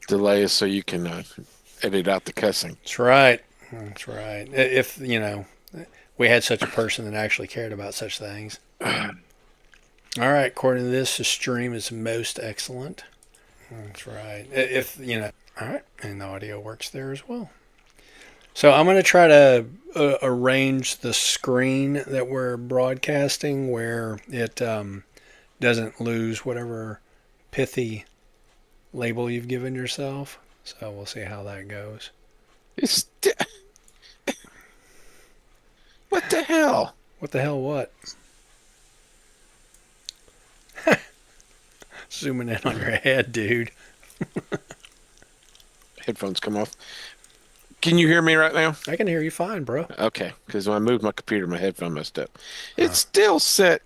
Delay is so you can edit out the cussing. That's right. That's right. If, we had such a person that actually cared about such things. All right. According to this, the stream is most excellent. That's right. All right. And the audio works there as well. So I'm going to try to arrange the screen that we're broadcasting where it doesn't lose whatever pithy label you've given yourself. So we'll see how that goes. It's what the hell? What the hell? What? Zooming in on your head, dude. Headphones come off. Can you hear me right now? I can hear you fine, bro. Okay, because when I moved my computer, my headphone messed up. It's still set.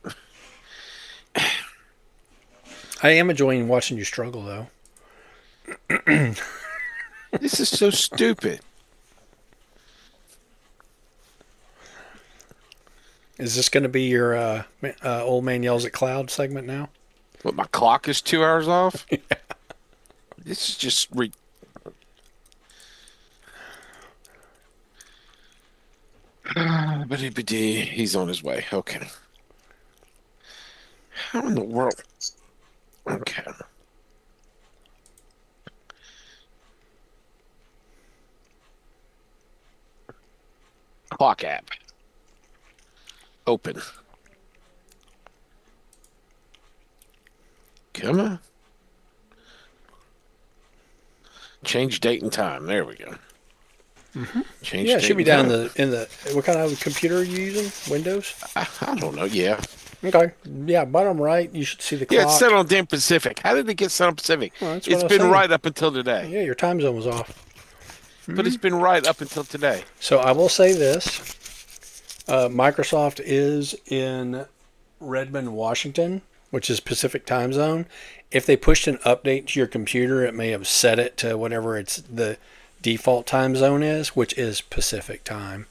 I am enjoying watching you struggle, though. This is so stupid. Is this going to be your old man yells at cloud segment now? What, my clock is 2 hours off? Yeah. This is just he's on his way. Okay. How in the world? Okay. Clock app. Open. Come on. Change date and time. There we go. Mm-hmm. Change yeah, it date should be and down time. in the. What kind of computer are you using? Windows? I don't know. Yeah. Okay. Yeah, bottom right, you should see the clock. Yeah, it's set on damn Pacific. How did it get set on Pacific? Well, that's what It's I was been saying. right up until today. Yeah, your time zone was off. But it's been right up until today. So I will say this. Microsoft is in Redmond, Washington, which is Pacific time zone. If they pushed an update to your computer, it may have set it to whatever the default time zone is, which is Pacific time.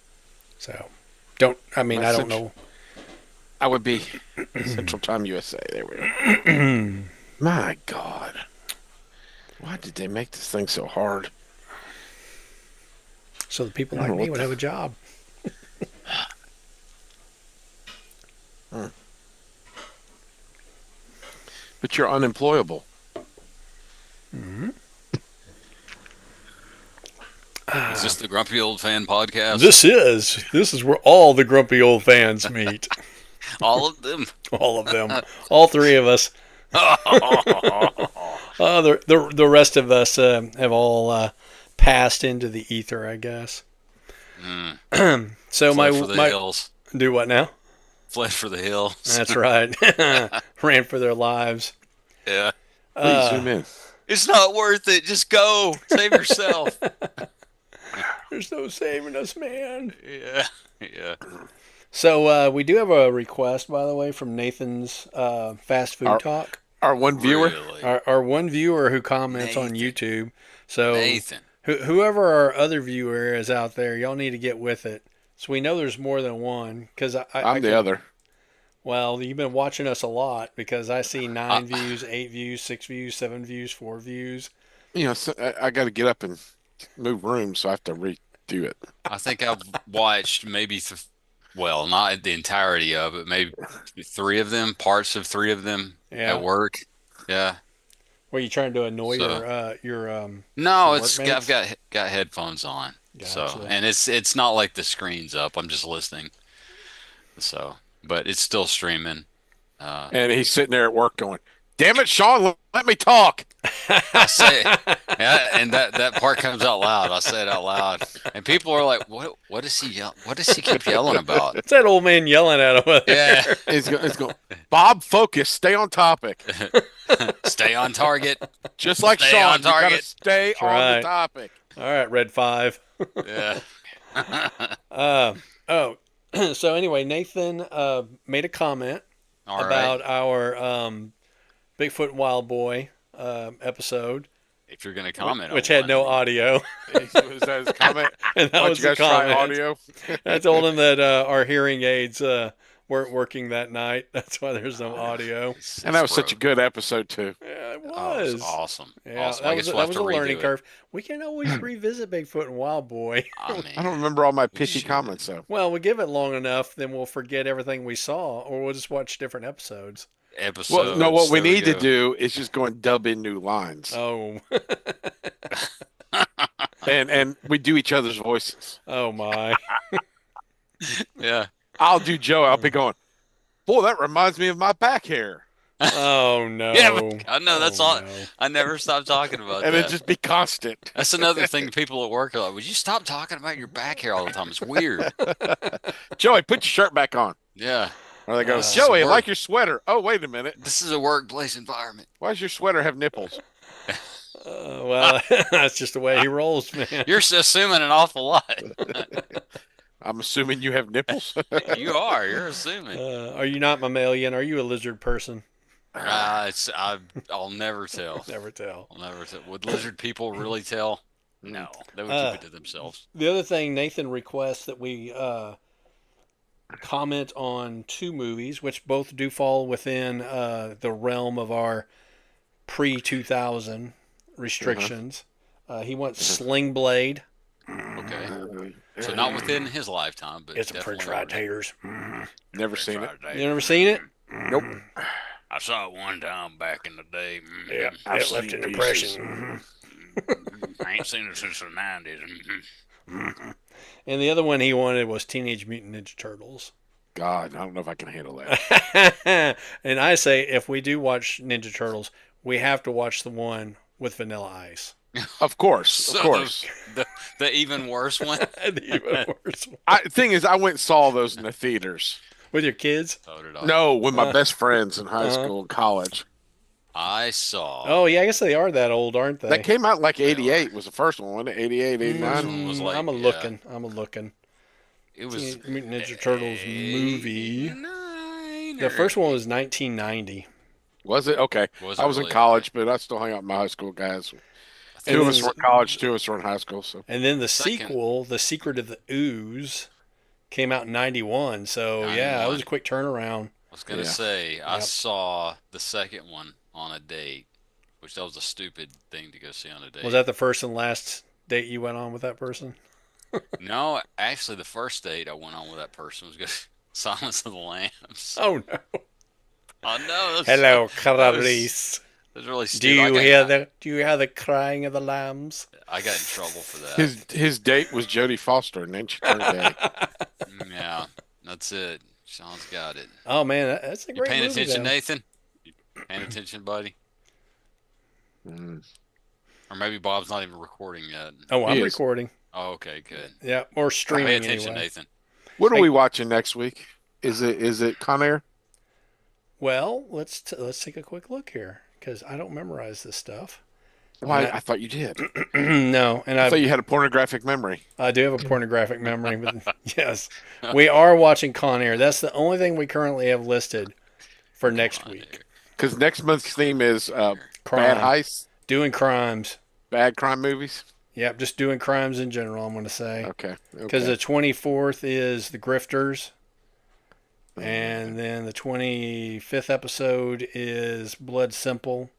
So, I don't know. I would be Central Time USA. There we go. My God. Why did they make this thing so hard? So the people like me would have a job. But you're unemployable. Mm-hmm. Is this the Grumpy Old Fan podcast? This is where all the grumpy old fans meet. All of them. All of them. All three of us. The rest of us have all passed into the ether, I guess. So Fled for the hills. Do what now? Fled for the hills. That's right. Ran for their lives. Yeah. Please zoom in. It's not worth it. Just go. Save yourself. There's no saving us, man. Yeah. Yeah. So we do have a request, by the way, from Nathan's Fast Food Talk. Our one viewer? Really? Our one viewer who comments on YouTube. So Nathan. Whoever our other viewer is out there, y'all need to get with it. So we know there's more than one. Because I'm the other. Well, you've been watching us a lot because I see 9 views, 8 views, 6 views, 7 views, 4 views. You know, so I got to get up and move rooms, so I have to redo it. I think I've watched maybe, not the entirety of it, maybe 3 of them, parts of 3 of them at work. Yeah. Were you trying to annoy your No, I've got headphones on. Gotcha. So, and it's not like the screen's up. I'm just listening. So, but it's still streaming. And he's sitting there at work going, "Damn it, Sean, let me talk." I say, yeah, and that part comes out loud. I say it out loud, and people are like, "What does he yell? What does he keep yelling about?" It's that old man yelling at him. Yeah, it's going. Bob, focus, stay on topic, stay on target. Just like stay Sean, on target. you gotta stay on the topic. All right, Red 5. Yeah. So anyway, Nathan made a comment about our Bigfoot Wild Boy episode. If you're going to comment, which had no audio. Was that his comment? And that was you guys the comment. try audio? I told him that our hearing aids weren't working that night. That's why there's no audio. And that was such a good episode too. Yeah, it Oh, it was was. awesome. Yeah, Awesome. that I was guess a, we'll that have was to a learning redo it. curve. We can always revisit Bigfoot and Wild Boy. I I don't mean, remember all my we pithy should. comments though. Well, we give it long enough, then we'll forget everything we saw, or we'll just watch different episodes. Well, no, what we There we need to go. do is just go and dub in new lines, Oh, and we do each other's voices. oh my. Yeah. I'll do Joe. I'll be going, boy, that reminds me of my back hair, Oh no. Yeah, but I know that's Oh, all. no. I never stop talking about and that. it just be constant. That's another thing people at work are like, would you stop talking about your back hair all the time? It's weird. Joey, put your shirt back on. Yeah. Or they go, Uh, Joey, I work. like your sweater. Oh, wait a minute. This is a workplace environment. Why does your sweater have nipples? Well, that's just the way he rolls, man. You're assuming an awful lot. I'm assuming you have nipples. You are. You're assuming. Are you not mammalian? Are you a lizard person? I'll never tell. Never tell. I'll never tell. Would lizard people really tell? No, they would keep it to themselves. The other thing, Nathan requests that we comment on two movies, which both do fall within the realm of our pre-2000 restrictions. He wants Sling Blade. Okay. So not within his lifetime, but It's a definitely French fried taters. Never seen it. You never seen it? Nope. I saw it one time back in the day. Yeah, I've it left seen an pieces. impression. I ain't seen it since the 90s. And the other one he wanted was Teenage Mutant Ninja Turtles. God, I don't know if I can handle that. And I say if we do watch Ninja Turtles, we have to watch the one with Vanilla Ice. Of course, So of course. The even worse one. The even worse one. Thing is, I went and saw those in the theaters. With your kids? So did I. No, with my best friends in high school and college. I saw. Oh, yeah, I guess they are that old, aren't they? That came out like 88 was the first one, wasn't it? 88, 89. one was like, I'm a yeah. looking. I'm a looking. It was Teenage Mutant Ninja Turtles movie. 89 The or- first one was 1990. Was it? Okay. Was I it was in really? college, but I still hung out with my high school guys. And Two of then- us were in college, two of us were in high school. So And then the Second. sequel, The Secret of the Ooze, came out in 91. So, yeah, it 91. was a quick turnaround. I was gonna Yeah. say I Yep. saw the second one on a date, which that was a stupid thing to go see on a date. Was that the first and last date you went on with that person? No, actually, the first date I went on with that person was good. Silence of the Lambs. Oh, no. Oh no! Hello, was- Clarice. That's really Do stupid. you hear the crying of the lambs? I got in trouble for that. his date was Jodie Foster, and then she turned gay. Yeah, that's it. Sean's got it. Oh man, that's a You great paying movie. attention, though. Nathan? You paying attention, buddy? Mm. Or maybe Bob's not even recording yet. Oh, I'm He is. recording. Oh, okay, good. Yeah, or streaming Pay attention, anyway. Nathan. What are Hey. we watching next week? Is it Con Air? Well, let's take a quick look here because I don't memorize this stuff. Why? And I thought you did. No, and I I thought you had a pornographic memory. do have a pornographic memory, but yes, we are watching Con Air. That's the only thing we currently have listed for next week. Because next month's theme is Crime, bad heists, doing crimes. bad crime movies. Yep, just doing crimes in general. I'm going to say Okay. because Okay. the 24th is the Grifters, and then the 25th episode is Blood Simple.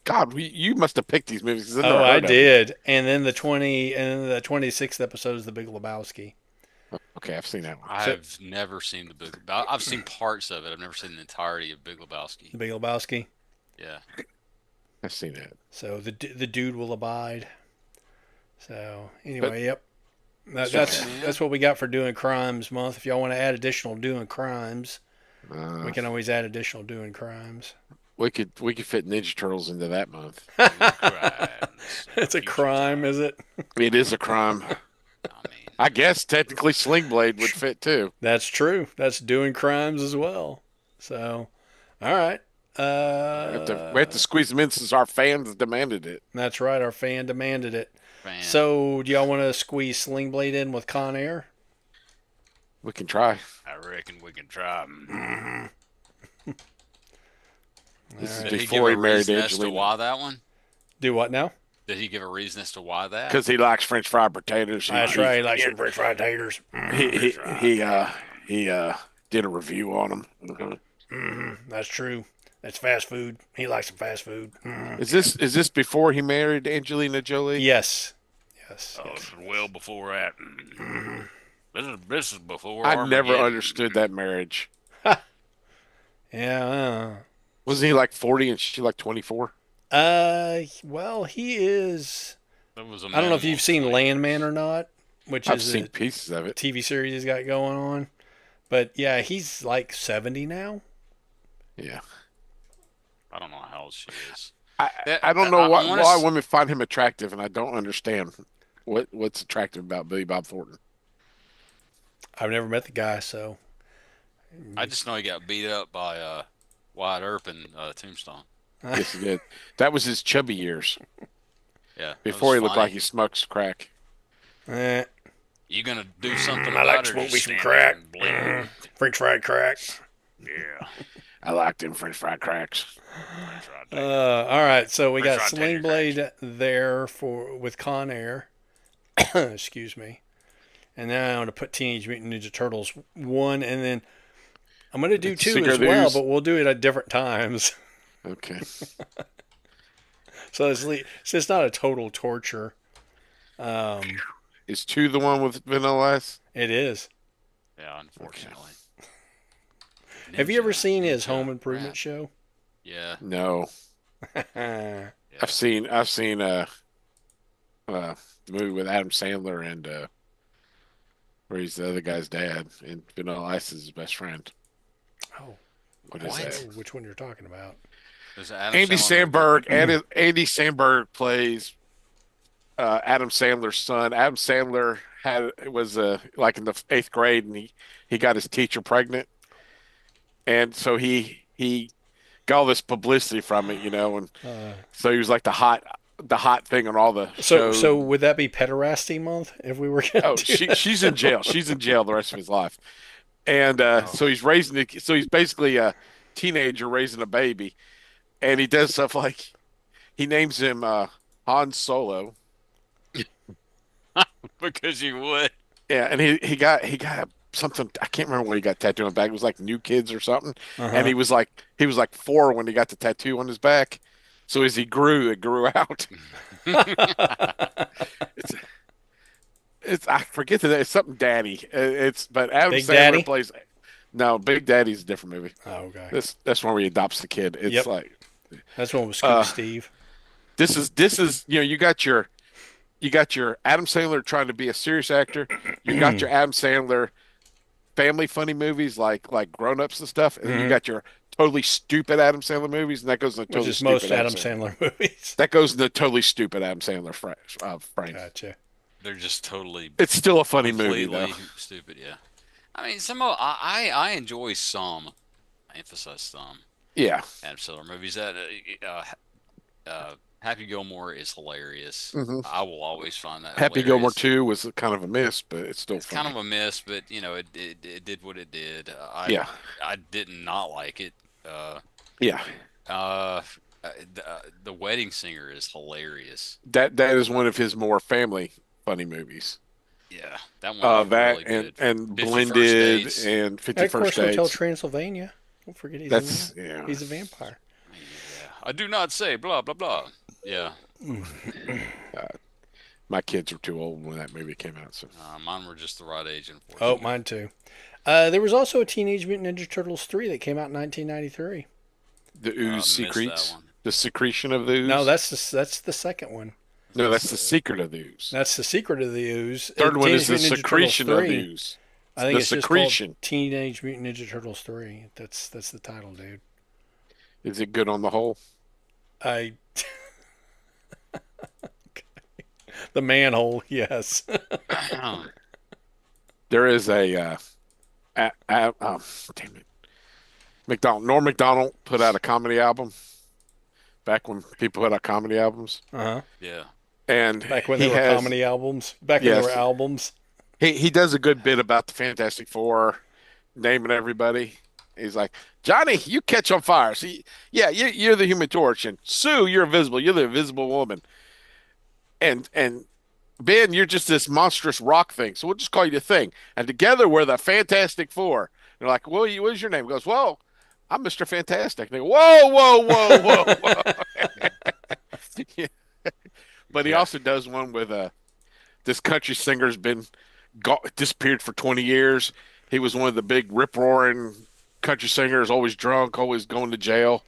God, you must have picked these movies. 'cause I've Oh, never I heard of them. did. And then the 26th episode is The Big Lebowski. Okay, I've seen that one. I've never seen the Big. I've seen parts of it. I've never seen the entirety of Big The Lebowski. Big Lebowski. Yeah. I've seen that. So the dude will abide. So anyway, yep. That's what we got for Doing Crimes month. If y'all want to add additional Doing Crimes, we can always add additional Doing Crimes. We could fit Ninja Turtles into that month. It's a crime, is it? It is a crime. I mean, I guess technically Sling Blade would fit too. That's true. That's Doing Crimes as well. So, all right. We have to squeeze them in since our fans demanded it. That's right. Our fan demanded it. man. So, do y'all want to squeeze Sling Blade in with Con Air? We can try. I reckon we can try. This Did is he give before a he married reason as to Angelina. why that one? Do what now? Did he give a reason as to why that? Because he likes French fried potatoes. That's right. Like some French fried taters. He did a review on them. That's true. That's fast food. He likes some fast food. Is this before he married Angelina Jolie? Yes. Yes. Oh, Yes. this is well before that. This is before I never Armageddon. understood that marriage. Yeah. Wasn't he like 40 and she like 24? Well, he is. That was a I don't know if you've seen minimal Landman or not, which I've is seen a pieces of it. TV series he's got going on. But yeah, he's like 70 now. Yeah. I don't know how old she is. I don't know why women find him attractive, and I don't understand what's attractive about Billy Bob Thornton. I've never met the guy, so I just know he got beat up by Wyatt Earp in Tombstone. Yes, he did. That was his chubby years Yeah, before he looked like he smokes crack. eh, You gonna do something I about like it to or smoke just me some stand crack. there and bleed? French fried crack. Yeah. I like them French fried cracks. All right, so we got French fried Sling tater Blade there with Con Air. Excuse me. And then I'm going to put Teenage Mutant Ninja Turtles 1, and then I'm going to do 2 Secret as of the well, Ooze. but we'll do it at different times. Okay. So it's not a total torture. Is 2 the one with Vanilla Ice? It is. Yeah, unfortunately. Have you ever seen his Ninja Home Improvement Rap. show? Yeah. No. Yeah. I've seen the movie with Adam Sandler and where he's the other guy's dad and Vanilla Ice is his best friend. Oh, What is I that? know which one you're talking about. There's Adam Andy Sandler. Samberg. Andy Samberg plays Adam Sandler's son. Adam Sandler was like in the 8th grade, and he got his teacher pregnant, and so he got all this publicity from it, and so he was like the hot thing on all the shows. So would that be pederasty month if we were going to Oh, do that? she's in jail. She's in jail the rest of his life, and so he's so he's basically a teenager raising a baby, and he does stuff like he names him Han Solo. Because you would. Yeah, and he got something. I can't remember what he got tattooed on the back. It was like New Kids or something. Uh-huh. And he was like 4 when he got the tattoo on his back. So as he grew, it grew out. It's I forget that it's something Daddy. But Adam Big Sandler Daddy? plays. No, Big Daddy's a different movie. Oh, okay. That's one where he adopts the kid. It's Yep. like That's one with Scoop Steve. this is you got your Adam Sandler trying to be a serious actor. You got your Adam Sandler family funny movies like Grown Ups and stuff, and then you got your totally stupid Adam Sandler movies, and that goes in the totally Which is stupid most Adam Sandler movies. That goes in the totally stupid Adam Sandler frame. Gotcha. They're just totally It's still a funny movie completely though. stupid. Yeah. I mean, I enjoy some. I emphasize some Yeah. Adam Sandler movies. That Happy Gilmore is hilarious. Mhm. I will always find that Happy hilarious. Gilmore 2 was kind of a miss, but it's still It's funny. kind of a miss, but it did what it did. Yeah. I did not like it. Yeah. The Wedding Singer is hilarious. That is one of his more family funny movies. Yeah, that one was That really good. and 50 First Blended Dates. and 50 And of course, First Hotel Dates. Transylvania. Don't forget he's That's in there. yeah. He's a vampire. Yeah. I do not say blah blah blah. Yeah, My kids were too old when that movie came out. So mine were just the right age. Oh, Unfortunately. mine too. There was also a Teenage Mutant Ninja Turtles 3 that came out in 1993. the ooze missed that secretes, one. the secretion of the ooze. No, that's the second one. No, that's the secret of the ooze. That's the secret of the ooze. Third one is Teenage the Mutant Ninja Turtles secretion of 3, the ooze. I think the it's just secretion. called Teenage Mutant Ninja Turtles 3. That's the title, dude. Is it good on the whole? I. The manhole, yes. There is a damn it. Norm Macdonald put out a comedy album back when people put out comedy albums, Uh-huh. Yeah. and Back when he there were has comedy albums. Back when Yes. there were albums. he does a good bit about the Fantastic Four, naming everybody. He's like, Johnny, you catch on fire. See, yeah, you're the Human Torch, and Sue, you're invisible. You're the Invisible Woman, and Ben, you're just this monstrous rock thing. So we'll just call you the Thing, and together we're the Fantastic Four. They're like, "Well, what is your name?" He goes, "Well, I'm Mr. Fantastic." They go, "Whoa, whoa, whoa, whoa, whoa!" Yeah. But he Yeah. also does one with this country singer's been disappeared for 20 years. He was one of the big rip roaring country singers, always drunk, always going to jail,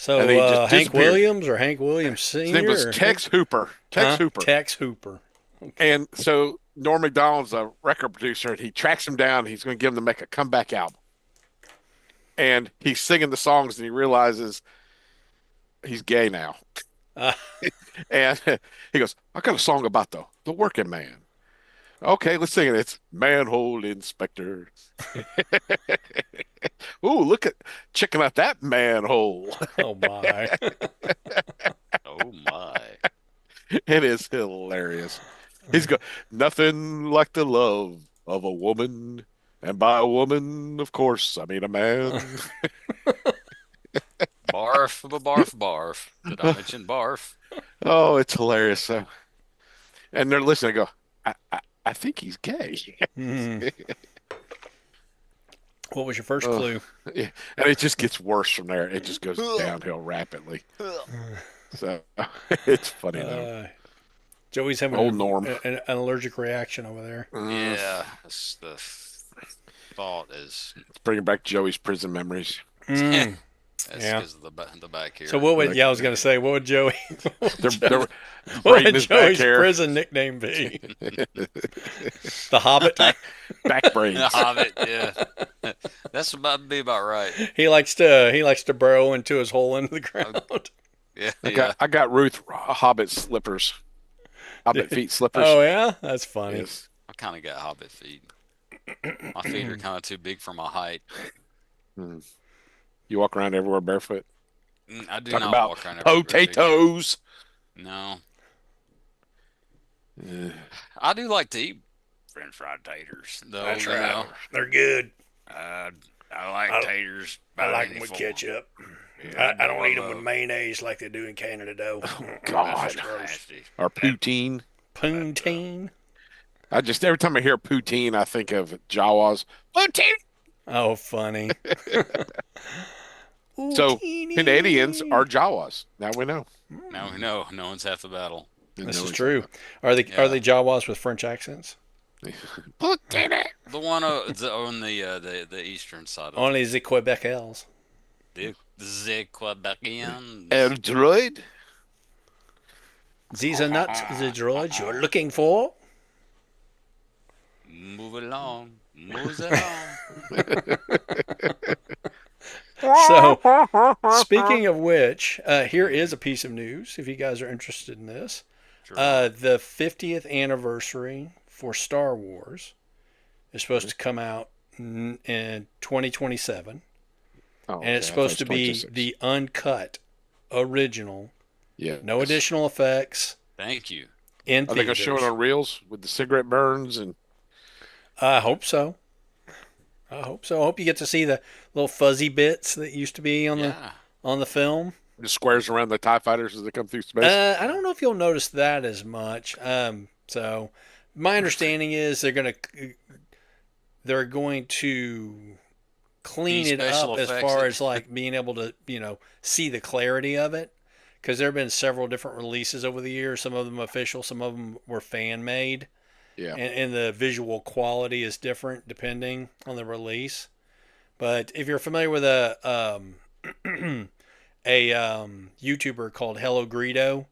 and then So he just Hank disappeared. Williams or Hank Williams His name was Senior or Hank? Tex Hooper. Tex Huh? Hooper. Tex Hooper. Okay. And so Norm Macdonald's a record producer, and he tracks him down. He's going to get him to make a comeback album. And he's singing the songs, and he realizes he's gay now. Uh, And he goes, "I got a song about the working man." Okay, let's sing it. It's Manhole Inspector. Ooh, look at checking out that manhole. oh my. Oh my. It is hilarious. He's got nothing like the love of a woman. And by a woman, of course, I mean a man. Barf, barf, barf. Did I mention barf? Oh, it's hilarious. And they're listening. I go, I think he's gay. Hmm. What was your first Oh, clue? yeah. And it just gets worse from there. It just goes downhill rapidly. So it's funny though. Uh, Joey's having Old Norm. an allergic reaction over there. Yeah. The thought is It's bringing back Joey's prison memories. Mm. that's Yeah. because of the back here. So what would? Like, Yeah, I was gonna say, what would Joey? they're What braiding would his back Joey's hair. prison nickname be? The Hobbit. Back braids. The Hobbit, yeah. That's about be about right. He likes to burrow into his hole into the ground. Yeah, I yeah. got Ruth Hobbit slippers. Hobbit feet slippers. Oh yeah, that's funny. Yes. I kind of got Hobbit feet. My feet are kind of too big for my height. Hmm. You walk around everywhere barefoot. I do Talk not about walk around everywhere big. potatoes. No, Yeah. I do like to eat French fried taters, though. That's you right. know. They're good. I like I- taters. I about like any them with form. ketchup. Yeah, I don't know eat them with love- mayonnaise like they do in Canada, though. God. That's gross. nasty. Or poutine. Poutine. I just every time I hear poutine, I think of Jawas. Poutine. Oh, funny. So Poutine. Canadians are Jawas. Now we know. Now we know. No one's half the battle. This is true. Are they Yeah. Jawas with French accents? Poutine. The one on the eastern side of Only the Quebecers. the Quebecians. Droid. These are not the droids you're looking for. Move along. Move along. So, speaking of which, here is a piece of news if you guys are interested in this. Sure. The 50th anniversary for Star Wars is supposed to come out in 2027, Oh, and it's okay, I thought supposed it to was be 26. the uncut original, Yeah. no additional effects Thank you. in Are they going to theaters. show it on reels with the cigarette burns and I hope so. I hope so. I hope you get to see the little fuzzy bits that used to be on Yeah. the film. the squares around the TIE fighters as they come through space? I don't know if you'll notice that as much. So my understanding is they're going to clean These it up special as effects. far as like being able to see the clarity of it, because there have been several different releases over the years. Some of them official, some of them were fan made. Yeah. And the visual quality is different depending on the release. But if you're familiar with a YouTuber called Hello Greedo,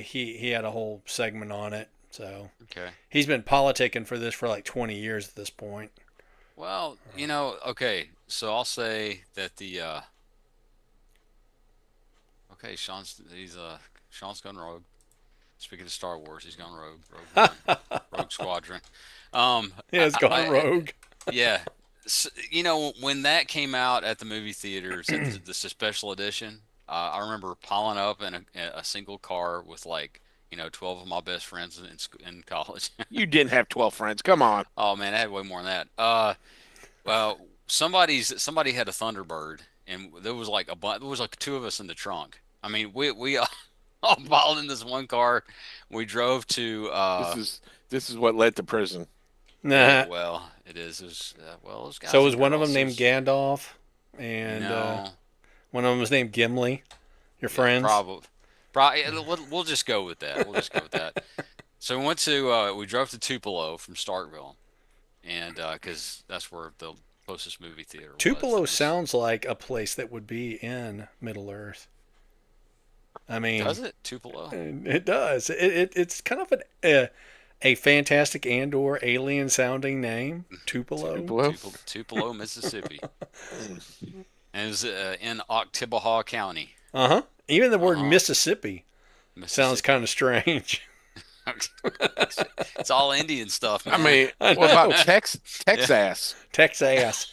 he had a whole segment on it. So Okay. he's been politicking for this for like 20 years at this point. Well, okay. So I'll say that Sean's gone rogue. Speaking of Star Wars, he's gone rogue. Rogue One, Rogue Squadron. He has gone I- rogue. Yeah. When that came out at the movie theaters, the special edition, I remember piling up in a single car with 12 of my best friends in college. You didn't have 12 friends. Come on. Oh man, I had way more than that. Well, somebody had a Thunderbird, and there was like there was like two of us in the trunk. I mean, we all piled in this one car. We drove to This is what led to prison. Nah. Well, it is. Well, those So guys was and one of them girls. named Gandalf, and No, one of them was named Gimli. Your yeah, friends? probably. We'll just go with that. We'll just go with that. So we drove to Tupelo from Starkville, and because that's where the closest movie theater was. Tupelo sounds like a place that would be in Middle Earth. I mean, Does it Tupelo? it does. It's kind of a fantastic and/or alien sounding name, Tupelo. Tupelo. Tupelo, Mississippi, and it's in Oktibbeha County, Uh huh. Even the word uh-huh. Mississippi sounds Mississippi. kind of strange. It's all Indian stuff, I man. mean, I what about know. Yeah. Texas? Texas.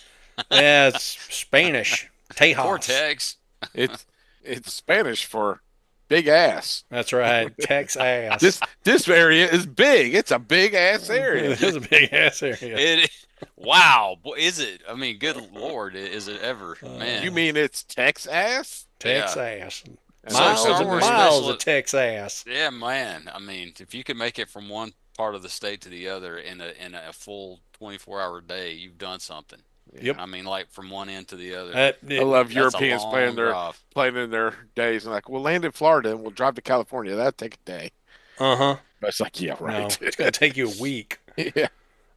Yeah, it's Spanish. Poor Tejas. Tex. It's Spanish for big ass. That's right. Texas. This area is big. It's a big ass area. It is a big ass area. It. Wow, is it? I mean, good Lord, is it ever, man? You mean it's Texas? Texas. And So Miles Star and Wars miles special- of Texas. Yeah, man. I mean, if you could make it from one part of the state to the other in a full 24-hour day, you've done something. Yep. I mean, like from one end to the other. I love That's a Europeans long playing in their days and like, we'll land in Florida and we'll drive to California. That'd take a day. Uh-huh. But it's like, yeah, No, right. it's going to take you a week. Yeah.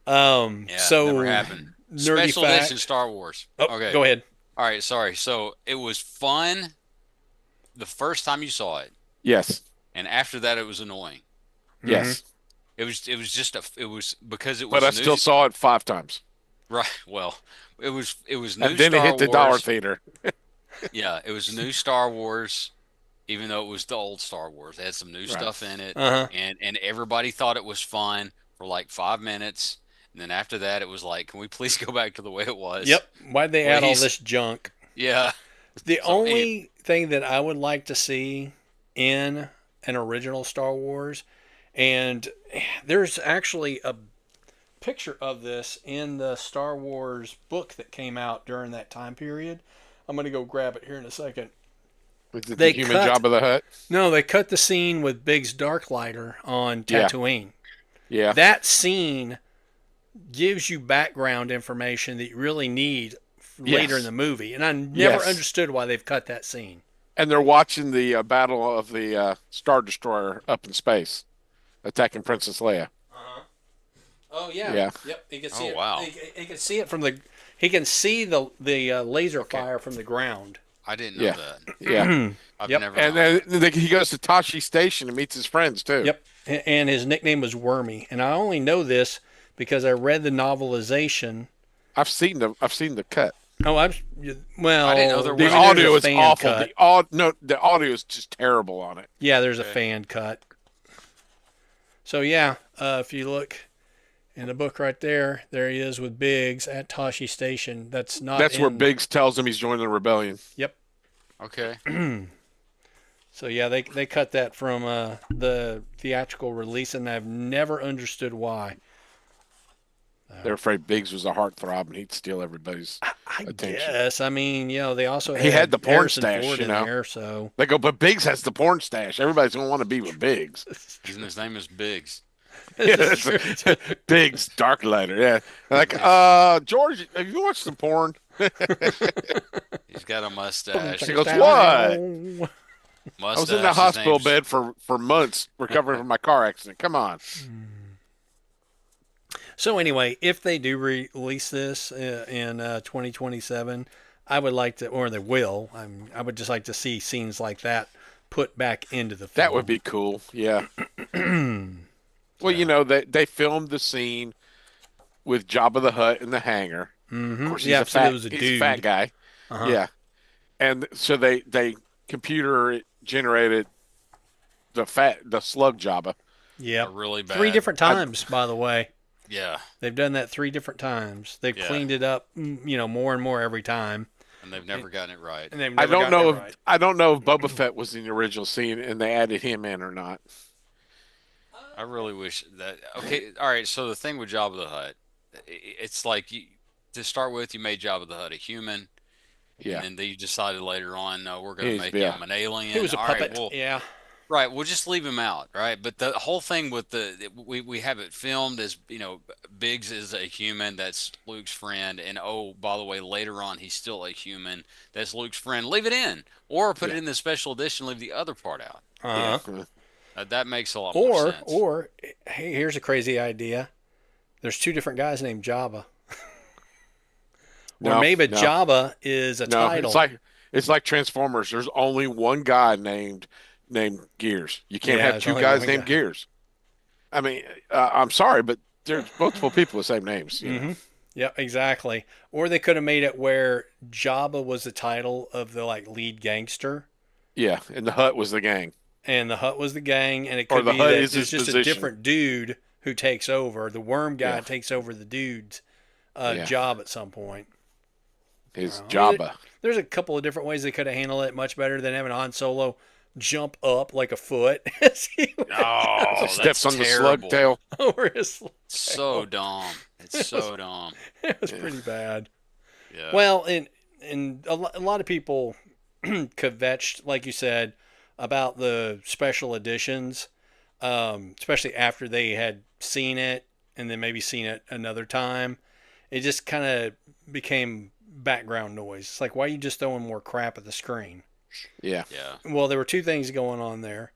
Yeah, So never happened. nerdy Special fact. edition Star Wars. Oh, Okay. go ahead. All right, sorry. So it was fun the first time you saw it, Yes. and after that it was annoying. Yes. It was just it was because it was But I new, still saw it 5 times. right. Well, it was new And then Star it hit the Wars. dollar theater. Yeah, it was new Star Wars, even though it was the old Star Wars. It had some new stuff in it, Uh-huh. and everybody thought it was fun for like 5 minutes, and then after that, it was like, can we please go back to the way it was? Yep. Why'd they add all Please. this junk? Yeah. The So, only thing that I would like to see in an original Star Wars, and there's actually a picture of this in the Star Wars book that came out during that time period. I'm going to go grab it here in a second. Was it They the human cut- job of the hut? No, they cut the scene with Biggs Darklighter on Yeah. Tatooine. Yeah. That scene gives you background information that you really need later Yes. in the movie, and I never Yes. understood why they've cut that scene. And they're watching the battle of the Star Destroyer up in space, attacking Princess Leia. Oh yeah. Yeah. Yep. He can Oh, see it. wow. He can see it from the. He can see the laser fire from the ground. I didn't know Yeah. that. Yeah. I've Yep. never. And then he goes to Tashi Station and meets his friends too. Yep. And his nickname was Wormy, and I only know this because I read the novelization. I've seen the cut. Oh, well. I didn't know there The was- there's a audio is fan awful. cut. The audio is just terrible on it. Yeah, there's a Okay. fan cut. So yeah, if you look in the book right there, there he is with Biggs at Tashi Station. That's not. That's where in- Biggs tells him he's joining the rebellion. Yep. Okay. So yeah, they cut that from the theatrical release, and I've never understood why. They're afraid Biggs was a heartthrob and he'd steal everybody's. I Attention. guess. I mean, they also He had the porn Harrison stash, Ford you in know. there, so They go, but Biggs has the porn stash. Everybody's gonna want to be with Biggs. His name is Biggs. Yeah, Biggs, Darklighter. Yeah, like George, have you watched some porn? He's got a mustache. He goes, what? "What?" I was in the hospital bed for months recovering from my car accident. Come on. So anyway, if they do release this in 2027, I would like to, or they will. I would just like to see scenes like that put back into the film. That would be cool. Yeah. Well, they filmed the scene with Jabba the Hutt in the hangar. Mm-hmm. Of course, he's Yeah, a so fat, there was a he's dude. a fat guy. Uh-huh. Yeah. And so they computer generated the slug Jabba. Yep. Really bad. 3 different times, by the way. Yeah, They've done that 3 different times. They've Yeah. cleaned it up, more and more every time. and they've never gotten it right. And they've I never don't gotten know it if right. I don't know if Boba Fett was in the original scene and they added him in or not. I really wish that. Okay, all right. So the thing with Jabba the Hutt, it's like to start with, you made Jabba the Hutt a human, Yeah. and then you decided later on, no, we're going to He's- make yeah. him an alien. He was a All right, puppet. well, Yeah. Right, we'll just leave him out, right? But the whole thing with we have it filmed as, Biggs is a human that's Luke's friend, and oh, by the way, later on he's still a human that's Luke's friend. Leave it in, or put it Yeah, in the special edition, leave the other part out. yeah. Uh-huh. That makes a lot more Or sense. or hey, here's a crazy idea. There's two different guys named Jabba. Or No, maybe no, Jabba is a no. It's title. like Transformers. There's only one guy named Gears. You can't Yeah, have there's two only guys one named guy. Gears. I mean, I'm sorry, but there's multiple people with the same names. Mm-hmm. Yeah, exactly. Or they could have made it where Jabba was the title of the like lead gangster, Yeah, and the Hut was the gang, and the Hut was the gang, and it or could the be Hut that is there's his just a position. different dude who takes over. The worm guy Yeah, takes over the dude's yeah, job at some point. his I mean, Jabba. there's a couple of different ways they could have handled it much better than having Han Solo jump up like a foot as he As he Oh, steps that's on the slug terrible. tail. over his So tail. dumb. It's It was, so dumb. it was Yeah. pretty bad. Yeah. Well, and a lot of people kvetched, like you said, about the special editions, especially after they had seen it and then maybe seen it another time. It just kind of became background noise. It's like, why are you just throwing more crap at the screen? Yeah, Yeah. Well, there were two things going on there.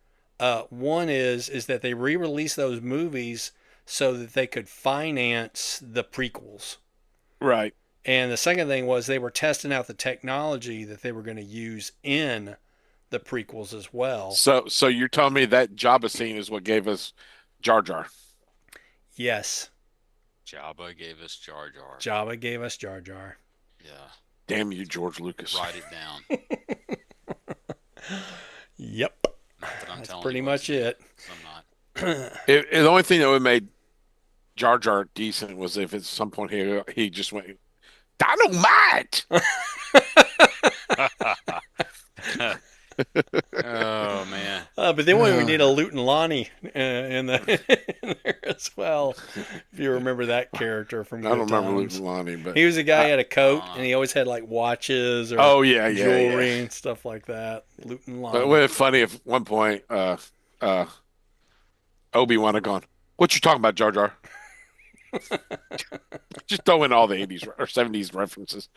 One is that they re-released those movies so that they could finance the prequels. right. And the second thing was they were testing out the technology that they were going to use in the prequels as well. So you're telling me that Jabba scene is what gave us Jar Jar? Yes, Jabba gave us Jar Jar. Jabba gave us Jar Jar. Yeah. Damn you, George Lucas. Write it down. Yep, Not that I'm that's telling pretty you what much to do, it. 'cause I'm not. The only thing that would have made Jar Jar decent was if at some point he just went dynamite. Oh man. But then we need a Luton Lonnie in, in there as well. If you remember that character from I don't Good remember Times. losing Lonnie, but He was a guy I, who had a coat Uh, and he always had like watches or oh yeah, yeah, yeah. jewelry and stuff like that. Luton But it Lonnie. would have been funny if at one point uh Obi-Wan had gone, "What you talking about, Jar Jar?" Just throw in all the 80s or 70s references.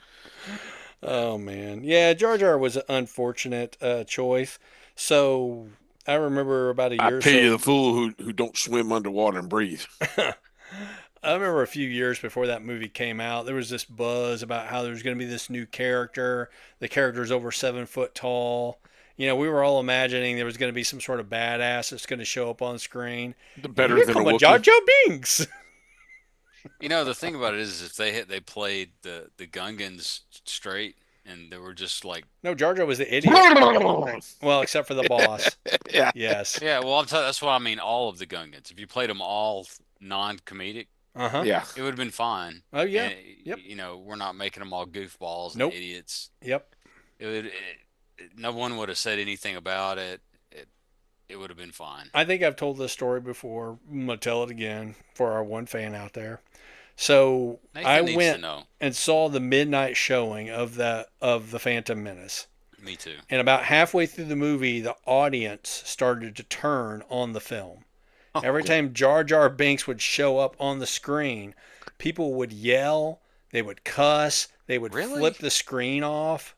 Oh man, yeah, Jar Jar was an unfortunate choice. So I remember about a I year or pity so. the fool who don't swim underwater and breathe. I remember a few years before that movie came out, there was this buzz about how there's going to be this new character. The character's over 7 foot tall. You know, we were all imagining there was going to be some sort of badass that's going to show up on screen. The And better here than a come a Jar Wookiee. Jar Binks. the thing about it is if they played the Gungans straight and they were just like, No, Jar Jar was the idiot. Well, except for the boss. Yeah, Yes. yeah, well, that's what I mean. All of the Gungans. If you played them all non-comedic, Uh huh. yeah. it would have been fine. Oh yeah. And, Yep. we're not making them all goofballs and Nope. idiots. Yep. No one would have said anything about it. It would have been fine. I think I've told this story before. I'm gonna tell it again for our one fan out there. So I Nathan needs to went know. and saw the midnight showing of the Phantom Menace. Me too. And about halfway through the movie, the audience started to turn on the film. Every time Jar Jar Binks would show up on the screen, people would yell, they would cuss, they would Really? flip the screen off.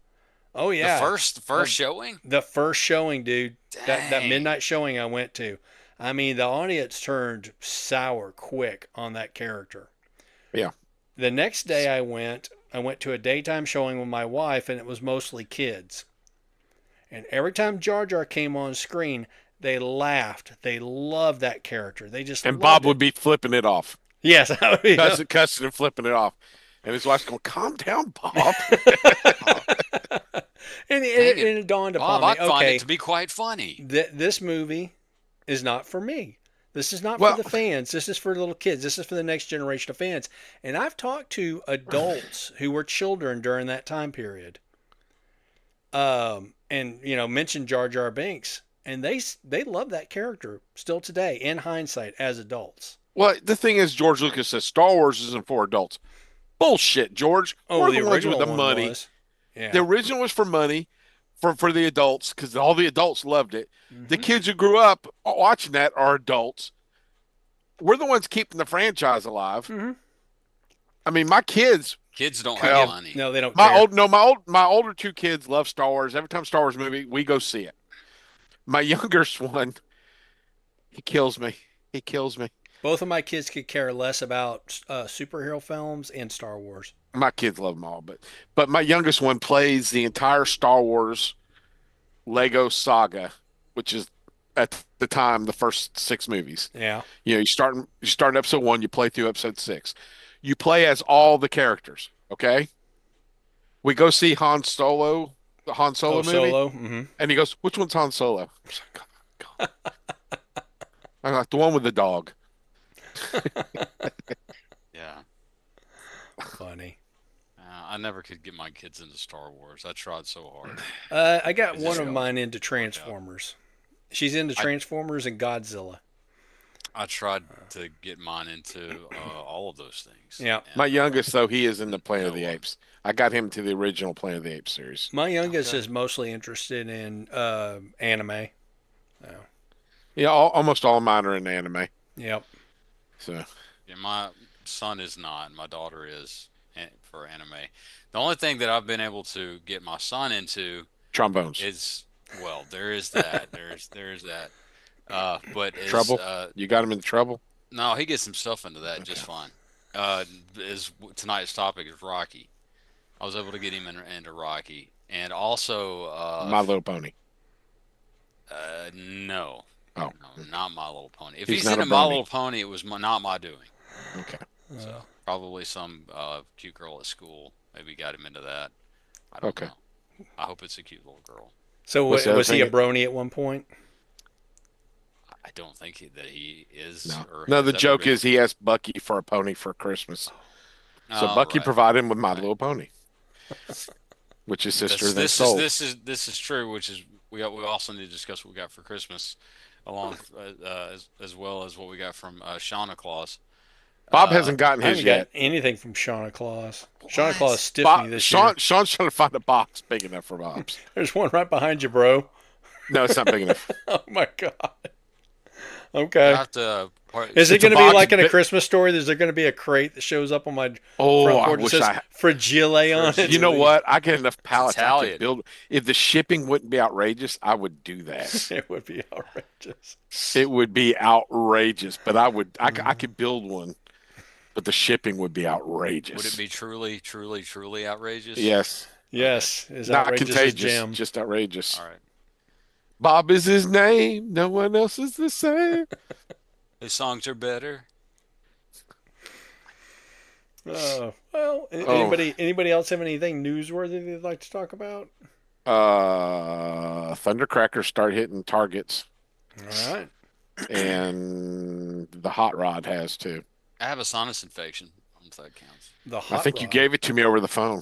Oh The yeah, first showing? the first showing, dude. That Dang. midnight showing I went to. I mean, the audience turned sour quick on that character. Yeah. The next day I went to a daytime showing with my wife, and it was mostly kids. And every time Jar Jar came on screen, they laughed. They loved that character. They just And loved Bob it. would be flipping it off, Yes, cussing and flipping it off. And his wife's going, "Calm down, Bob." and Dang it dawned upon Bob, me. I find Okay, it to be quite funny. this movie is not for me. This is not Well- for the fans. This is for little kids. This is for the next generation of fans. And I've talked to adults who were children during that time period. And mentioned Jar Jar Binks, and they love that character still today. In hindsight, as adults. Well, the thing is, George Lucas says Star Wars isn't for adults. Bullshit, George. Oh, We're the the ones with original the one money. was. Yeah. The original was for money. for the adults because all the adults loved it. The Mm-hmm. kids who grew up watching that are adults. We're the ones keeping the franchise alive. Mm-hmm. I mean, my kids, Kids don't Could have give well, money. no, they don't my care. old no, my old my older two kids love Star Wars. Every time Star Wars movie, we go see it. My youngest one, he kills me. He kills me. Both of my kids could care less about superhero films and Star Wars. My kids love them all, but my youngest one plays the entire Star Wars Lego saga, which is at the time the first six movies. Yeah. You start in episode one, you play through episode six. You play as all the characters. Okay, we go see the Han Oh, Solo movie, Solo. Mm-hmm. and he goes, "Which one's Han Solo?" I'm like, "God." I'm like, "The one with the dog." Yeah. Funny. I never could get my kids into Star Wars. I tried so hard. I got It one just of don't mine into work out. Transformers. She's into I Transformers and Godzilla. I tried to get mine into all of those things, Yeah. My and youngest, though, he is in the Planet of no the one. Apes. I got him to the original Planet of the Apes series. My youngest Okay. is mostly interested in anime. Oh, Yeah, almost all mine are in anime. yep. So Yeah, my son is not. My daughter is for anime. The only thing that I've been able to get my son into trombones, is, well, there is that. There's that. But is trouble. You got him in trouble. no, he gets himself into that just Okay. fine. Is tonight's topic is Rocky. I was able to get him into Rocky, and also My Little Pony. no, Oh, no, not My Little Pony. If he's he's not a into My brony. Little Pony, it was not my doing. Okay. So Uh, probably some cute girl at school maybe got him into that. I don't Okay. know. I hope it's a cute little girl. so What's the other was he a thing? brony at one point? I don't think that he is No. or No, has the ever joke been. is he asked Bucky for a pony for Christmas. So Oh, Bucky right, provided him with My right. Little Pony, which his sister This then this is sold. this is true, which is we also need to discuss what we got for Christmas, along as well as what we got from Santa Claus. Bob Uh, hasn't gotten I his haven't got yet. anything from Santa Claus. Santa Claus what? stiffed me this year. Sean's trying to find a box big enough for Bob's. There's one right behind you, bro. No, it's not big enough. Oh my god. I Okay. have to. Is it It's a going to be box like in a bi- Christmas story? Is there going to be a crate that shows up on my Oh, front I porch that wish says I. Fragile on it? You know what? I get enough pallets. I could Italian. build. If the shipping wouldn't be outrageous, I would do that. It would be outrageous. It would be outrageous, but I would. I Mm. could build one, but the shipping would be outrageous. Would it be truly, truly, truly outrageous? Yes, Yes, as not outrageous as contagious, Jim. just outrageous. All right. Bob is his name. No one else is the same. His songs are better. Well, Oh, anybody else have anything newsworthy they'd like to talk about? Thundercrackers start hitting targets, All right. and the hot rod has too. I have a sinus infection. I don't know if that counts. The I hot think you rod. gave it to me over the phone.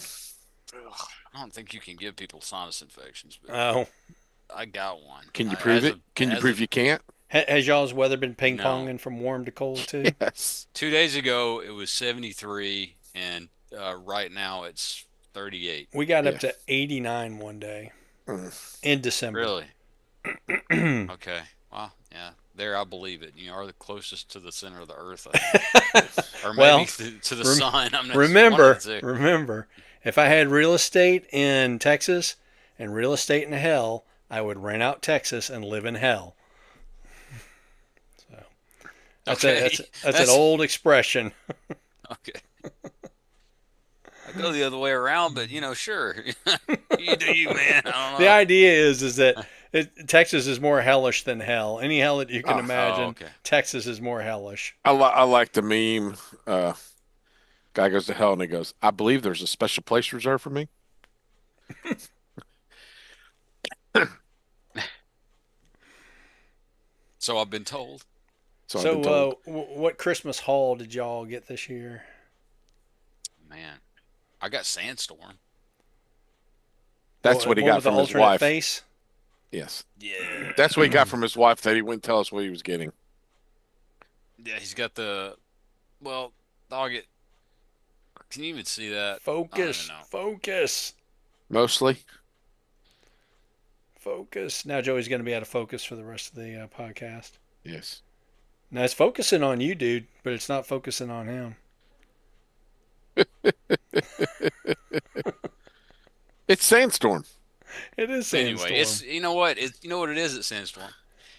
Ugh, I don't think you can give people sinus infections, but Oh, I got one. Can you I- prove as it? of- Can you as prove of you can't? has y'all's weather been ping No. ponging from warm to cold too? Yes. 2 days ago it was 73, and right now it's 38. We got Yeah. up to 89 one day Mm. in December. Really? Okay. Well, yeah. There, I believe it. You are the closest to the center of the earth, I think. Or maybe Well, to the rem- sun. I'm not remember, one of the two. remember, if I had real estate in Texas and real estate in hell, I would rent out Texas and live in hell. So that's Okay. that's an old expression. Okay. I go the other way around, but sure. You do you, man. I don't The know. idea is that Texas is more hellish than hell. Any hell that you can Oh, imagine, okay. Texas is more hellish. I like the meme. Guy goes to hell and he goes, "I believe there's a special place reserved for me." So I've been told. So I've been So, told. what Christmas haul did y'all get this year? Man, I got Sandstorm. That's what he One got with the from his alternate wife. face. Yes, Yeah. that's what he got from his wife. That he wouldn't tell us what he was getting. Yeah, he's got the. Well, dog it. Can you even see that? I don't Focus, even know. focus. Mostly, focus. Now Joey's going to be out of focus for the rest of the podcast. Yes. Now it's focusing on you, dude, but it's not focusing on him. It's Sandstorm. It is Sandstorm. Anyway, it's you know what it is. It's Sandstorm,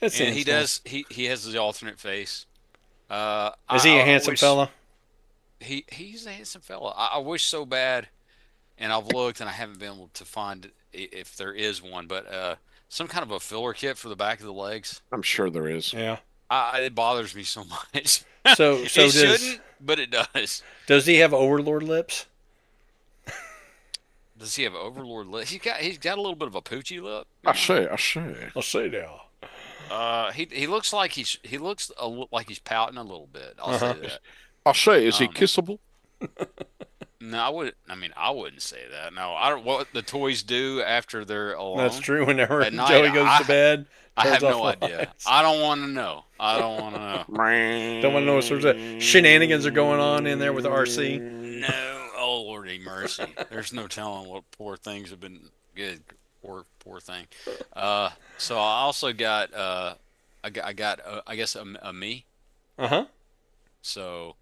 It's and he Sandstorm. does he has the alternate face. Is he a I handsome wish fella? he's a handsome fella. I wish so bad, and I've looked and I haven't been able to find if there is one, but some kind of a filler kit for the back of the legs. I'm sure there is. Yeah. It bothers me so much. So It does shouldn't, but it does. he have Overlord lips? Does he have overlord lip? He's got a little bit of a poochy lip. I say, I say. I'll say now. He looks like like he's pouting a little bit. I'll say that. I say, is he Um, kissable? No, I wouldn't say that. No, I don't. What the toys do after they're alone? That's true. Whenever At night, Joey goes to bed, I turns have no off the idea. lights. I don't want to know. I don't want to know. Don't want to know what sorts of shenanigans are going on in there with RC. No, oh Lordy mercy. There's no telling what poor things have been good. Poor thing. So I also got I got I guess a me. Uh huh. So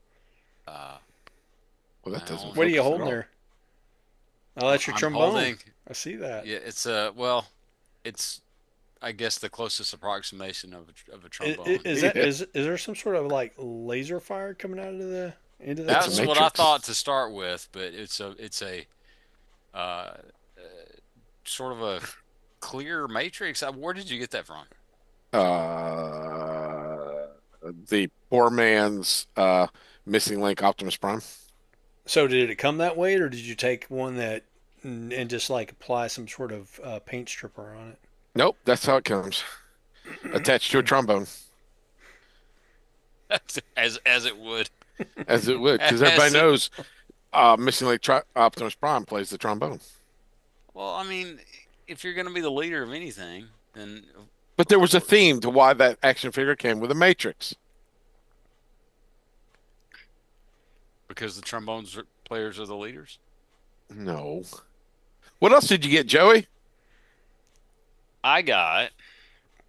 Well, that doesn't. What are you focus at holding all. there? Oh, that's your I'm trombone. holding. I see that. Yeah, it's well, it's I guess the closest approximation of a trombone. Is there some sort of like laser fire coming out of the into the That's a That's trombone? what I matrix. thought to start with, but it's a uh, sort of a clear matrix. Where did you get that from? Uh, the poor man's missing link Optimus Prime. So did it come that way, or did you take one that and just like apply some sort of paint stripper on it? Nope, that's how it comes. Attached to a trombone, As it would. as it would, because everybody As it- knows missing link Optimus Prime plays the trombone. Well, I mean, if you're going to be the leader of anything, then But there was a theme to why that action figure came with a matrix. because the players are the leaders. No. What else did you get, Joey? I got.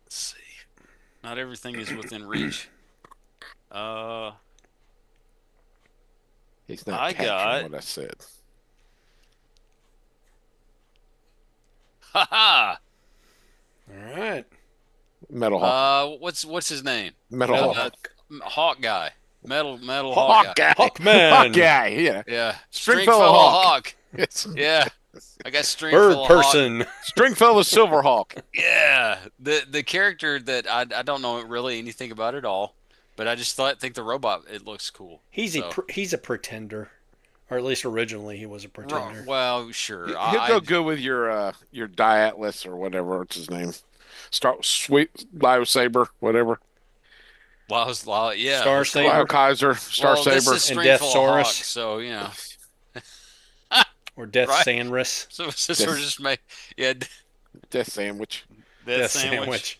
Let's see. Not everything is within reach. Uh, He's not I capturing got- what I said. haha. All right. Metal Hawk. What's his name? Metal Metal Hawk. Hawk guy. Metal Hawk Hawk guy. Hawkman. Hawk guy. Yeah. Yeah. Stringfellow Hawk. Hawk. Yeah. I got Bird Stringfellow Hawk. person. Stringfellow Silverhawk. Yeah. The character that I don't know really anything about at all, but I just think the robot it looks cool. He's he's a pretender, or at least originally he was a pretender. Well, sure. He'll go good with your Diatlas or whatever. What's his name? Sweet Bio Saber, whatever. Yeah. Star Bio Saber Kaiser, Star Well, this Saber. is And Stringfellow Deathsaurus. Hawk, so you know. or Death Right. Sandris. So we're just make Death Sandwich. Death Sandwich.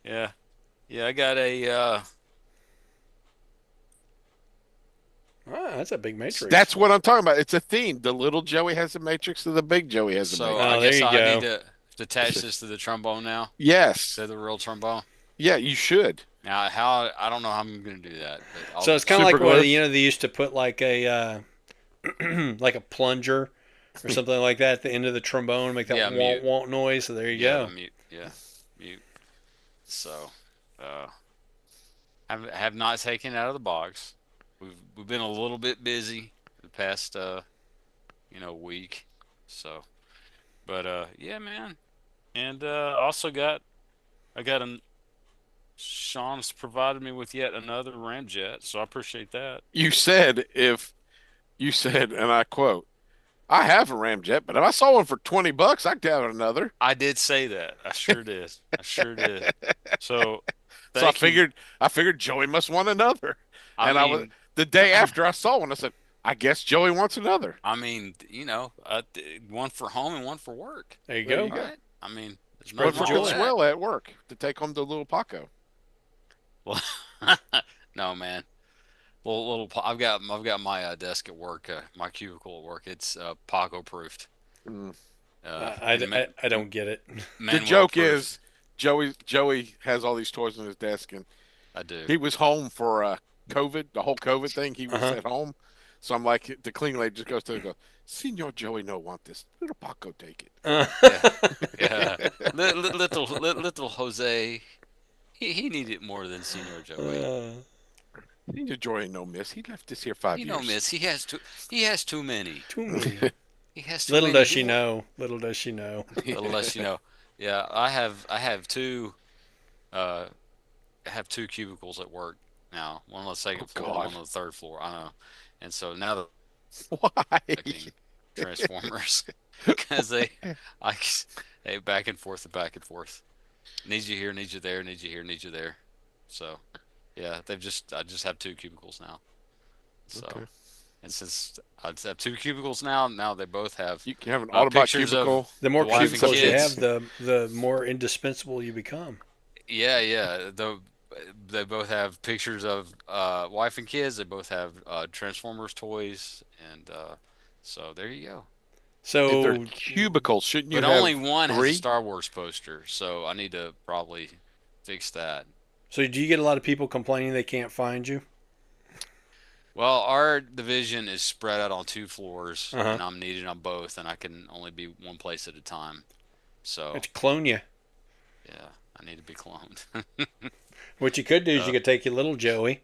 Yeah. Yeah, I got a Ah, that's a big matrix. That's what I'm talking about. It's a theme. The little Joey has a matrix, and the big Joey has a so matrix. Oh, I there guess you I go. need to attach this to the trombone now. Yes. So the real trombone. Yeah, you should. Now how I don't know how I'm gonna do that. But So it's kind of like Super what glue. they used to put like a like a plunger or something like that at the end of the trombone, make that Yeah, won't mute. won't noise. So there you yeah, go. mute. Yeah. Mute. So have not taken it out of the box. We've been a little bit busy the past week. So but yeah, man. And also I got Sean's provided me with yet another ramjet, so I appreciate that. You said, and I quote, I have a ramjet, but if I saw one for $20, I'd have another. I did say that. I sure did. I sure did. So, So I thank you. figured Joey must want another. I And mean, the day after I saw one, I said, I guess Joey wants another. one for home and one for work. There you There go. you go. Right? I mean, there's One no for joy. wrong with Consuelo at work to take home to little Paco. that. No, man. I've got my desk at work, my cubicle at work. It's Paco proofed. Mm. I don't get it. The Manuel joke proof. is Joey has all these toys on his desk, and I do. he was home for COVID, the whole COVID thing. He was Uh-huh. at home, so I'm like, the cleaning lady just goes to him and goes, "Senor Joey, no want this. Little Paco take Uh, Yeah, yeah. Little Jose, he needed more than Senor Joey. uh, it." Senor Joey, no miss. He left this here 5 years. Miss, he has too many. too many. He has too Little many. does she know. Little does she know. Little less you know. Yeah, I have two uh I have two cubicles at work now. One on the Oh second floor, God, one on the third floor. I know. And so now they're why? making Transformers because I they back and forth and back and forth. Need you here, need you there, need you here, need you there. So yeah, I just have two cubicles now. So Okay. and since I have two cubicles now they both have You can have an Autobot pictures of cubicle. The more the wife and cubicles you kids. have, the more indispensable you become. Yeah. They both have pictures of wife and kids. They both have Transformers toys, and so there you go. If they're So, cubicles, shouldn't you But have only one has a three? Star Wars poster, so I need to probably fix that. so do you get a lot of people complaining they can't find you? Well, our division is spread out on two floors, Uh huh. and I'm needed on both, and I can only be one place at a time. So It's clone you. yeah, I need to be cloned. What you could do is you Uh, could take your little Joey,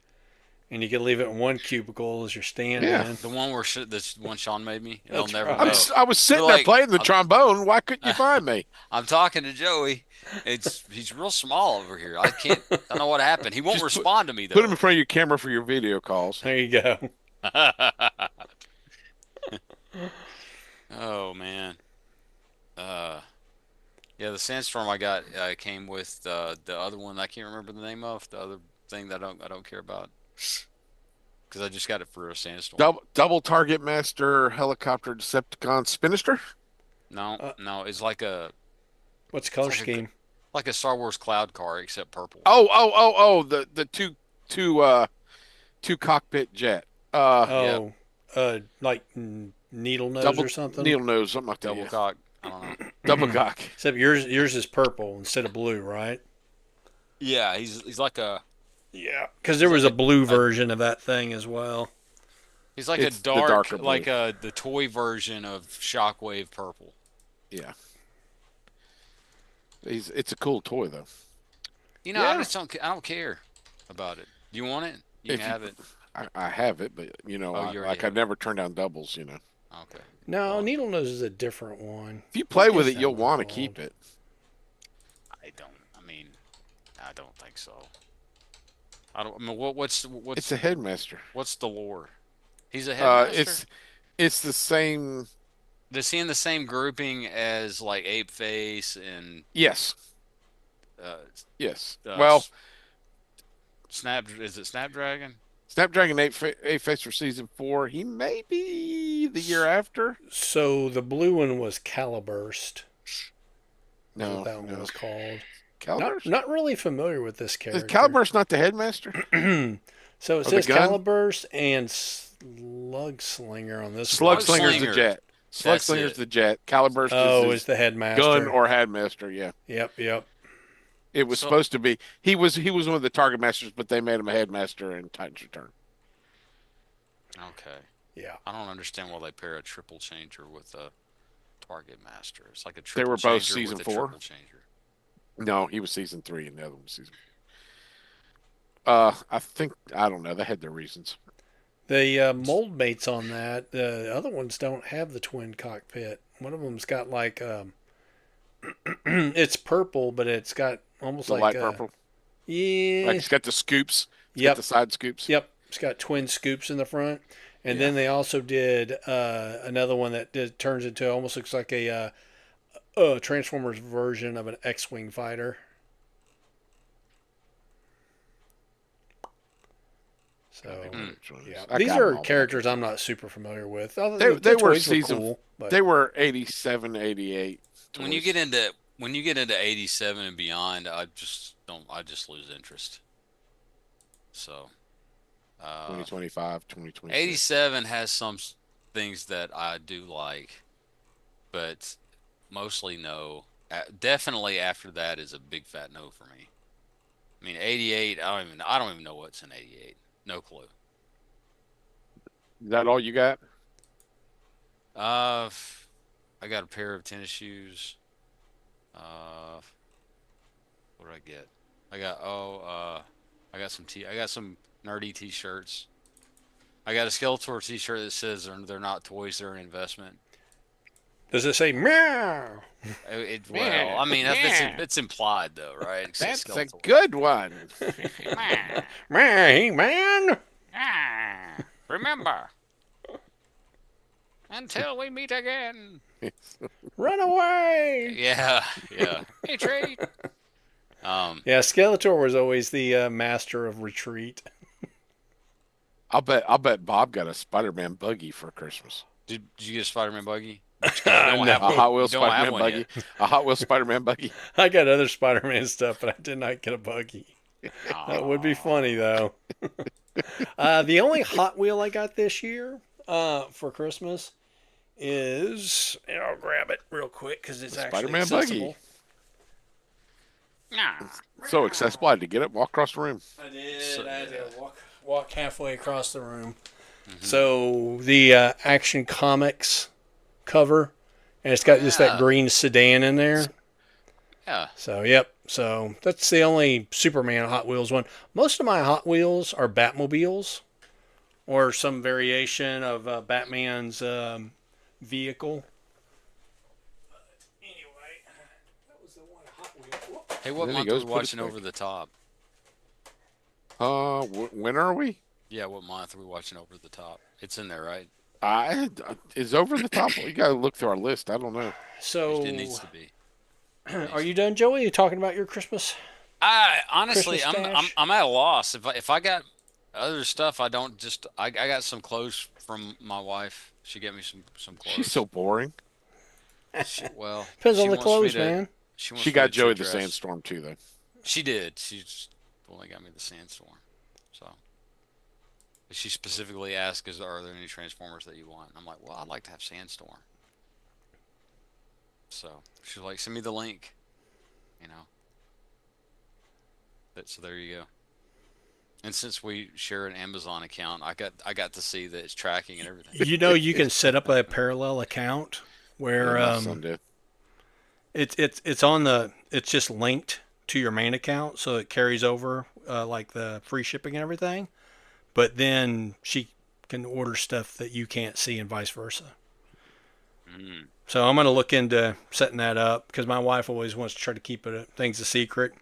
and you could leave it in one cubicle as your Yeah. stand-in. the one where this one Sean made me, and they'll That's never right. know. I was They're sitting there like, playing the trombone. Why couldn't you find me? I'm talking to Joey. He's real small over here. I don't know what happened. He won't Just respond to me Put him in though. front of your camera for your video calls. There you go. Oh man. Uh, yeah, the sandstorm I got came with the other one I can't remember the name of. The other thing that I don't care about because I just got it for a sandstorm. Double target master helicopter Decepticon Spinister. No, Uh, no, it's like a What's the it's color scheme? like a Star Wars cloud car except purple. Oh, the two cockpit jet. Yeah, Oh, like needle nose Double or something. needle nose, something like that. double Yeah. cock. I don't know. Double cock. Except yours is purple instead of blue, right? Yeah, he's like a Yeah, because there he's was like a blue version of that thing as well. he's like a It's the darker blue. like the toy version of Shockwave purple. Yeah. It's a cool toy though. You know, I Yeah. just I don't care about it. Do you want it? You If can you- have it. I have it, but Oh, you already like I have it. never turn down doubles. Okay. No, Well, needle nose is a different one. If you play with Is it, that you'll one want to called? keep it. I don't. I mean, I don't think so. I don't. I mean, what's It's a headmaster. what's the lore? He's a headmaster. It's the same. Is he in the same grouping as like Ape Face and Yes, uh, yes. uh Well, S- Snap? Is it Snapdragon? Snapdragon 8 Face for season 4. He may be the year after. So the blue one was Caliburst. Is No, what that one no. was called. Caliburst. Not really familiar with this Is character. Caliburst not the headmaster? So it Or the says gun? Caliburst and Slug Slinger on this Slug one. Slinger's the Slinger. jet. Slug That's Slinger's it. the jet. Caliburst Oh, is is his the headmaster. gun or headmaster. Yeah, Yep. it was So supposed to be. He was one of the target masters, but they made him a headmaster in Titan's Return. okay. Yeah. I don't understand why they pair a triple changer with a target master. It's like a They triple were both changer season with a 4. triple changer. No, he was season 3, and the other one was season. I don't know. They had their reasons. The mold mates on that, the other ones don't have the twin cockpit. One of them's got like, it's purple, but it's got almost The like light purple. Yeah. Like it's got the scoops. It's Yep. got the side scoops. Yep. It's got twin scoops in the front. And Yeah. then they also did another one that turns into almost looks like a Transformers version of an X-wing fighter. I don't So remember which one it is. yeah, I these got 'em are all. characters I'm not super familiar with. They The were toys season. cool, but They were 87, 88. When you toys. get into 87 and beyond, I just lose interest. So, 2025, 2026. 87 has some things that I do like, but mostly no. Definitely after that is a big fat no for me. I mean, 88. I don't even know what's in 88. No clue. Is that all you got? Uh, I got a pair of tennis shoes. Uh, what did I get? I got I got I got some nerdy T-shirts. I got a Skeletor T-shirt that says they're not toys, they're an investment. Does it say meow? Well, Yeah, I mean yeah. it's implied though, right? It says That's a Skeletor. good one. Meow, man. Remember, until we meet again. Run away. Yeah, yeah. Retreat. Yeah, Skeletor was always the master of retreat. I'll bet Bob got a Spider-Man buggy for Christmas. Did you get a Spider-Man buggy? Because you don't have A No, Hot you Wheels don't have Spider-Man one yet. buggy. A Hot Wheels Spider-Man buggy. I got other Spider-Man stuff, but I did not get a buggy. That would be Aw. funny though. The only Hot Wheel I got this year for Christmas is, and I'll grab it real quick because it's A actually Spider-Man buggy. accessible. Nah. So accessible. I had to get up, walk across the room. I did. So, I had to yeah. walk halfway across the room. Mhm. So the Action Comics cover, and it's got just that Yeah. green sedan in there. Yeah. So yep. So that's the only Superman Hot Wheels one. Most of my Hot Wheels are Batmobiles or some variation of Batman's vehicle. Anyway, that was the one Hot Wheel. Whoop. Hey, what Then he month are goes, we put it watching back. Over the Top? When are we? Yeah, what month are we watching Over the Top? It's in there, right? Is over the top. You got to look through our list. I don't know. So, It needs to be. are you done, Joey? You talking about your Christmas I honestly, Christmas stash? I'm at a loss. If I got other stuff, I don't just. I got some clothes from my wife. She gave me some She's clothes. so boring. Well, Depends she on the wants me clothes, to. man. She wants She me got to Joey the dress. Sandstorm too, though. She did. She's only got me the Sandstorm. So she specifically asked, Are there any Transformers that you want?" And I'm like, "Well, I'd like to have Sandstorm." So she's like, "Send me the link." You know. So there you go. And since we share an Amazon account, I got to see that it's tracking and everything. You know, you can set up a parallel account where Yeah, my son did. it's on the it's just linked to your main account, so it carries over like the free shipping and everything. But then she can order stuff that you can't see, and vice versa. Mm, So I'm gonna look into setting that up because my wife always wants to try to keep things a secret.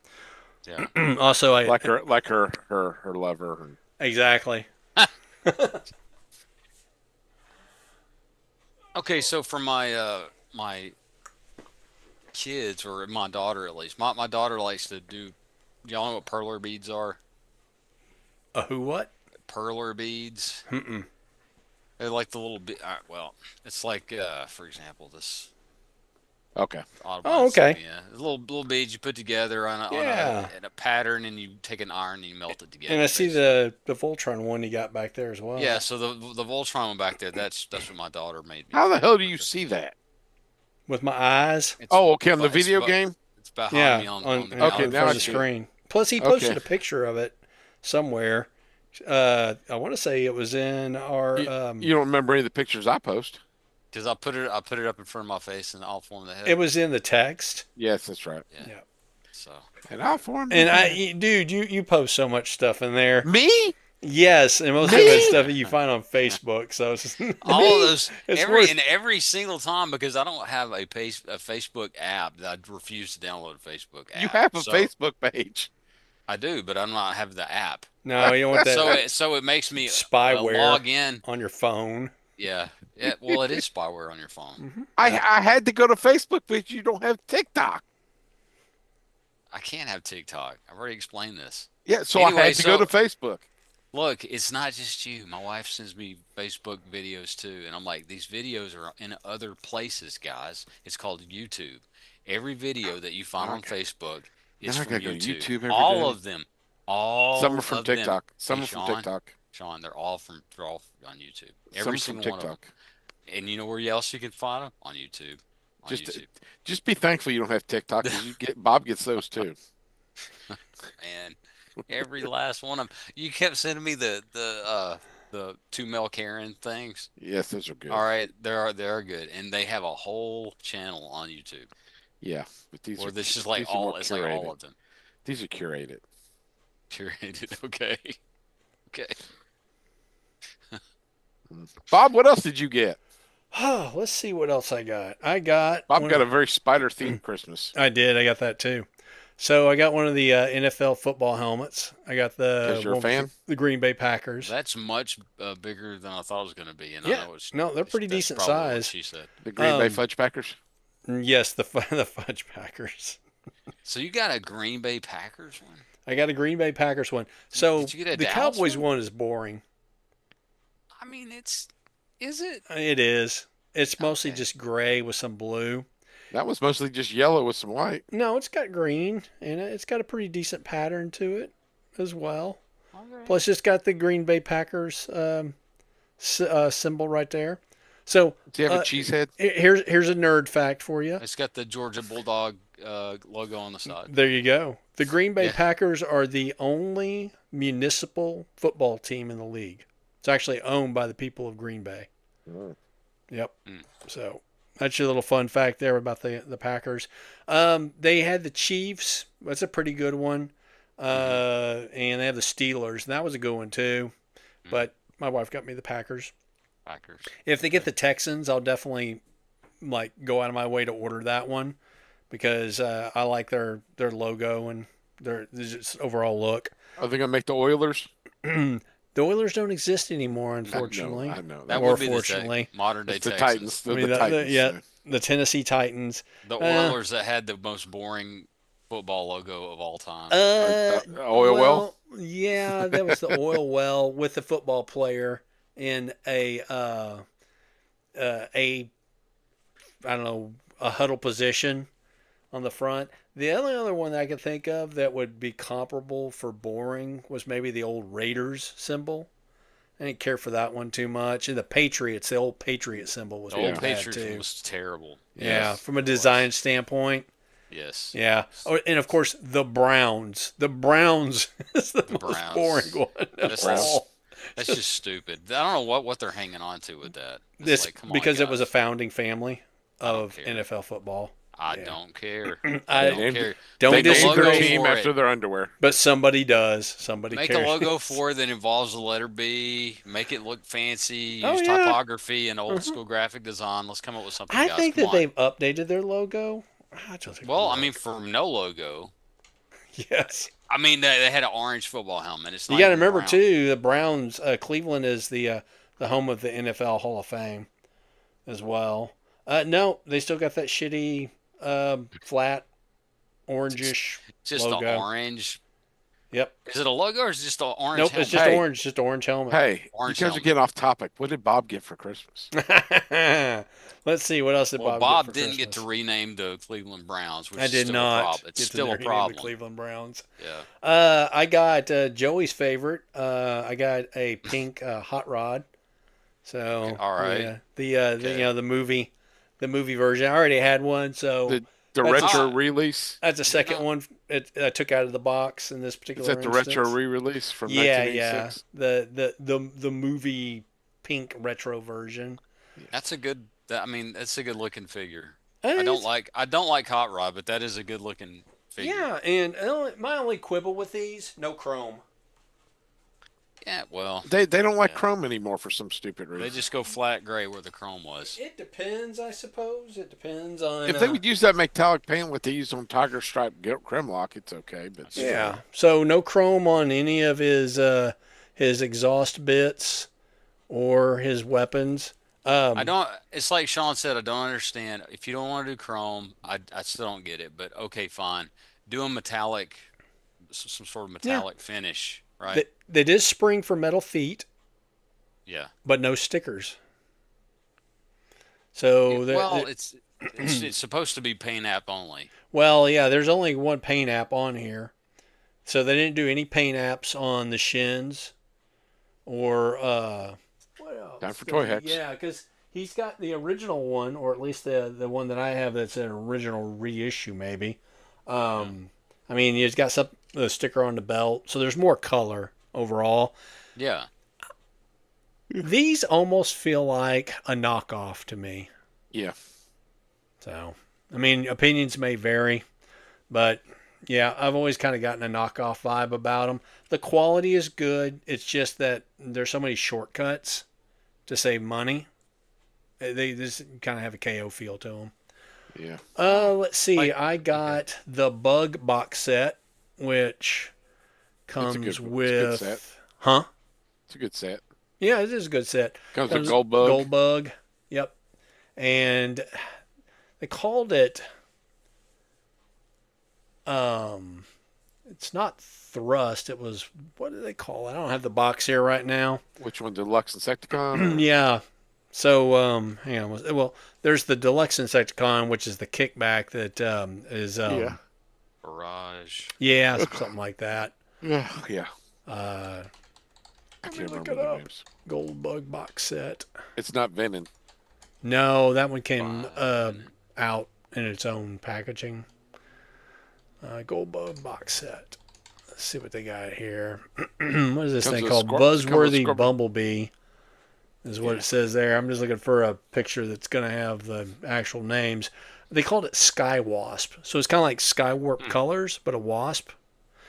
yeah. Also, I Like her lover. exactly. Okay, so for my kids or my daughter at least, my daughter likes to do. Y'all know what perler beads are? A who what? Perler beads. Mm-mm. They're like the little bit. Well, it's like for example, this Okay. Oh, okay. Yeah, the little beads you put together Yeah. in a pattern, and you take an iron and you melt it together. And I see basically. the Voltron one you got back there as well. Yeah, so the Voltron one back there, that's what my daughter made me. How the for hell do you Christmas. see that? With my eyes. It's Oh, okay, on the but it's video but game. it's behind Yeah, me on, on the Okay, in now front I of the see it. screen. Plus, he posted Okay. a picture of it somewhere. I want to say it was in our. You don't remember any of the pictures I post? because I put it up in front of my face and I'll form the head. It was in the text. Yes, that's right. Yeah. Yeah. So And I'll form. And dude, you post so much stuff in there. Me? Yes, and most of Me? it's stuff that you find on Facebook. So it's just, all of those It's every worth- and every single time because I don't have a Facebook app that I refuse to download a Facebook app. You have a So Facebook page. I do, but I'm not having the app. no, you don't want that So it makes me spyware log in. on your phone. Yeah. Yeah. Well, it is spyware on your phone. Mm-hmm. I had to go to Facebook because you don't have TikTok. I can't have TikTok. I've already explained this. Yeah, so Anyway, I had to go so- to Facebook. Look, it's not just you. My wife sends me Facebook videos too, and I'm like, these videos are in other places, guys. It's called YouTube. Every video that you find on Facebook is Now I from gotta go to YouTube. YouTube every All day. of them. All Some are from of them. TikTok. Some Hey, are from Sean, TikTok. Sean, they're all on YouTube. Some Every from single one of them. TikTok. And you know where else you can find them? On YouTube. on Just YouTube. just be thankful you don't have TikTok because Bob gets those too. Man, every last one of them. You kept sending me the two Mel Karen things. Yes, those are All good. right, they are good, and they have a whole channel on YouTube Yeah, but where this is like these are more all it's like all curated. of them These are curated. curated. Okay, okay. Bob, what else did you get? Oh, let's see what else I got. I got Bob one. got a very spider themed Christmas I did. I got that too. So I got one of the NFL football helmets. I got the because you're a one with fan. the Green Bay Packers. That's much bigger than I thought it was going to be, and I Yeah, know no, they're pretty that's decent probably what size. she said. The Green Bay Um, Fudge Packers. yes, the Fudge Packers. So you got a Green Bay Packers one? I got a Green Bay Packers one. So Did you get a the Dallas Cowboys one? one is boring. I mean, is it? It is. It's mostly Okay. just gray with some blue. That was mostly just yellow with some white. No, it's got green and it's got a pretty decent pattern to it as well. Okay. Plus, it's got the Green Bay Packers symbol right there. So Do you have a cheese head? here's a nerd fact for you. It's got the Georgia Bulldog logo on the side. There you go. The Green Bay Yeah. Packers are the only municipal football team in the league. It's actually owned by the people of Green Bay. Yep. Mm. So that's your little fun fact there about the Packers. They had the Chiefs. That's a pretty good one. And they have the Steelers, and that was a good one too. But my wife got me the Packers. Packers. If they get the Texans, I'll definitely like go out of my way to order that one because I like their logo and their just overall look. Are they gonna make the Oilers? The Oilers don't exist anymore, unfortunately. I know. That Or would be fortunately. the modern day It's the Texas. Titans. They're I mean, the Titans. yeah, the Tennessee Titans. The Oilers that had the most boring football logo of all time. Oil well? Yeah, that was the oil well with the football player in a I don't know, a huddle position on the front. The only other one that I could think of that would be comparable for boring was maybe the old Raiders symbol. I didn't care for that one too much. And the Patriots, the old Patriot symbol was The really old bad Patriots too. was terrible. Yeah, Yes, from a it was. design standpoint. Yes. Yeah. Oh, and of course, the Browns. The Browns is the most Browns. boring one of That's, all. that's just stupid. I don't know what they're hanging on to with that. It's This like, come on, because it was a guys. founding family don't of care. NFL football. I yeah. don't care. I don't named care. don't They Make a named their logo team for after it. their underwear. But somebody does. Somebody Make cares. a logo for it that involves the letter B. Make it look fancy. Oh, Use yeah. typography and old school graphic design. Let's come up with something, I guys. think Come that on. they've updated their logo. I just think Well, I mean, for no logo. yes. I mean, they had an orange football helmet. It's You not got to even remember brown. too, the Browns. Cleveland is the home of the NFL Hall of Fame as well. No, they still got that shitty flat orangish Just logo. the orange. Yep. Is it a logo or is it just an orange Nope, helmet? it's just Hey. orange. Just orange helmet. Hey, Orange you guys are helmet. getting off topic. What did Bob get for Christmas? Let's see what else did Well, Bob Bob get for didn't get to Christmas? rename the Cleveland Browns, which I is did still a not. problem. It's get to still a rename problem. The Cleveland Browns. Yeah. I got Joey's favorite. I got a pink hot rod. So All right. yeah, Okay. the movie version. I already had one, so The That's retro a- release? that's the second No. one I took out of the box in this Is particular that the instance. retro re-release from Yeah, 1986? the movie pink retro version. That's a good. I mean, that's a good looking figure. And I don't it's- like Hot Rod, but that is a good looking figure. Yeah, and my only quibble with these, no chrome. Yeah. Well, They don't like Yeah. chrome anymore for some stupid reason. they just go flat gray where the chrome was. It depends, I suppose. It depends on. If they would use that metallic paint what they use on Tiger Stripe Grimlock, it's okay. But Yeah. So no chrome on any of his exhaust bits or his weapons. I don't. It's like Sean said. I don't understand. If you don't want to do chrome, I still don't get it. But okay, fine. Do a metallic, some sort of metallic finish, right? They did spring for metal feet, Yeah. but no stickers. So Well, it's supposed to be paint app only. well, yeah. There's only one paint app on here, so they didn't do any paint apps on the shins or what else? Time for toy hacks. Yeah, because He's got the original one, or at least the one that I have that's an original reissue, maybe. I mean, he's got the sticker on the belt, so there's more color overall. Yeah. These almost feel like a knockoff to me. Yeah. So, I mean, opinions may vary, but yeah, I've always kind of gotten a knockoff vibe about them. The quality is good. It's just that there's so many shortcuts to save money. They just kind of have a KO feel to them. Yeah. Let's see. I got the Bug box set, which comes It's a with. good set. Huh? It's a good set. Yeah, it is a good set. Comes with Gold Bug. Gold Bug. Yep. And they called it. It's not Thrust. It was, what do they call it? I don't have the box here right now. Which one? Deluxe Insecticon? Yeah. So, hang on. Well, there's the Deluxe Insecticon, which is the kickback that is. Yeah. Barrage. Yeah, something like that. Yeah. Yeah. Uh, I Let me can't look remember it the up. names. Gold Bug box set. It's not Venom. No, that one came out in its own packaging. Gold Bug box set. Let's see what they got here. What is this Comes thing with called? comes with Buzzworthy Scorpion. Bumblebee is what it says there. I'm just looking for a picture that's going to have the actual names. They called it Sky Wasp. So it's kind of like Skywarp colors, but a wasp.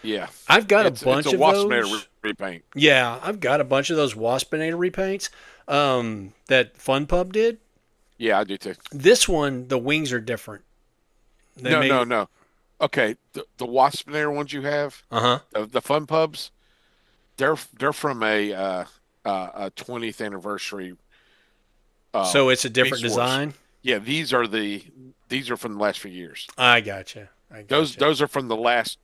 Yeah. I've got It's a bunch a of Waspinator those. repaint. Yeah, I've got a bunch of those Waspinator repaints that Fun Pub did. Yeah, I do too. This one, the wings are different. No. Okay, the Waspinator ones you have, Uh-huh. the Fun Pubs, they're from a 20th anniversary. So it's a different Beast Wars. design? Yeah, these are from the last few years. I gotcha. Those are from the last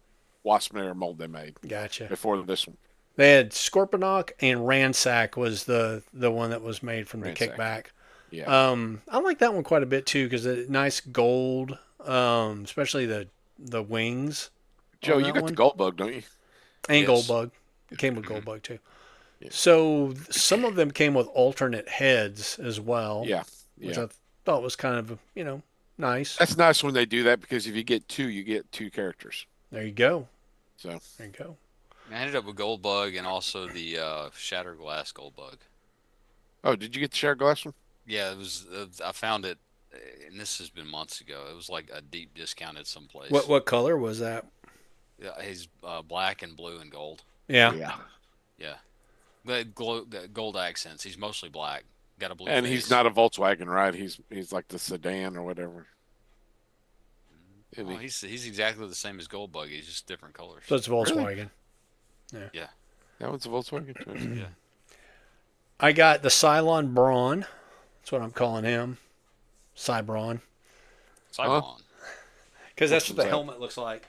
Waspinator mold they made Gotcha. before this one. They had Scorponok and Ransack was the one that was made from the Ransack. kickback. Yeah. I like that one quite a bit too because it's nice gold, especially the wings. Joe, on you that got one. the Gold Bug, don't you? And Yes. Gold Bug. It came with Gold Bug too. Yeah. So some of them came with alternate heads as well. Yeah. Which Yeah. I thought was kind of, nice. That's nice when they do that because if you get two, you get two characters. There you go. So There you go. I ended up with Gold Bug and also the Shatter Glass Gold Bug. oh, did you get the Share Glass one? Yeah, it was. I found it, and this has been months ago. It was like a deep discount at some place. What color was that? Yeah, he's black and blue and gold. Yeah. Yeah, the gold accents. He's mostly black. Got a blue. And face. he's not a Volkswagen, right? He's like the sedan or whatever. Isn't Oh, he? he's exactly the same as Gold Bug. He's just different colors. So it's Volkswagen. That one's a Volkswagen. Yeah. I got the Cylon Brawn. That's what I'm calling him. Cybron. Cylon. Because that's Which what the one's that? helmet looks like.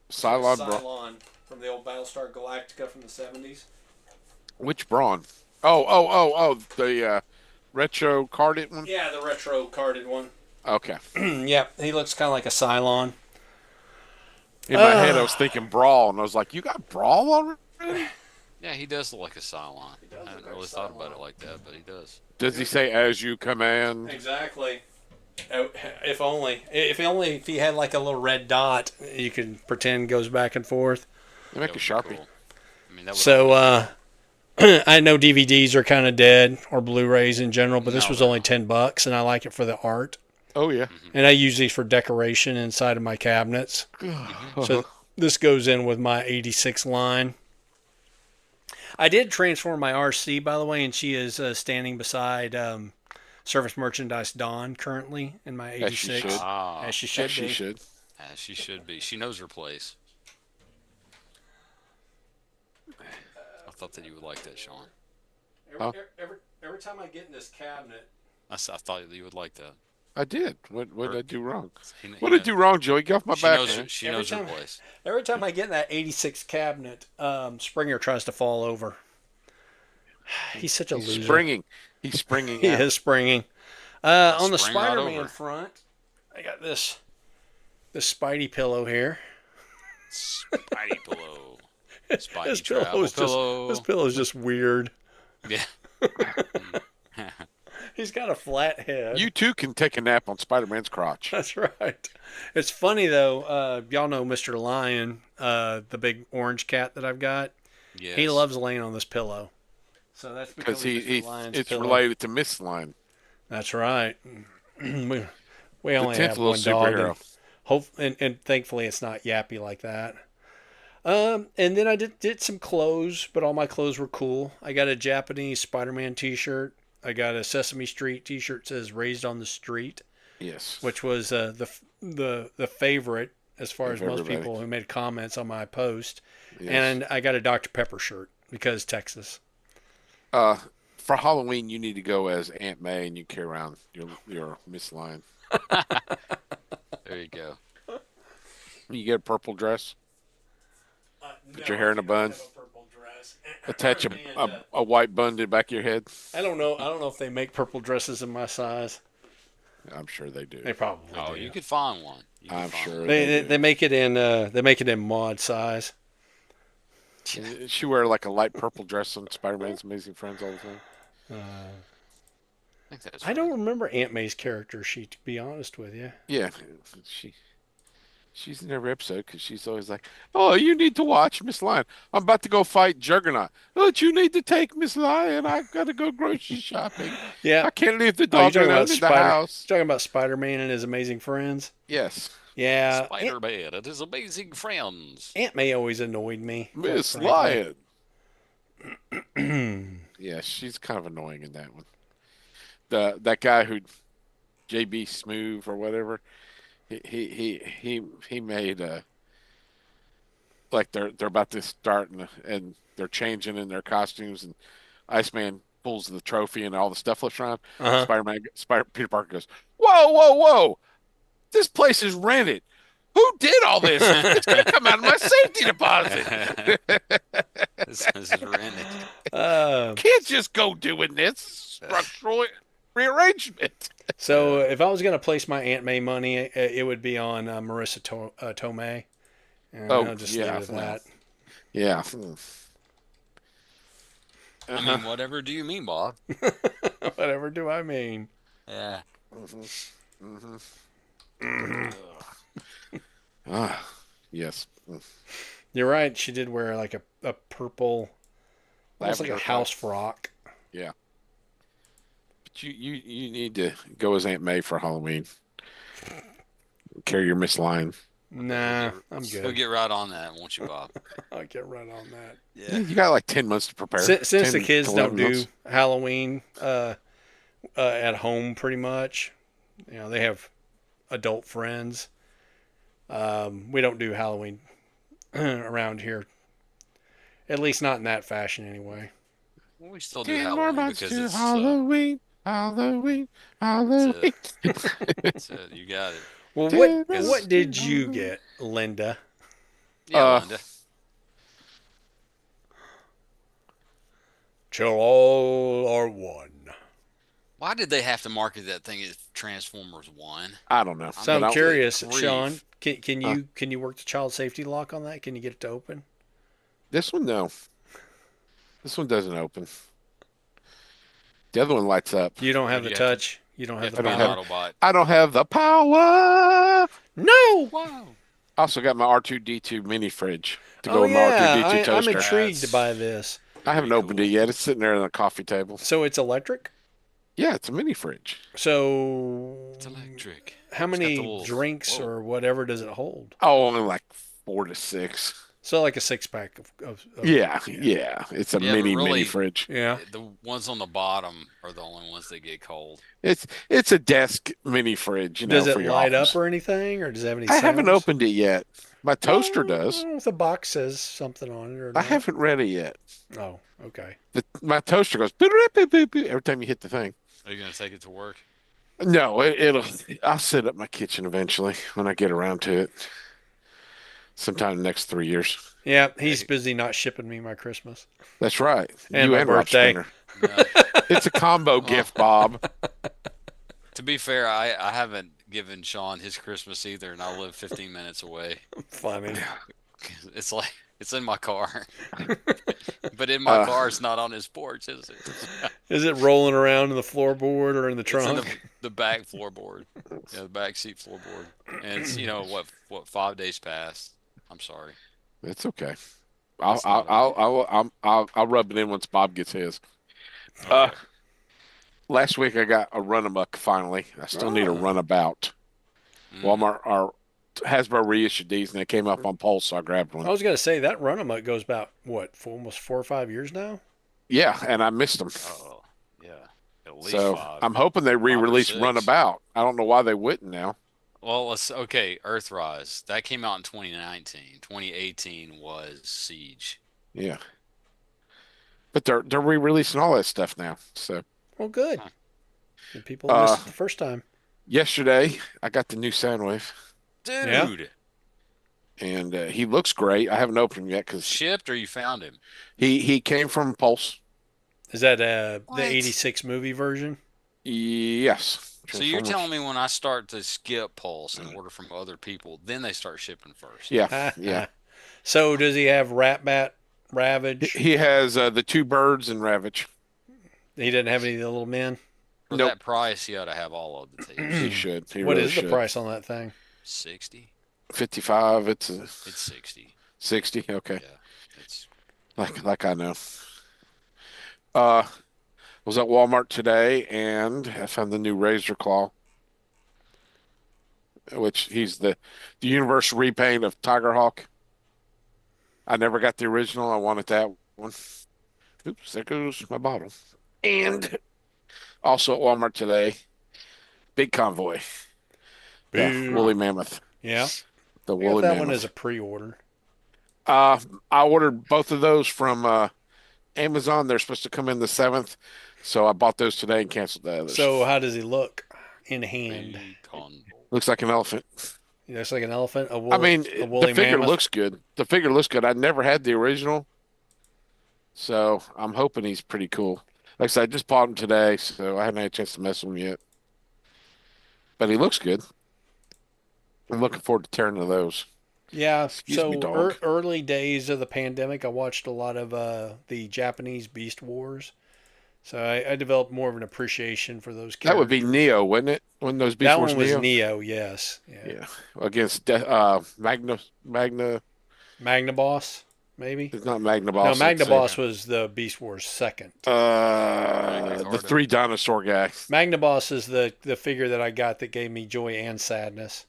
Cylon Brawn. Cylon from the old Battlestar Galactica from the 70s. Which Brawn? Oh, the retro carded one? Yeah, the retro carded one. Okay. Yeah, he looks kind of like a Cylon. In my head, I was thinking Brawl, and I was like, you got Brawl already? Yeah, he does look like a Cylon. does I look hadn't like really a thought about Cylon. it like that, but he does. Does he say, as you command? Exactly. If only. If he had like a little red dot, you could pretend goes back and forth. They make That a would be Sharpie. cool. I mean, that would So, I know DVDs are kind of dead, or Blu-rays in general, but this No, was they're only not. $10, and I like it for the art. Oh, yeah. And I use these for decoration inside of my cabinets. So this goes in with my 86 line. I did transform my RC, by the way, and she is standing beside Service Merchandise Dawn currently in my As she 86. should. As she should As she be. should. as she should be. She knows her place. I thought that you would like that, Sean. Oh. Every time I get in this cabinet, I thought that you would like that. I did. What did I do wrong? He- What he did I do wrong, Joey? Get off my She back, knows, man. she Every knows her time- place. every time I get in that 86 cabinet, Springer tries to fall over. He's such a He's loser. springing. He's springing He out. is springing. On the Spring right Spider-Man over. front, I got this Spidey pillow here. Spidey pillow. This Spidey pillow travel is pillow. This pillow is just weird. Yeah. He's got a flat head. You too can take a nap on Spider-Man's crotch. That's right. It's funny though. Y'all know Mr. Lion, the big orange cat that I've got. He Yes. loves laying on this pillow. So that's Because becoming Mr. Lion's it's pillow. related to Miss Line, That's right. we, we the only 10th have little one dog, and superhero. and thankfully it's not yappy like that. And then I did some clothes, but all my clothes were cool. I got a Japanese Spider-Man T-shirt. I got a Sesame Street T-shirt that says "Raised on the Street," Yes. which was the favorite as far as Of most everybody. people who made comments on my post. Yes. And I got a Dr. Pepper shirt because Texas. Uh, for Halloween, you need to go as Aunt May and you carry around your Miss Line. There you go. You get a purple dress, put your hair in a bun, attach a white bun to the back of your head. I don't know. I don't know if they make purple dresses in my size. I'm sure they do. They probably Oh, do. you could find one. You could I'm find sure one. they They make it in mod size. do. She wear like a light purple dress on Spider-Man's Amazing Friends all the time. I think that's I don't remember Aunt May's character sheet, to be honest with you. Yeah, she's in every episode because she's always like, "Oh, you need to watch Miss Lion. I'm about to go fight Juggernaut. Oh, you need to take Miss Lion. I've got to go grocery shopping. Yeah. I can't leave the Oh, you're dog talking alone about in the house." Talking about Spider-Man and his amazing friends. Yes, Yeah. Spider-Man and his amazing friends. Aunt May always annoyed me. quite Miss frankly. Lion. Yeah, she's kind of annoying in that one. That guy who JB Smoove or whatever, he made like they're about to start and they're changing in their costumes and Iceman pulls the trophy and all the stuff flips around. Uh-huh. Peter Parker goes, "Whoa, whoa, whoa! This place is rented. Who did all this? It's gonna come out of my safety deposit. This is rented. Can't just go doing this structural rearrangement." So if I was going to place my Aunt May money, it would be on Marissa Tomei. And Oh, I'll just yeah, leave it at that. Yeah. I mean, whatever do you mean, Bob? Whatever do I mean? Yeah. Ah, yes. You're right. She did wear like a purple, almost like a Lavender house frock. Yeah. But you need to go as Aunt May for Halloween. Carry your Miss Line. Nah, I'm He'll good. get right on that, won't you, Bob? I'll get right on that. Yeah. You got like 10 months to prepare. Since 10 the kids to don't 11 do months. Halloween at home pretty much, they have adult friends. We don't do Halloween around here, at least not in that fashion anyway. Well, we still do 10 more Halloween months because to it's Halloween. Halloween. Halloween. you got it. Well, Dude, what did you get, Linda? Yeah, Linda. Till all are one. Why did they have to market that thing as Transformers One? I don't know. So But I'm curious, grief. Sean. Can you work the child safety lock on that? Can you get it to open? This one, no. This one doesn't open. The other one lights up. You don't have the You have to- touch. You don't You have have the to I be don't an power. Autobot. I don't have the power. No. Wow. I also got my R2D2 mini fridge to go Oh with my yeah, R2D2 I'm toaster. intrigued That's- by this. I haven't Pretty opened cool. it yet. It's sitting there on the coffee table. So it's electric. Yeah, it's a mini fridge. So It's electric. how It's got many the little- drinks Whoa. or whatever does it hold? Oh, only like 4 to 6. So like a 6-pack of Yeah. It's a Yeah, but mini really- fridge. yeah. The ones on the bottom are the only ones that get cold. It's a desk mini fridge. Does for it your light office. up or anything, or does it have any? I haven't sounds? opened it yet. My toaster I does. don't know if the box says something on it or I not. haven't read it yet. Oh, okay. My toaster goes boop, boop, boop, boop, every time you hit the thing. Are you gonna take it to work? No, I'll set up my kitchen eventually when I get around to it. Sometime in the next 3 years. Yeah, he's busy not shipping me my Christmas. That's right. And You my and Rob birthday. Spinner. No. It's a combo gift, Bob. To be fair, I haven't given Sean his Christmas either, and I live 15 minutes away. Funny. It's in my car, but in my Uh, car, it's not on his porch, is it? Is it rolling around in the floorboard or in the It's in trunk? the back floorboard. Yeah, the back seat floorboard. And it's, what 5 days passed. I'm sorry. It's okay. It's not okay. I'll rub it in once Bob gets his. Uh, Okay. Last week I got a runamuck finally. I still need a Oh. runabout. Mm. Walmart or Hasbro reissued these and they came up on Pulse, so I grabbed I one. was gonna say that runamuck goes about what, for almost 4 or 5 years now. Yeah, and I missed them. Oh, yeah. At least So five. I'm hoping they 5 or 6. Runabout. I don't know why they wouldn't now. Well, okay, Earthrise. That came out in 2019. 2018 was Siege. Yeah, but they're re-releasing all that stuff now. So Well, good. Huh. Good people uh, missed it the first time. yesterday I got the new Soundwave, Yeah. Dude, and he looks great. I haven't opened him yet because shipped or you found him? he came from Pulse. Is that the What? '86 movie version? Yes, So you're Transformers. telling me when I start to skip Pulse and order from other people, then they start shipping first? Yeah, yeah. So does he have Rat Bat, He Ravage? he has the two birds and Ravage. He doesn't have any of the little men. For Nope, that price, you ought to have all of the he tapes. should. He What really is the should. price on that thing? 60? 55. It's It's 60. 60. Okay, Yeah. It's like I know. Uh, was at Walmart today and I found the new Razor Claw, which he's the universal repaint of Tiger Hawk. I never got the original. I wanted that one. Oops, there goes my bottle. And also at Walmart today, big convoy, the Boo. woolly mammoth, Yeah. the I got woolly that one as a mammoth. pre-order. I ordered both of those from Amazon. They're supposed to come in the 7th, so I bought those today and canceled the So others. how does he look in hand? big convo. Looks like an elephant. He looks like an elephant, I mean, a the woolly figure mammoth. looks good. The figure looks good. I never had the original, so I'm hoping he's pretty cool. Like I said, I just bought him today, so I haven't had a chance to mess with him yet. But he looks good. I'm looking forward to tearing into those. Yeah. Excuse me, So dog. early days of the pandemic, I watched a lot of the Japanese Beast Wars. So I developed more of an appreciation for those That would be characters. Neo, wouldn't it? When those Beast That Wars one was Neo? Neo, yes. Yeah. Yeah. Against Magna. Magna Boss, maybe? It's not Magna No, Boss. Magna It's Boss was the Beast Wars second. Magna the Carta. three dinosaur guy. Magna Boss is the figure that I got that gave me joy and sadness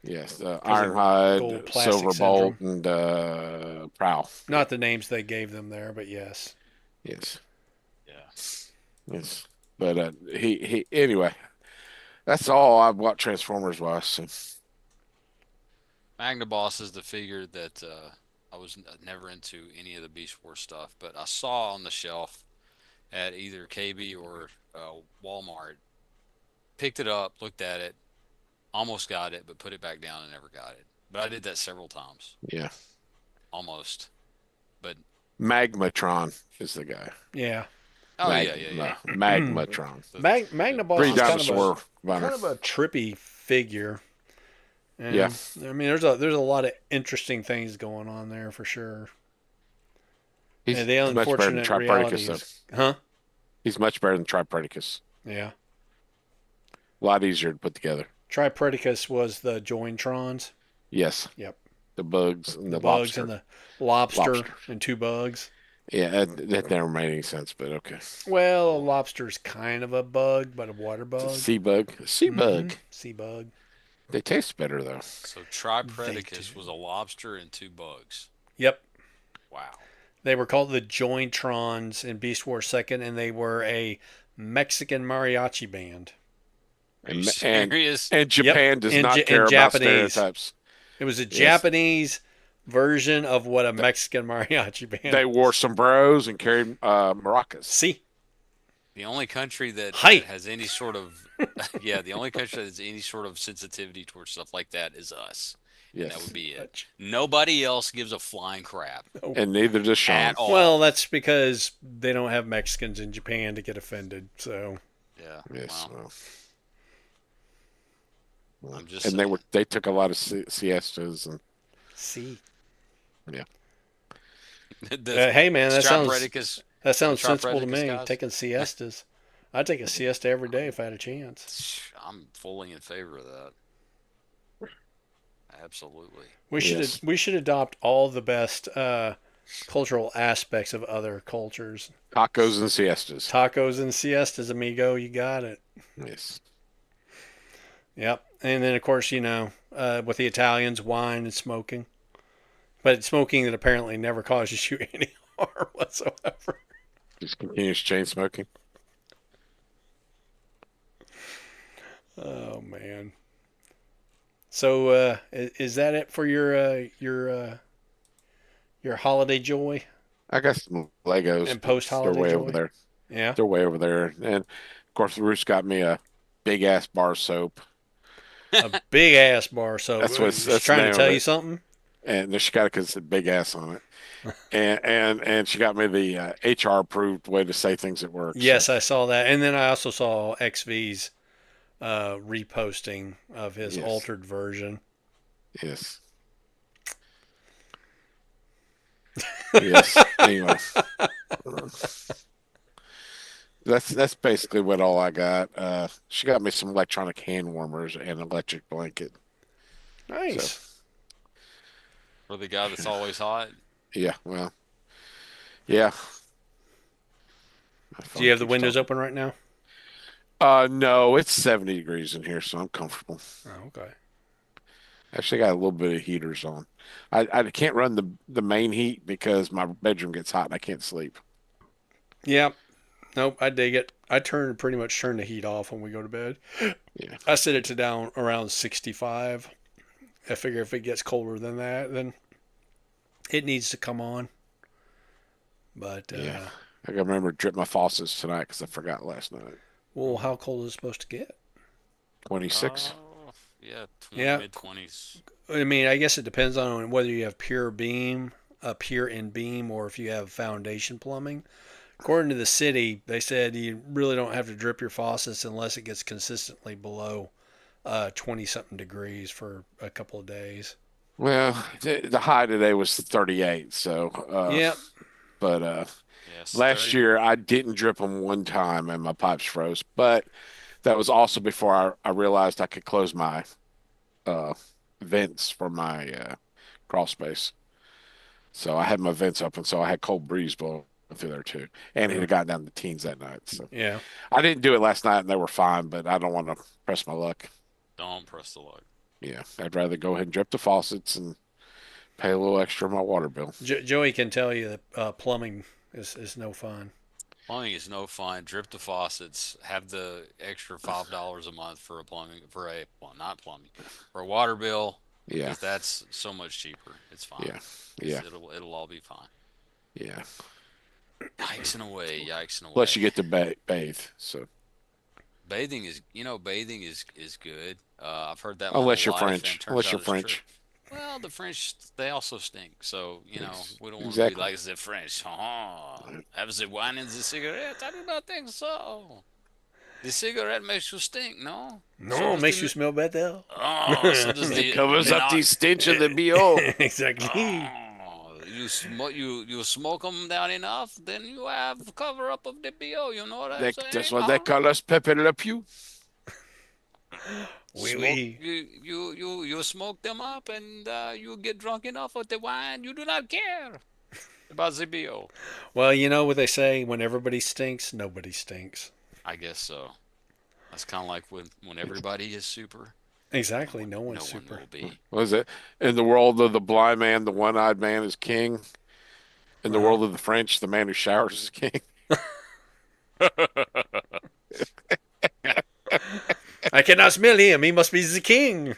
Yes, because of gold Ironhide, plastic Silverbolt, syndrome. and Prowl. Not the names they gave them there, but yes. Yes, Yeah. yes. But he anyway. That's all I've got Transformers wise. So. Magna Boss is the figure that I was never into any of the Beast Wars stuff, but I saw on the shelf at either KB or Walmart. Picked it up, looked at it, almost got it, but put it back down and never got it. But I did that several times, Yeah, almost. But Magmatron is the guy. Yeah. oh yeah, yeah, yeah. Magmatron. The, Magna the Boss Three is dinosaur kind runner. of a trippy figure. Yeah. And I mean, there's a lot of interesting things going on there for sure. He's And the much better than unfortunate reality Tripredacus, though. is, huh? He's much better than Tripredacus. Yeah. A lot easier to put together. Tripredacus was the Jointrons. Yes. Yep. The bugs and The the bugs lobster. and the lobster, Lobster. and two bugs. Yeah, that never made any sense, but okay. Well, a lobster's kind of a bug, but a water It's a bug. sea bug. Sea bug. Mhm. Sea bug. They taste better though. so They Tripredacus do. was a lobster and two bugs. Yep. Wow. They were called the Jointrons in Beast Wars Second, and they were a Mexican mariachi band. Are you And serious? and Japan does in not in care about Japanese. stereotypes. It was a Yes. Japanese version of what a Mexican mariachi band. They wore sombreros and carried maracas. See, The only country that Hi. has any sort of yeah, the only country that has any sort of sensitivity towards stuff like that is us. And that Yes. would be it. Nobody else gives a flying crap And neither does Sean. at all. well, that's because they don't have Mexicans in Japan to get offended. So Yeah. Yes. Wow. Well, I'm just and saying. they took a lot of siestas and see, The hey man, that sounds Tripredacus That The sounds sensible to tripredic me. guys. Taking siestas. I'd take a siesta every day if I had a chance. I'm fully in favor of that. Absolutely. Yes. We should adopt all the best cultural aspects of other cultures. Tacos and siestas. Tacos and siestas, amigo. You got it. Yes. Yep. And then, of course, with the Italians, wine and smoking. But smoking that apparently never causes you any harm whatsoever. Just continuous chain smoking. Oh man. So is that it for your holiday joy I got some Legos, and but post they're holiday way over joy? there. Yeah. They're way over there. And of course, Ruth's got me a big ass bar soap. A big ass bar. So she's That's the trying to name of tell you it. something. And she got it because it's a big ass on it. And she got me the HR approved way to say things at work. So Yes, I saw that, and then I also saw XV's reposting of his yes, altered version. yes, yes. Anyway, that's basically what all I got. She got me some electronic hand warmers and an electric blanket. So Nice. For the guy that's always hot. yeah, well, yeah. My Do you phone have the keeps windows talking. open right now? No, it's 70 degrees in here, so I'm comfortable. Oh, okay. Actually, got a little bit of heaters on. I can't run the main heat because my bedroom gets hot and I can't sleep. Yeah. Nope. I dig it. I pretty much turn the heat off when we go to bed. Yeah, I set it to down around 65. I figure if it gets colder than that, then it needs to come on. But yeah. I gotta remember to drip my faucets tonight because I forgot last night. well, how cold is it supposed to get? 26. Yeah, Yeah. mid 20s. I mean, I guess it depends on whether you have pure in beam, or if you have foundation plumbing. According to the city, they said you really don't have to drip your faucets unless it gets consistently below 20 something degrees for a couple of days. Well, the high today was 38. So, Yeah. but Yes, last 30. year I didn't drip them one time and my pipes froze. But that was also before I realized I could close my uh, vents for my crawl space. So I had my vents open, so I had cold breeze blowing through there too. And it Uh, had gotten down to teens that night. So yeah. I didn't do it last night and they were fine, but I don't want to press my luck. Don't press the luck. Yeah, I'd rather go ahead and drip the faucets and pay a little extra on my water bill. Joey can tell you that plumbing is no fun. Plumbing is no fun. Drip the faucets. Have the extra $5 a month for a plumbing for a well, not plumbing for a water bill Yeah, because that's so much cheaper. It's fine. yeah, yeah, It'll all be fine. yeah. Yikes and away. Yikes and Plus, you away. get to bathe. So Bathing is good. I've heard that my unless whole you're life, and it French, turns unless out you're it's true. French, Well, the French they also stink, so we don't want to be exactly. like the French. Oh, have the wine and the cigarette? I do not think so. The cigarette makes you stink, no? So No, it does makes you the smell bad though. so does It the covers up menage. the stench of the BO. Exactly. Oh, you smoke them down enough, then you have cover up of the BO. You know what I'm That's saying, what they huh? call us, Pepe Le Pew. Oui, Smoke oui. you smoke them up, and you get drunk enough with the wine. You do not care about the BO. Well, you know what they say: when everybody stinks, nobody stinks. I guess so. That's kind of like when everybody is super, Exactly. No no one's one super. will be. What is it? In the world of the blind man, the one-eyed man is king. In the Uh-huh. world of the French, the man who showers is king. I cannot smell him. He must be the king.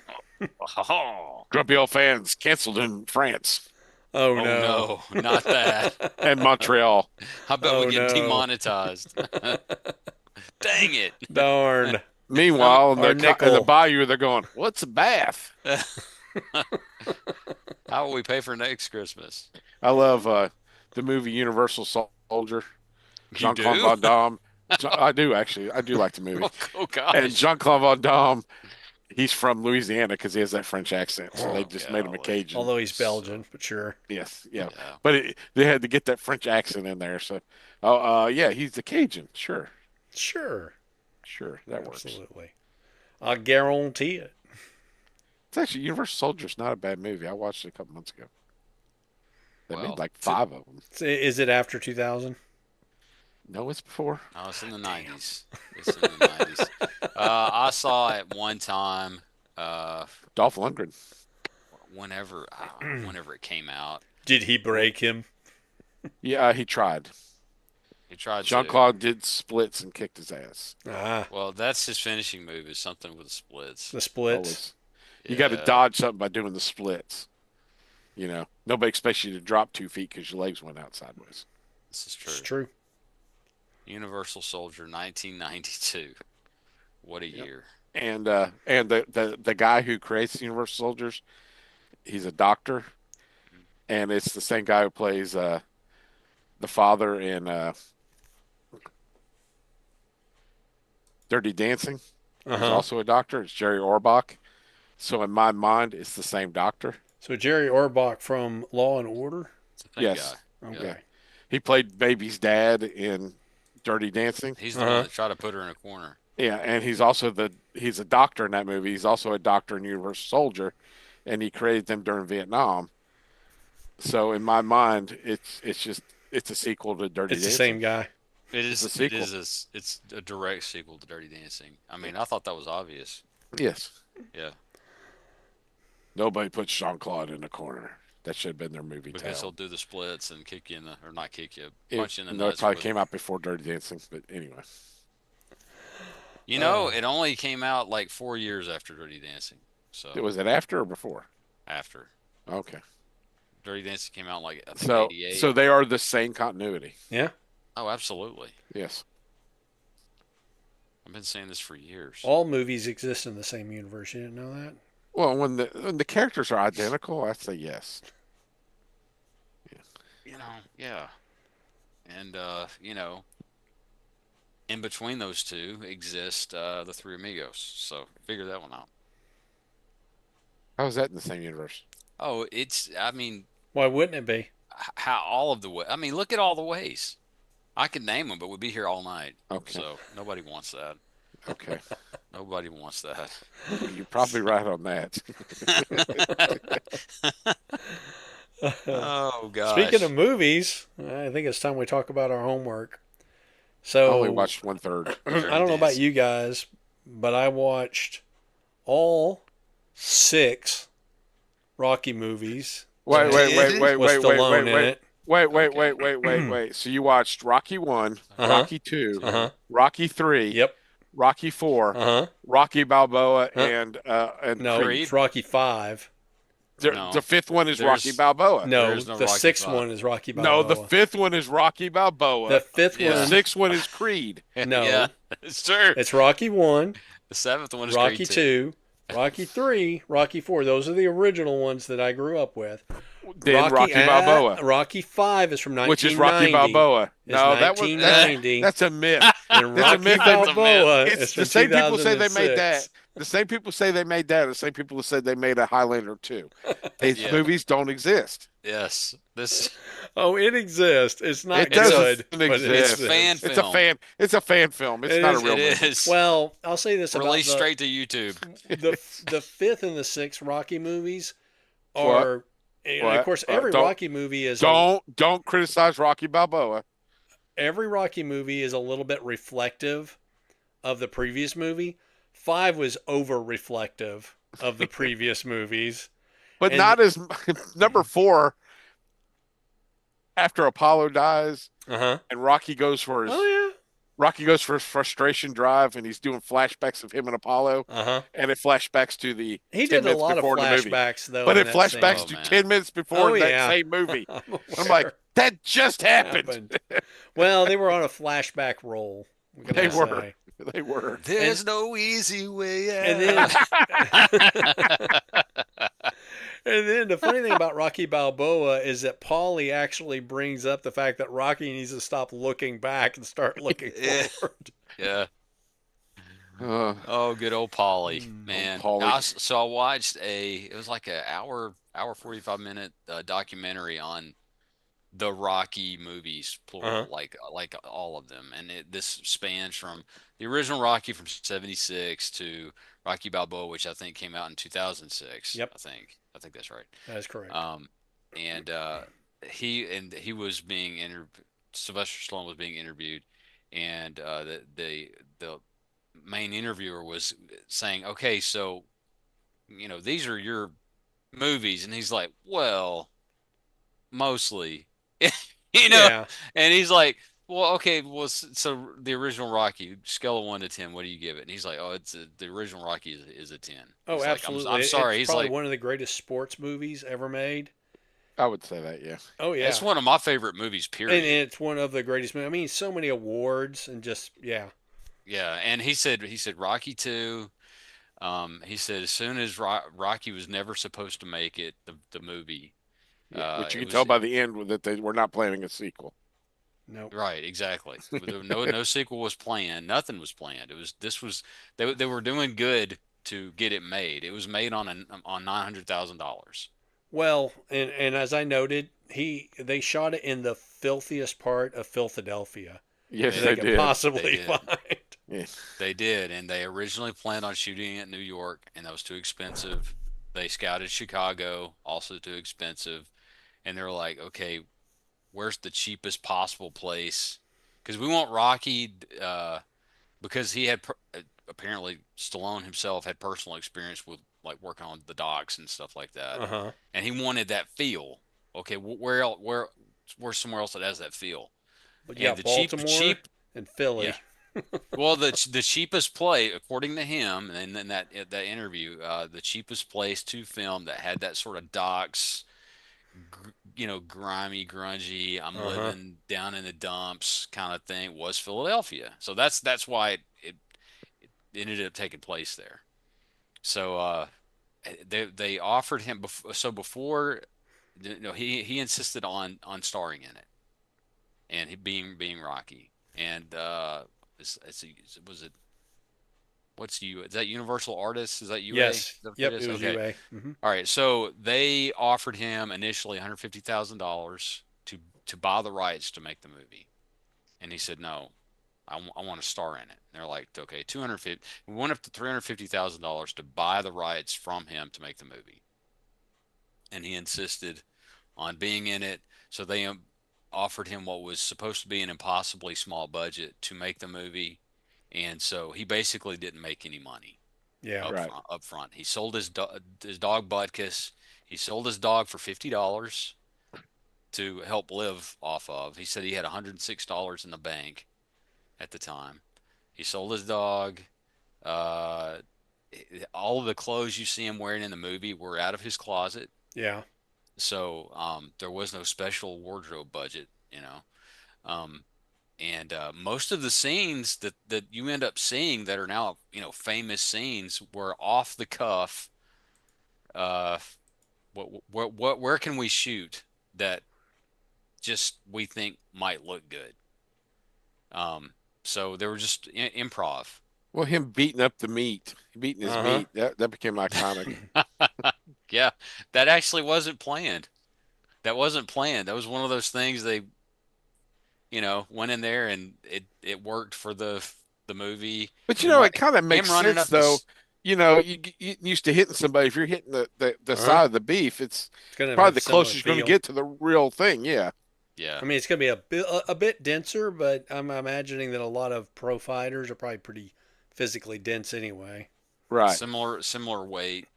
Oh, Grumpy old fans canceled in France Oh oh no. no, not that. and Montreal. I bet we Oh get no. demonetized. Dang it. Darn. I'm Meanwhile, Our in the nickel. bayou, they're going, "What's a bath?" How will we pay for next Christmas? I love the movie Universal Soldier, You Jean-Claude do? Van Damme. I do actually. I do like the movie. Oh And gosh. Jean-Claude Van Damme he's from Louisiana because he has that French accent, so they Oh, just made him a golly. Cajun. Although he's So, Belgian, but sure. Yes, yeah, yeah. but they had to get that French accent in there. So, oh, yeah, he's the Cajun. Sure, Sure. sure, that works. Absolutely. I guarantee it. It's actually Universal Soldier's not a bad movie. I watched it a couple months ago. They made Well, like 5 of them. Is it after 2000? No, it's before. no, it's in the 90s. It's in the 90s. I saw it one time, uh, Dolph Lundgren. whenever it came out. Did he break him? Yeah, he tried. He tried Jean to. Claude did splits and kicked his ass. Ah, Well, that's his finishing move is something with the splits. the splits. Always. You got to Yeah, dodge something by doing the splits. Nobody expects you to drop 2 feet because your legs went out sideways. this is It's true. true. Universal Soldier 1992. What a Yep. year. And the guy who creates the Universal Soldiers, he's a doctor, and it's the same guy who plays the father in Dirty Dancing. Uh He's huh. also a doctor. It's Jerry Orbach. So in my mind, it's the same doctor. So Jerry Orbach from Law and Order. It's a thin Yes. guy. Okay. Yeah. He played Baby's dad in Dirty Dancing. He's the Uh-huh. one that tried to put her in a corner. Yeah, and he's a doctor in that movie. He's also a doctor in Universal Soldier, and he created them during Vietnam. So in my mind, it's a sequel to Dirty It's the Dancing. same guy. It is. a It sequel. is. It's a direct sequel to Dirty Dancing. I mean, I thought that was obvious. Yes. Yeah, Nobody puts Jean Claude in the corner. That should have been their movie because he'll title. do the splits and kick you in the, or not kick you, It, punch you in the no, it nuts. probably with- came out before Dirty Dancing, but anyway. It only came out like 4 years after Dirty Dancing. So Was it after or before? after Okay. Dirty Dancing came out, like I think So 88. so they are the same continuity. Yeah. Oh, absolutely. Yes. I've been saying this for years. All movies exist in the same universe. You didn't know that? Well, when the characters are identical, I say yes. Yeah. And in between those two exist the Three Amigos. So figure that one out. How is that in the same universe? Oh, I mean, Why wouldn't it be? how all of the way. I mean, look at all the ways. I could name them, but we'd be here all night. Okay. So nobody wants that. Okay. Nobody wants that. You're probably right on that. Oh gosh. Speaking of movies, I think it's time we talk about our homework. I So only watched 1/3. I don't know about you guys, but I watched all 6 Rocky movies. Wait. with Stallone in it. Wait. So you watched Rocky 1, Uh-huh. Rocky 2, Uh-huh. Rocky 3, Yep. Rocky 4, Uh-huh. Rocky Balboa, Huh? and No, Creed. it's Rocky 5. No. The 5th one is There's- Rocky Balboa. No, There's no the Rocky 6th 5. one is Rocky No, Balboa. the 5th one is Rocky Balboa. The 5th Yeah. The one, 6th one is Creed. No. Yeah, it's true. it's Rocky 1, The 7th one is Rocky Creed 2, Rocky 3, Rocky 4. Those are the original ones that I grew up with. Then Rocky Balboa, Rocky 5 is from 1990. which is Rocky Balboa. It's No, 1990. that's a myth. And That's a Rocky myth. Balboa It's is the from same people say they made 2006. that. The same people say they made that. The same people who said they made a Highlander 2. These Yeah. movies don't exist. Yes. This Oh, it exists. It's not It good, doesn't but it exist. exists. fan It's a film. fan. It's a fan film. It's It not is- a real It movie. is. Well, I'll say this about Released the, straight to YouTube. the 5th and the 6th Rocky movies What? are, and What? of course, every Don't- Rocky movie is Don't criticize Rocky Balboa. every Rocky movie is a little bit reflective of the previous movie. 5 was over reflective of the previous movies. But And- not as number 4 after Apollo dies Uh-huh. and Rocky goes for his frustration drive and he's doing flashbacks of him and Apollo Uh-huh. and it flashbacks to the He 10 did a minutes lot of before the movie. flashbacks though. But in it that scene. flashbacks Oh, to man. 10 minutes before Oh, that yeah. same movie. I'm I'm aware. like, that just happened. Well, they were on a flashback roll. They were. They were. There's no easy way out. And then, and then the funny thing about Rocky Balboa is that Paulie actually brings up the fact that Rocky needs to stop looking back and start looking Yeah. forward. Yeah. Oh, good old Polly, Old man. Paulie. So I watched it was like a hour 45 minute documentary on the Rocky movies, Uh-huh. plural, like all of them. And this spans from the original Rocky from 76 to Rocky Balboa, which I think came out in 2006. Yep, I think that's right. that is correct. Um, and he was being interviewed. Sylvester Stallone was being interviewed, and the main interviewer was saying, "Okay, so these are your movies," and he's like, "Well, mostly," you know, Yeah. and he's like, "Well, okay, well, so the original Rocky, scale of 1 to 10, what do you give it?" And he's like, "Oh, the original Rocky is a 10." Oh, He's like, "I'm absolutely. I'm sorry." It's He's probably like, one of the greatest sports movies ever made. I would say that, yeah. Oh "It's yeah, one of my favorite movies, and period." it's one of the greatest movies. I mean, so many awards and just yeah. Yeah, and he said Rocky 2. He said as soon as Rocky was never supposed to make it, the movie. Yeah, which you It can was tell by the end that they were not planning a sequel. Nope. right, exactly. No sequel was planned. Nothing was planned. They were doing good to get it made. It was made on $900,000. Well, and as I noted, they shot it in the filthiest part of Filthadelphia that Yes, they They they could did. they possibly did. find. Yeah. They did, and they originally planned on shooting it in New York, and that was too expensive. They scouted Chicago, also too expensive, and they were like, okay, where's the cheapest possible place? Because we want Rocky, because he had apparently Stallone himself had personal experience with like working on the docks and stuff like that, Uh huh. and he wanted that feel. Okay, where else? Where's somewhere else that has that feel? But yeah, And the Baltimore cheap, and yeah. Philly. Well, the cheapest play, according to him, and then that interview, the cheapest place to film that had that sort of docks, grimy, grungy, I'm Uh huh. living down in the dumps kind of thing was Philadelphia. So that's why it ended up taking place there. So they offered him before he insisted on starring in it and he being Rocky and was it what's you is that Universal Artists, is that UA, is Yes. that what it Yep. It is? was Okay. UA. Mm-hmm. All right, so they offered him initially $150,000 to buy the rights to make the movie, and he said no. I want to star in it. And they're like, okay, 250. We went up to $350,000 to buy the rights from him to make the movie, and he insisted on being in it. So they offered him what was supposed to be an impossibly small budget to make the movie, and so he basically didn't make any money Yeah. Right. up front. He sold his dog Butkus. He sold his dog for $50 to help live off of. He said he had $106 in the bank at the time. He sold his dog. Uh, all of the clothes you see him wearing in the movie were out of his closet. Yeah. So there was no special wardrobe budget, you know. Um, and most of the scenes that you end up seeing that are now, famous scenes were off the cuff. Uh, where can we shoot that just we think might look good? Um, so they were just improv. Well, him beating up the meat, beating his Uh meat, that became iconic. huh. Yeah, that actually wasn't planned. That wasn't planned. That was one of those things they, went in there and it worked for the movie. But I mean, it right, kind of makes him running sense up though. this. You used to hitting somebody. If you're hitting the Uh huh. side of the beef, it's It's gonna probably have a the similar closest you're going to feel. get to the real thing. Yeah. Yeah, I mean, it's gonna be a bit denser, but I'm imagining that a lot of pro fighters are probably pretty physically dense anyway. Right. similar weight,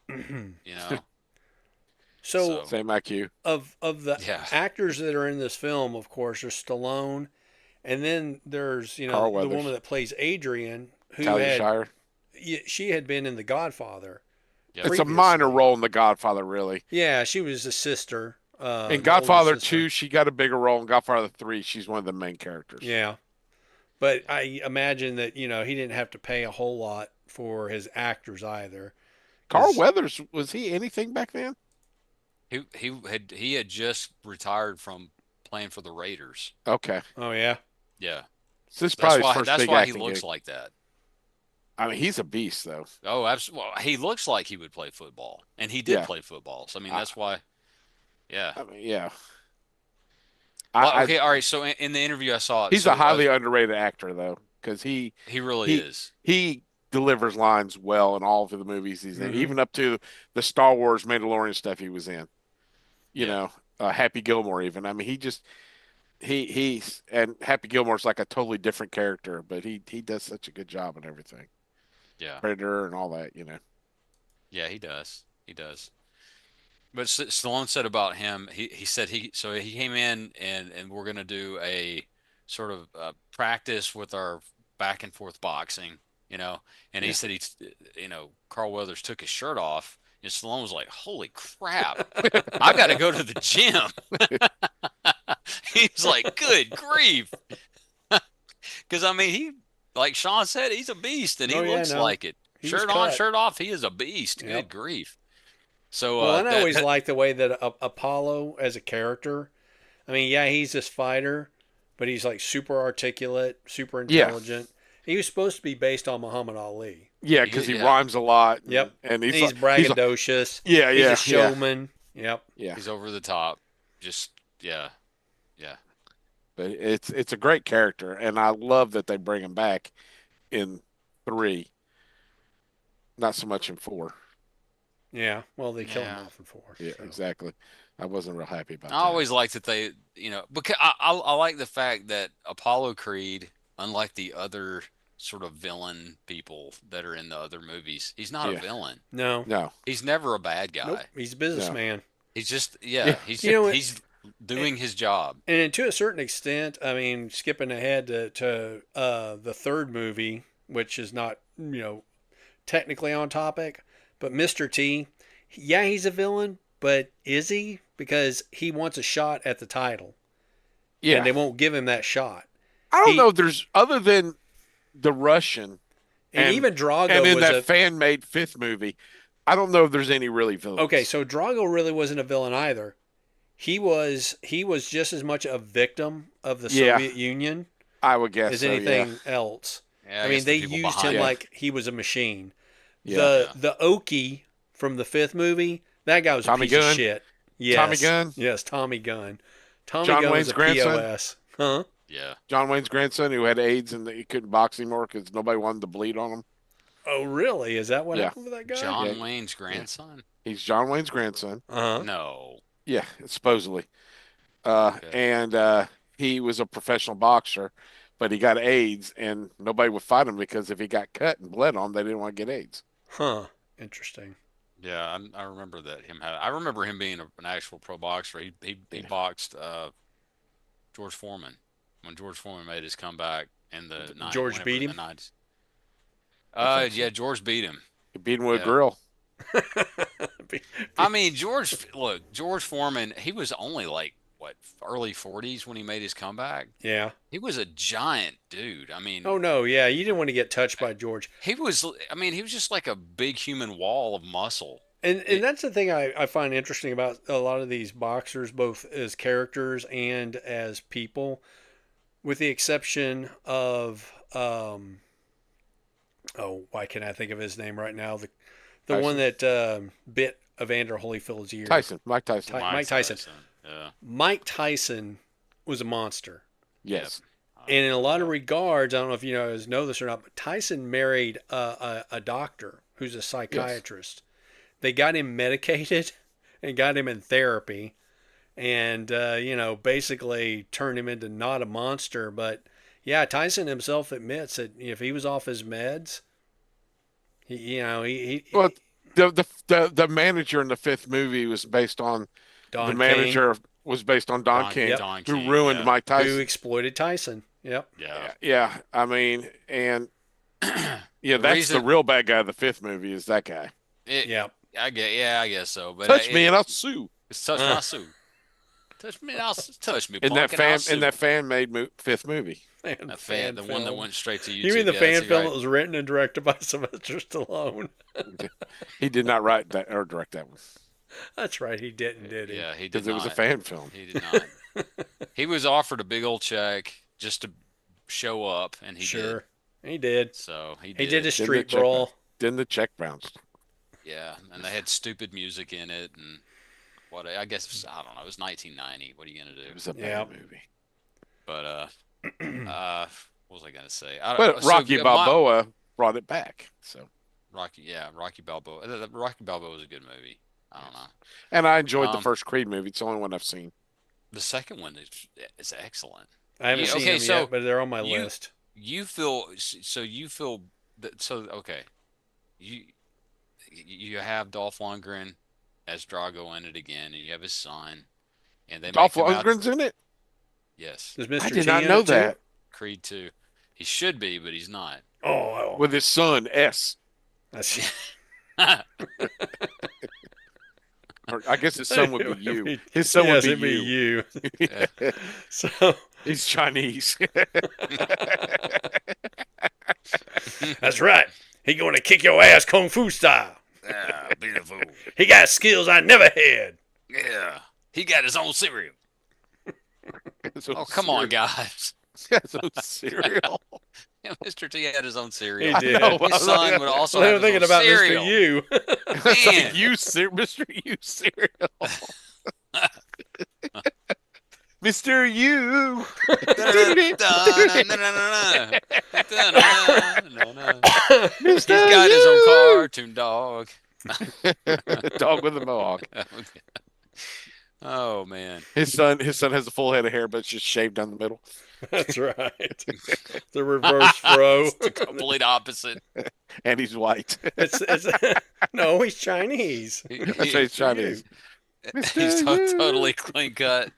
you know. So So Same IQ. of the yeah, actors that are in this film, of course, there's Stallone, and then there's Carl the woman Weathers, that plays Adrian, who Talia had Shire. she had been in The Godfather yep. It's a minor previously. role in The Godfather, really. Yeah, she was the sister, In the older Godfather sister. 2, she got a bigger role. In Godfather 3, she's one of the main characters. Yeah, but I imagine that he didn't have to pay a whole lot for his actors either, Carl because Weathers, was he anything back then? He had just retired from playing for the Raiders. Okay. oh yeah, Yeah, So this is probably his first that's big why he acting looks gig. like that. I mean, he's a beast, though. Oh, absolutely. Well, he looks like he would play football, and he did Yeah. play football. So I mean, I, that's why. Yeah. I mean, yeah. Well, I okay, all right. So in the interview I saw, He's a highly underrated actor, though, because he really he is. he delivers lines well in all of the movies he's in, Mm-hmm. even up to the Star Wars Mandalorian stuff he was in. You Yeah. know, Happy Gilmore, even. I mean, he's and Happy Gilmore's like a totally different character, but he does such a good job in everything. Yeah. Predator and all that, you know. Yeah, he does. He does. But Stallone said about him, he said he came in and we're gonna do a sort of practice with our back and forth boxing, and he Yeah. said Carl Weathers took his shirt off, and Stallone was like, "Holy crap, I got to go to the gym." He's like, "Good grief," because I mean like Sean said, he's a beast, and he Oh yeah, looks no, like it. he was Shirt on, cut. shirt off, he is a beast. Yep. Good grief. So Well, and I that always liked the way that Apollo as a character. I mean, yeah, he's this fighter, but he's like super articulate, super Yeah. intelligent. He was supposed to be based on Muhammad Ali. Yeah, because he yeah, rhymes a lot, Yep. and And he's he's like braggadocious. yeah, He's yeah, a showman. Yep. yeah. he's over the top. Just yeah, yeah, But it's a great character, and I love that they bring him back in three, not so much in four. Yeah. Well, they killed him yeah. off in four. Yeah, So. exactly. I wasn't real happy about I that. always liked that they, because I like the fact that Apollo Creed, unlike the other sort of villain people that are in the other movies, he's not a Yeah. villain. No. No, He's never a bad Nope. guy. He's a no. businessman. He's just Yeah. he's You know what? he's doing his job. And to a certain extent, I mean, skipping ahead to the third movie, which is not, technically on topic, but Mr. T, yeah, he's a villain, but is he? Because he wants a shot at the title, and Yeah. they won't give him that shot. I don't He know. There's other than the Russian and and even Drago and in was that a fan made fifth movie, I don't know if there's any really villains. okay. So Drago really wasn't a villain either. He was just as much a victim of the Yeah. Soviet Union I would guess as so. Yeah. anything else. Yeah, I I mean, guess they the people used behind him Yeah. like he was a machine. Yeah. The Okie from the fifth movie, that guy was Tommy a piece Gunn? of shit. Yes. Tommy Gunn? Yes, Tommy Gunn. Tommy John Gunn Wayne's was a grandson? POS. Huh? Yeah. John Wayne's grandson who had AIDS and he couldn't box anymore because nobody wanted to bleed on him. Oh, really? Is that what Yeah. happened with that guy? John Yeah. Wayne's grandson? He's John Wayne's grandson. Uh-huh. No. Yeah, supposedly. Okay. And he was a professional boxer, but he got AIDS, and nobody would fight him because if he got cut and bled on, they didn't want to get AIDS. Huh. Interesting. Yeah, I remember that I remember him being an actual pro boxer. He boxed George Foreman when George Foreman made his comeback in the George beat him? the 90s. I think so. Yeah, George beat him. He beat him with a Yeah. grill. I mean, George Foreman, he was only like what, early 40s when he made his comeback. Yeah. He was a giant dude. I mean, Oh, no. Yeah. You didn't want to get touched by George. he was just like a big human wall of muscle. And that's the thing I find interesting about a lot of these boxers, both as characters and as people, with the exception of why can't I think of his name right now? The one that bit Evander Holyfield's ear. Mike Tyson. Mike Tyson. Yeah. Mike Tyson was a monster. Yes. And in a lot of regards, I don't know if you guys know this or not, but Tyson married a doctor who's a psychiatrist. They got him medicated and got him in therapy and, basically turned him into not a monster. But, yeah, Tyson himself admits that if he was off his meds, Well, the manager in the fifth movie was based on Don the King, manager was based on Don King, Yep. Don who King, ruined yeah. Mike who Tyson. exploited Tyson. Yep. Yeah. Yeah, I mean, and yeah, The that's reason- the real bad guy of the fifth movie is that guy. Yep. I guess so. But Touch me and I'll sue. It's touch my suit. Touch me, touch me. In punk, that and I'll fan, sue. in that fan made fifth movie. A fan, the one that went straight to YouTube. You mean the Yeah, fan that's film right. that was written and directed by Sylvester Stallone? He did not write that or direct that one That's right, he didn't, did he? Yeah, he did because it was a not. fan film. He did not. He was offered a big old check just to show up, and he Sure. did. He did. So he He did did. his Didn't the street check bounce? brawl. Didn't the check bounce? Yeah, and they had stupid music in it, and what I guess I don't know. It was 1990. What are you gonna It do? was a Yeah. bad movie. But what was I gonna say? But Rocky Balboa brought it back. So Rocky Balboa. Rocky Balboa was a good movie. I don't know. and I enjoyed the Um, first Creed movie. It's the only one I've seen. the second one is excellent. I haven't seen Okay, them so yet, but they're on my you list. you feel so you feel that so okay. You you have Dolph Lundgren as Drago in it again, and you have his son, and they Dolph make them out. Lundgren's in it. Yes, Does I Mr. did T not in know it too? that. Creed 2. He should be, but he's not. Oh, With his son S. that's Or I guess his son would be you. His son yes, would it'd be be you. you. So He's Chinese. that's right. He going to kick your ass kung fu style. Ah, beautiful. He got skills I never had. Yeah, he got his own cereal. So Oh, come on, guys. So cereal. Yeah, Mr. T had his own cereal. He did. know. His son would also Well, have I'm his thinking own about cereal. Mr. U. It's Man. like you, Mr. You cereal. Mr. You. He's got his own cartoon dog. Dog with a mohawk. Oh man. His son has a full head of hair, but it's just shaved down the middle. That's right. The reverse fro. It's the complete opposite. And he's white. It's no, he's Chinese. That's why he's Chinese. He's Mr. You. totally clean cut.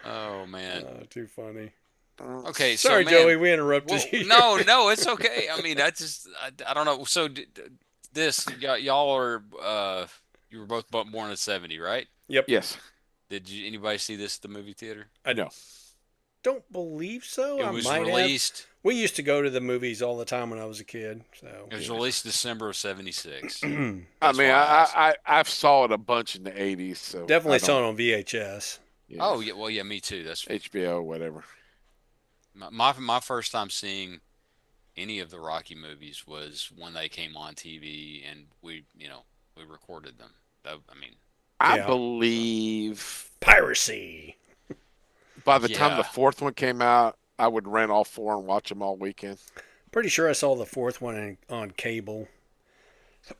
Oh man. Too funny. Okay, Sorry, so man, Joey, we interrupted you. no, it's okay. I mean, I don't know. So y'all are you were both born in '70, right? Yep. Yes. Did anybody see this at the movie theater? I No. don't believe so. It I was might have. released. We used to go to the movies all the time when I was a kid. So It was released December of '76. I mean, That's why I I saw it a bunch in the 80s. So definitely I saw don't- it on VHS. yeah. Oh yeah, well yeah, me too. That's HBO, whatever. my first time seeing any of the Rocky movies was when they came on TV, and we recorded them. I mean, I Yeah. believe Piracy. by the time the Yeah. fourth one came out, I would rent all four and watch them all weekend. Pretty sure I saw the fourth one on cable.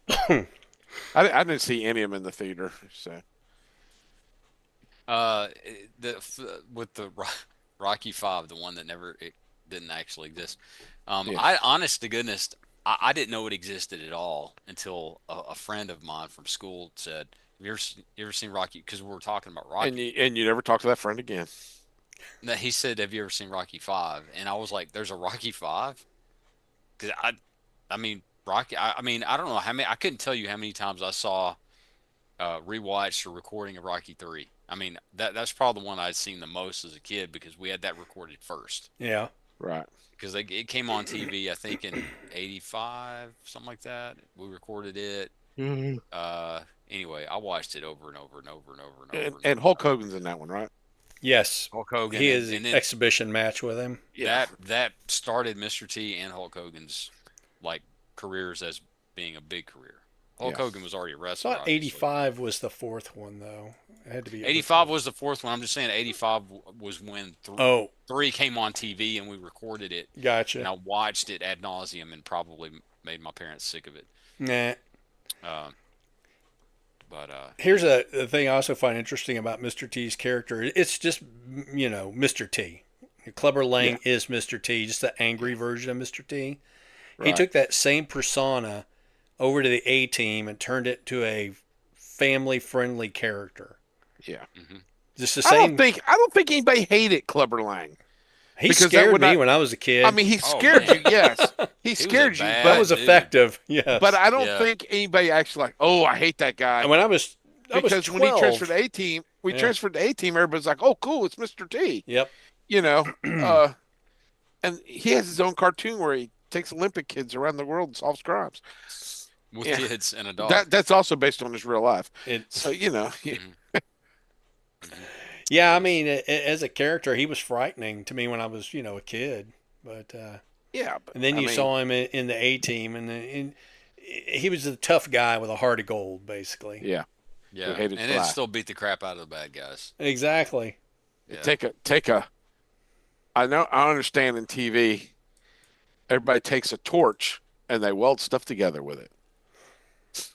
I didn't see any of them in the theater. So uh, with the Rocky Five, the one that it didn't actually exist. Yeah. I honest to goodness, I didn't know it existed at all until a friend of mine from school said, "Have you ever seen Rocky?" Because we were talking about Rocky. and you never talk to that friend again. That he said, "Have you ever seen Rocky Five?" And I was like, "There's a Rocky Five?" Because I mean, Rocky. I mean, I don't know how many. I couldn't tell you how many times I saw rewatched a recording of Rocky 3. I mean, that's probably the one I'd seen the most as a kid because we had that recorded first. Yeah. Right. Because it came on TV, I think in '85, something like that. We recorded it. Anyway, I watched it over and over and over and over and over. And Hulk Hogan's in that one, right? Yes. Hulk Hogan. He is and an then exhibition match with him. that started Mr. T and Hulk Hogan's like careers as being a big career. Hulk Yeah. Hogan was already a I wrestler. thought 85 was the fourth one, though. It had to be 85 was the fourth one. I'm just saying 85 was when Oh, 3 came on TV and we recorded it. gotcha. And I watched it ad nauseum and probably made my parents sick of it. Nah. But Here's a thing I also find interesting about Mr. T's character. It's just, Mr. T. Clubber Lang is Mr. T, just the angry version of Mr. T. He Right. took that same persona over to the A team and turned it to a family-friendly character. Yeah. Just the I same. don't think anybody hated Clubber Lang. He because that scared would me not- when I was a kid. I mean, he Oh, scared man. you, yes. He was a scared you, bad that but was dude. effective. Yes. but I don't Yeah. think anybody actually like, oh, I hate that guy. And when I was Because 12. when he transferred to A team, Yeah. transferred to A team, everybody's like, oh, cool, it's Mr. T. Yep. You know, and he has his own cartoon where he takes Olympic kids around the world and solves crimes. with Yeah. kids and a dog. That's also based on his real life. It's So, you know, yeah. I mean, as a character, he was frightening to me when I was, a kid. But Yeah, but and then I you mean, saw him in the A team, and he was a tough guy with a heart of gold, basically. yeah, who Yeah, hated and then fly. still beat the crap out of the bad guys. Exactly. Yeah. Take a. I know. I understand in TV, everybody takes a torch and they weld stuff together with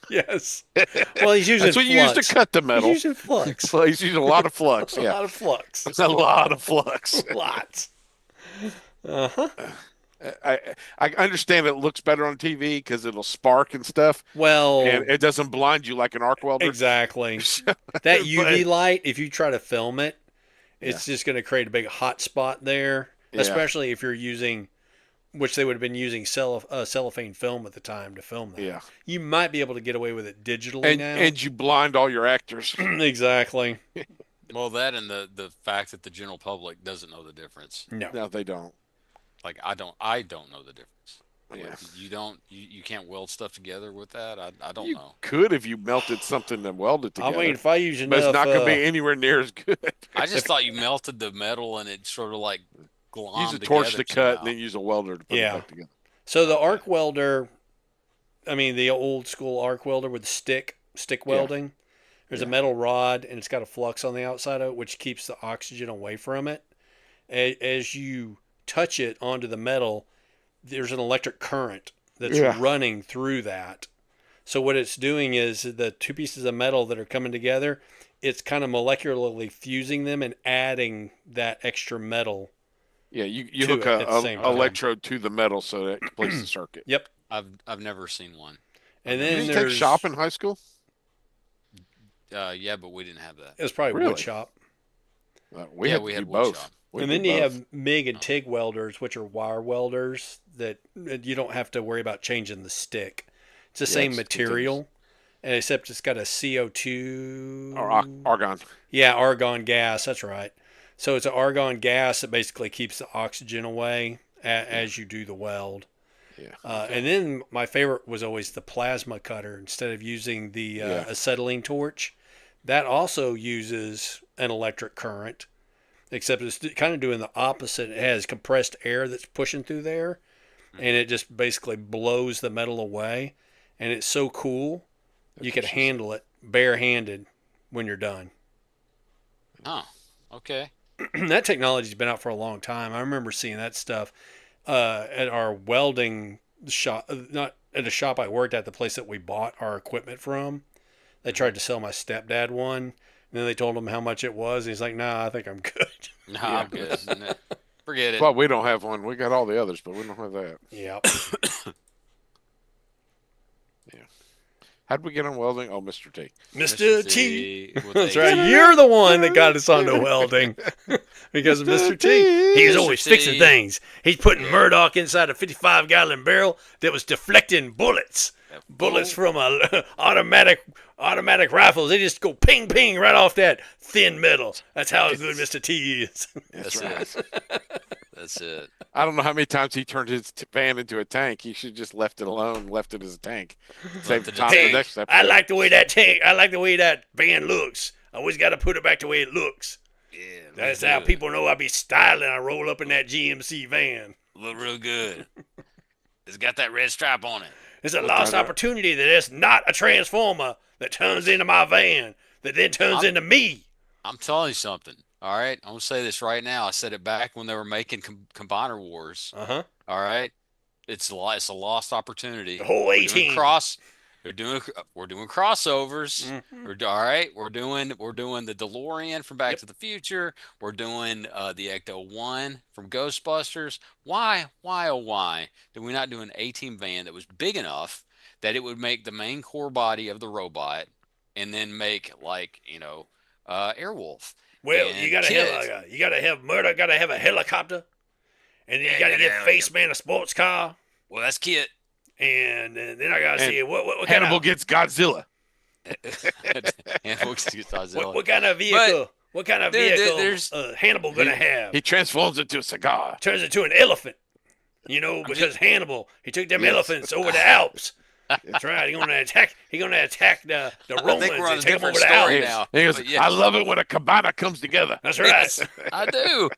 Yes. it. Well, he's using That's what you use to flux. cut the He's metal. using flux. Well, he's using a lot of flux. A Yeah, lot of flux. it's a lot of flux. Lots. Uh huh. I understand it looks better on TV because it'll spark and stuff, Well, and it doesn't blind you like an arc welder. exactly. That UV But light, if you try to film it, yeah, it's just going to create a big hot spot there, yeah, especially if you're using, which they would have been using cellophane film at the time to film that. yeah, You might be able to get away with it digitally now. and you blind all your actors. Exactly. Well, that and the fact that the general public doesn't know the difference. No. No, they don't. Like I don't know the difference. Yeah. Like, you can't weld stuff together with that. I don't You know. could if you melted something and welded I together, mean, if I use but it's enough, not going to be anywhere near as good. I just thought you melted the metal and it sort of like glommed Use a torch to together cut, somehow. and then use a welder to put Yeah. it back together. so the arc welder, I mean, the old school arc welder with stick welding. There's a Yeah. metal rod and it's got a flux on the outside of it, which keeps the oxygen away from it. As you touch it onto the metal, there's an electric current that's Yeah. running through that. So what it's doing is the two pieces of metal that are coming together, it's kind of molecularly fusing them and adding that extra metal. Yeah, you To hook it at the same a time. electrode to the metal so that it completes the circuit. Yep. I've never seen one. And Did then you take there's shop in high school? Yeah, but we didn't have that. it was probably Really? wood shop. We Yeah, had we to had do wood both. shop. We And did then you both. have MIG and TIG welders, which are wire welders that you don't have to worry about changing the stick. It's the Yeah, same it's material, and except it's got a CO2 or argon. Yeah, argon gas. That's right. So it's an argon gas that basically keeps the oxygen away as you do the weld. Yeah. And then my favorite was always the plasma cutter instead of using the Yeah. acetylene torch. That also uses an electric current, except it's kind of doing the opposite. It has compressed air that's pushing through there, and it just basically blows the metal away. And it's so cool, you could handle it barehanded when you're done. Oh, okay. That technology's been out for a long time. I remember seeing that stuff at our welding shop, not at a shop I worked at, the place that we bought our equipment from. They tried to sell my stepdad one, and then they told him how much it was. And he's like, "Nah, I think I'm good." No, I'm good. Forget it. Well, we don't have one. We got all the others, but we don't have that. Yep. How'd we get on welding? Oh, Mr. T. Mr. T. with That's a- right. You're the one that got us onto welding because of Mr. T. He's Mr. always T. fixing things. He's putting Murdoch inside a 55-gallon barrel that was deflecting bullets. Bullets from a automatic rifles. They just go ping ping right off that thin metal. That's how good Mr. T is. That's right. it. That's it. I don't know how many times he turned his van into a tank. He should just left it alone, left it as a tank. Save the it as time a for the tank. next episode. I like the way that tank. I like the way that van looks. I always got to put it back the way it looks. Yeah, That's look how good. people know I be styling. I roll up in that GMC van. Look real good. It's got that red stripe on it. It's a lost opportunity that it's not a transformer that turns into my van that then turns into me. I'm telling you something. All right, I'm gonna say this right now. I said it back when they were making Combiner Wars. Uh-huh. All right, it's a lost opportunity. The whole We're doing A-team. we're doing crossovers. Mhm. All right, we're doing the DeLorean from Back to the Future. We're doing the Ecto-1 from Ghostbusters. Why oh why did we not do an A-team van that was big enough that it would make the main core body of the robot, and then make Airwolf? Well, And you gotta kids. have Murdoch. Gotta have a helicopter, and then you gotta give Faceman a sports car, Well, that's Kit. and then I gotta And see what kind Hannibal of gets Godzilla. And Godzilla. what kind of vehicle. What kind of Dude, vehicle there's- Hannibal gonna have? He transforms into a cigar. Turns into an elephant. You know, because Hannibal, he took them Yes. elephants over the Alps. That's right. He's gonna attack the Romans think we're on and a take them over different the story Alps. now. He goes, But yes. I love it when a cabana comes together. That's right. Yes, I do.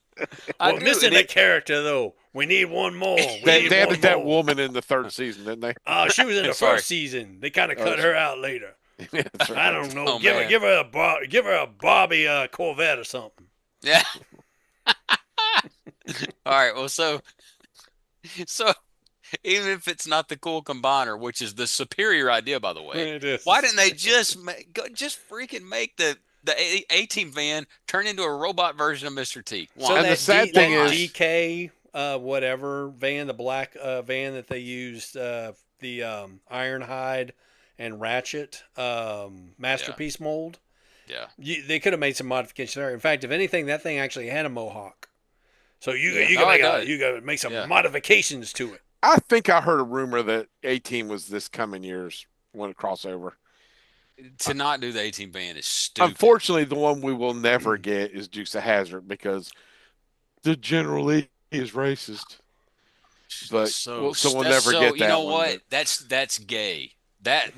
I Well, do. missing And that character though, We need one more. We They need added one that more. woman in the third season, didn't they? Oh, she was in the Sorry. first season. They kind of Oh, cut her out later. That's I right. don't know. Oh, give man. her a Bobby Corvette or something. Yeah. All right. Well, so even if it's not the cool combiner, which is the superior idea, by the way, It is. why didn't they just freaking make the A-Team van turn into a robot version of Mr. T? So And Why? the sad thing that is- DK whatever van, the black van that they used, the Ironhide and Ratchet masterpiece mold. Yeah. They could have made some modifications there. In fact, if anything, that thing actually had a mohawk. So you Yeah. you Oh, it can does. you got to make some Yeah. modifications to it. I think I heard a rumor that A-Team was this coming year's one crossover. To not do the A-Team van is stupid. Unfortunately, the one we will never get is Dukes of Hazzard because the General Lee is racist. But we'll never get that You know one, what? That's gay. That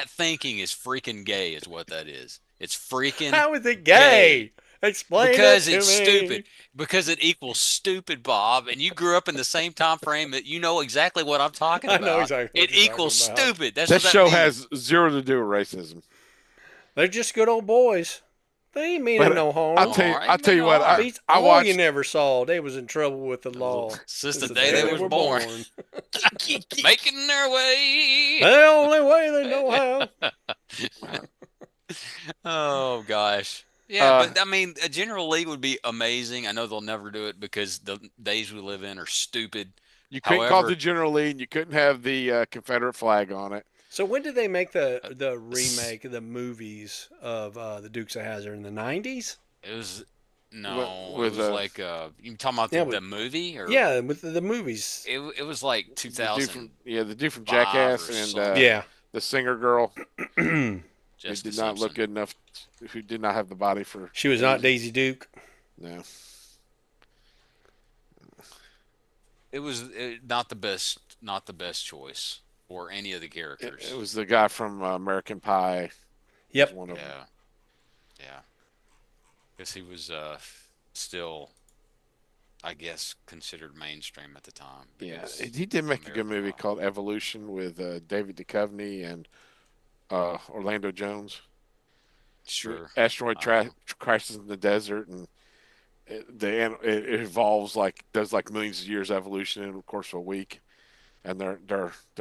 thinking is freaking gay, is what that is. It's freaking How is it gay? Explain because it to it's me. stupid. Because it equals stupid, Bob. And you grew up in the same time frame that you know exactly what I'm talking I about. know exactly what It you're equals talking about. stupid. That's that what that show means. has zero to do with racism. They're just good old boys. They ain't meaning But no harm. I'll tell you, Alright, I'll tell you man, what, alright. These I all watched. you never saw. They was in trouble with the law Since the day they was born. Making their way. The only way they know how. Oh gosh. Yeah, Uh, but I mean, a General Lee would be amazing. I know they'll never do it because the days we live in are stupid. You couldn't call However- it the General Lee, and you couldn't have the Confederate flag on it. So when did they make the remake of the movies of the Dukes of Hazzard in the 90s? It was no, With, it was uh, like you talking about Yeah, the movie or Yeah, with the movies. It was like The dude 2000. from, the dude from five Jackass or and something. Yeah. the singer girl who Jessica did not look Simpson. good enough, who did not have the body for. She was not Daisy Duke. No. It was not the best choice for any of the characters. It was the guy from American Pie. Yep. One of them. Yeah. Guess he was still, I guess, considered mainstream at the time. Yeah, because he did make a good American movie Pie. called Evolution with David Duchovny and Orlando Jones. Sure. Asteroid crashes in the desert, and it evolves does millions of years evolution in the course of a week, and they're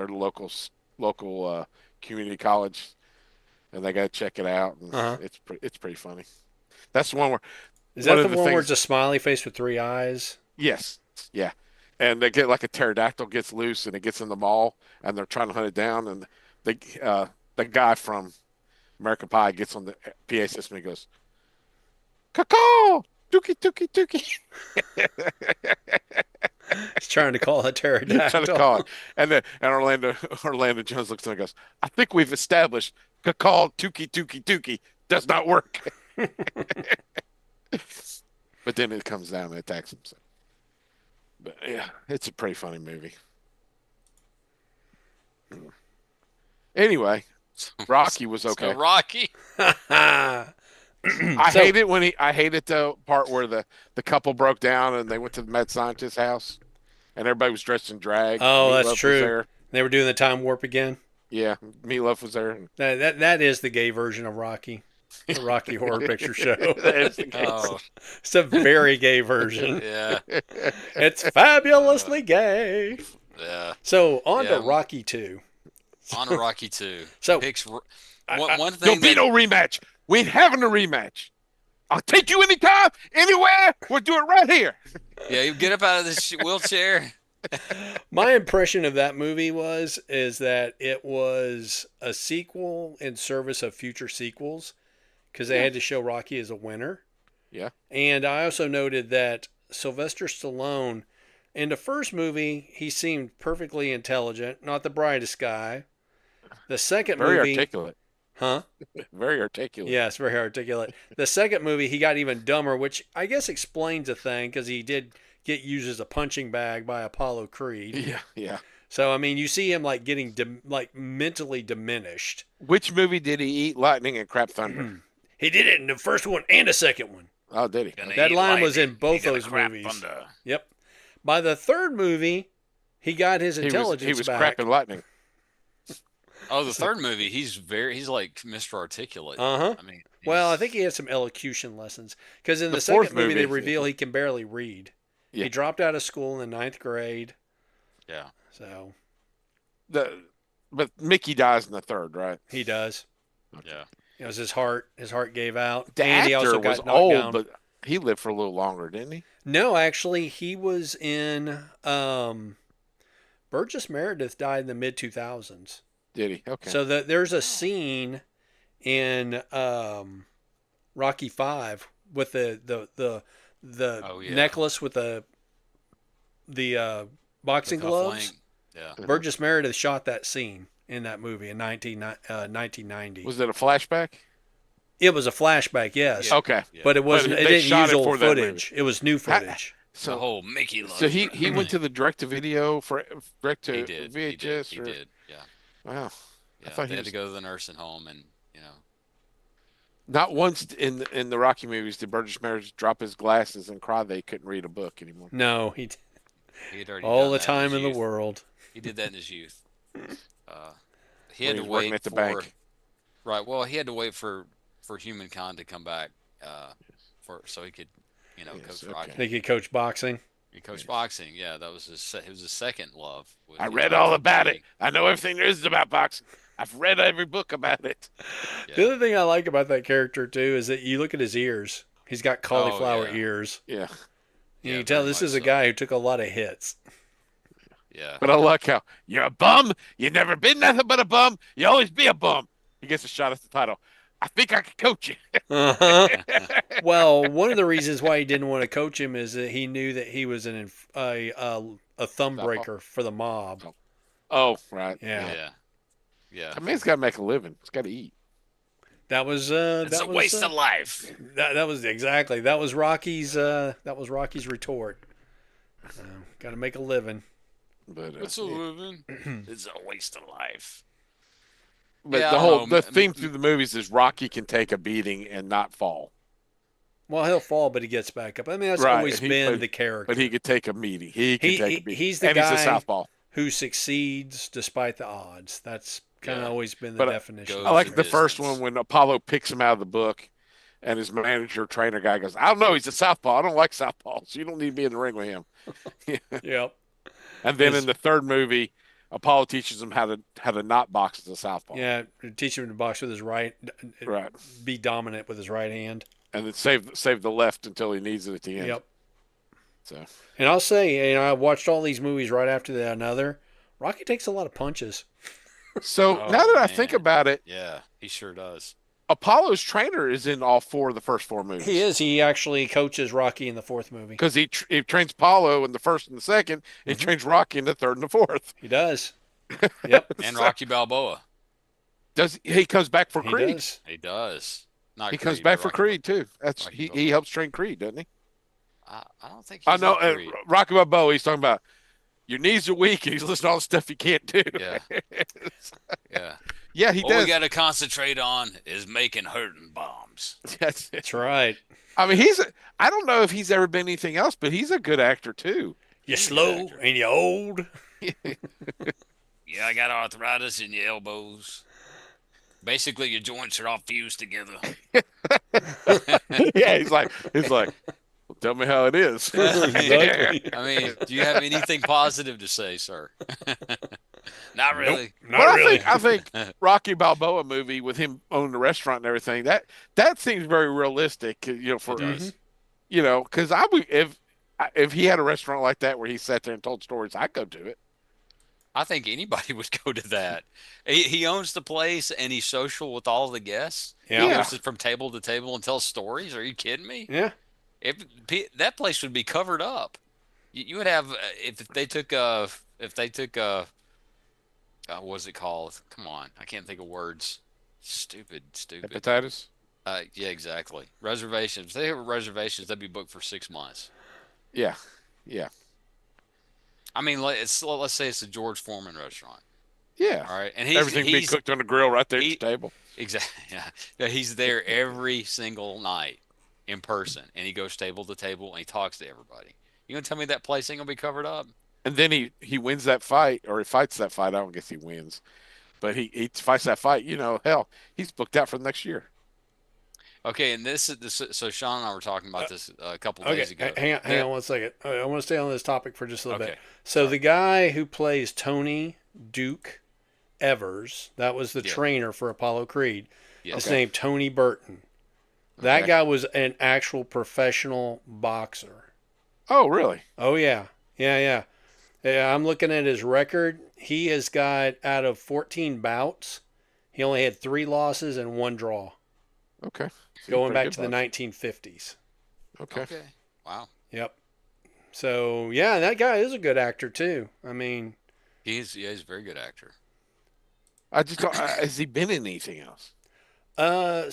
local community college, and they got to check it out, and Uh-huh. it's pretty funny. That's the one where Is that one the of the one where things- it's a smiley face with 3 eyes? yes, yeah, and they get like a pterodactyl gets loose and it gets in the mall, and they're trying to hunt it down, and the guy from American Pie gets on the PA system and he goes, "Caw, dookie, dookie, dookie." He's trying to call a pterodactyl. Trying to call it. And Orlando Jones looks at him and goes, "I think we've established caw, tookie, tookie, tookie does not work." But then it comes down and attacks him. So. But yeah, it's a pretty funny movie. Anyway, Rocky was okay. So Rocky. I hate it I hated the part where the couple broke down and they went to the mad scientist's house and everybody was dressed in drag. Oh, Meatloaf that's was true. there. They were doing the time warp again. Yeah, Meatloaf was there. And That is the gay version of Rocky. The Rocky Horror Picture Show. that is the case. Oh, It's a very gay version. yeah. It's fabulously gay. Yeah. So on Yeah. to Rocky 2. On to Rocky 2. So Picks one There'll thing be no rematch. We ain't having a rematch. I'll take you anytime, anywhere. We'll do it right here. yeah, you get up out of this wheelchair. my impression of that movie is that it was a sequel in service of future sequels because they had to show Rocky as a winner. Yeah. And I also noted that Sylvester Stallone, in the first movie, he seemed perfectly intelligent, not the brightest guy. The second Very movie, articulate. huh? Very articulate. Yeah, it's very articulate. The second movie, he got even dumber, which I guess explains a thing because he did get used as a punching bag by Apollo Creed. Yeah, yeah. So I mean, you see him like getting mentally diminished. Which movie did he eat lightning and crap thunder? He did it in the first one and the second one. Oh, did he? That line was in both those movies. Yep. By the third movie, he got his He intelligence was back. crapping lightning. Oh, the third movie, he's like Mr. Articulate. Uh-huh. I mean, Well, I think he had some elocution lessons because in The the fourth second movie they movie, reveal he can barely read. Yeah. He dropped out of school in the ninth grade. yeah. So But Mickey dies in the third, right? he does. Yeah. It was his heart. His heart gave out. The and he actor also was got knocked old, down. but he lived for a little longer, didn't he? No, actually, he was in. Burgess Meredith died in the mid 2000s. Did he? Okay. So there's a scene in Rocky Five with the Oh, yeah. necklace with the boxing The gloves. cufflink. Yeah. Burgess Meredith shot that scene in that movie in 1990. Was it a flashback? It was a flashback, yes, Yeah. Okay. Yeah. but it wasn't. But It they didn't shot use it old for that footage. It was new How- footage. The So, whole Mickey look. so he went to the direct to video for direct to He did. VHS. He or, did. Yeah. Wow. Yeah. thought he They had was- to go to the nursing home, and Not once in the Rocky movies did Burgess Meredith drop his glasses and cry they couldn't read a book anymore. No, he had already all done the that time his in the youth. world. He did that in his youth. He When had he to was working wait at the for bank. right. Well, he had to wait for humankind to come back so he could Yes, coach Rocky. okay. They could coach boxing. He coached boxing. Yeah, that was it was his second love. I read all about it. I know everything there is about boxing. I've read every book about it. Yeah. The other thing I like about that character too is that you look at his ears. He's got cauliflower yeah. ears. Yeah. And Yeah, you can tell very this much is a so. guy who took a lot of hits. Yeah. But I like how you're a bum. You never been nothing but a bum. You always be a bum. He gets a shot at the title. I think I could coach you. Uh-huh. Well, one of the reasons why he didn't want to coach him is that he knew that he was a thumb breaker for the mob. Oh, right. Yeah. Yeah. Yeah. I mean, he's got to make a living. He's got to eat. That was It's a waste of life. that was exactly that was Rocky's retort. Got to make a living. But, It's a living. It's a waste of life. but Yeah, I the don't whole know. theme through the movies is Rocky can take a beating and not fall. Well, he'll fall, but he gets back up. I mean, that's Right, always been the character. But he could take a meeting. He can take a beating. he's the and he's guy a southpaw. who succeeds despite the odds. That's kind of Yeah. always been the But definition. goes I like the the first distance. one when Apollo picks him out of the book, and his manager trainer guy goes, "I don't know. He's a southpaw. I don't like southpaws. So you don't need to be in the ring with him." Yep. And then His- in the third movie, Apollo teaches him how to not box as a southpaw. Yeah, teach him to box with his right, Right. be dominant with his right hand. And then save the left until he needs it at the end. Yep. So And I'll say, I watched all these movies right after another. Rocky takes a lot of punches. So Oh, now that I think man. about it, Yeah, he sure does. Apollo's trainer is in all four of the first four movies. He is. He actually coaches Rocky in the fourth movie. Because he trains Apollo in the first and the second. Mm-hmm. He trains Rocky in the third and the fourth. He does. Yep. And So- Rocky Balboa. He comes back for He Creed. does. He does. Not He comes Creed, back but for Rocky Creed too. That's Rocky he Balboa. helps train Creed, doesn't he? I don't think I he's know. in Creed. Rocky Balboa. He's talking about your knees are weak, and he's listing all the stuff you can't do. Yeah. Yeah. Yeah, he What does. we got to concentrate on is making hurting bombs. That's it. That's right. I mean, I don't know if he's ever been anything else, but he's a good actor too. You're He's a slow good actor. and you're old. Yeah, I got arthritis in your elbows. Basically, your joints are all fused together. Yeah, he's like, well, tell me how it is. Exactly. I mean, do you have anything positive to say, sir? Not really. Not But really. I think Rocky Balboa movie with him owning the restaurant and everything that seems very realistic. For It does. because I would if he had a restaurant like that where he sat there and told stories, I'd go to it. I think anybody would go to that. He owns the place and he's social with all the guests. Yeah. He goes from table to table and tells stories. Are you kidding me? Yeah. That place would be covered up. You would have if they took what was it called? Come on, I can't think of words. Stupid. Hepatitis. Yeah, exactly. Reservations. If they have reservations, they'd be booked for 6 months. Yeah. I mean, let's say it's a George Foreman restaurant. Yeah. All right, and Everything being cooked on the grill right there at the table. Exactly. Yeah, he's there every single night in person, and he goes table to table and he talks to everybody. You gonna tell me that place ain't gonna be covered up? And then he wins that fight, or he fights that fight. I don't guess he wins, but he fights that fight. Hell, he's booked out for the next year. Okay, and this. So Sean and I were talking about this a couple Okay, days ago. hang on one second. I want to stay on this topic for just a little bit. Okay, So sorry. the guy who plays Tony Duke Evers, that was the Yeah. trainer for Apollo Creed. His Yes. Okay. name Tony Burton. That Okay. guy was an actual professional boxer. Oh, really? Oh yeah, yeah, yeah. Yeah, I'm looking at his record. He has got out of 14 bouts, he only had 3 losses and 1 draw, Okay. Seems going pretty back good, to the boss. 1950s. Okay. Okay. Wow. Yep. So yeah, that guy is a good actor too. I mean, He's a very good actor. I just don't, has he been in anything else?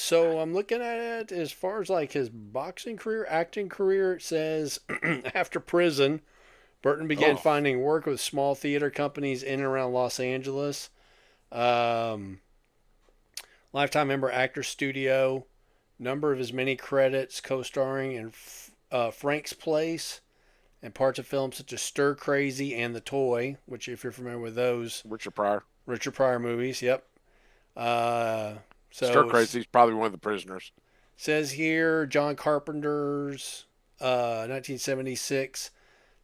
so I'm looking at it as far as like his boxing career, acting career. It says after prison, Burton began Oh, finding work with small theater companies in and around Los Angeles. Um, Lifetime member Actor Studio. Number of his many credits co-starring in Frank's Place and parts of films such as Stir Crazy and The Toy, which if you're familiar with those Richard Pryor. Richard Pryor movies, yep. Uh, Stir so Crazy. He's probably one of the prisoners. says here John Carpenter's 1976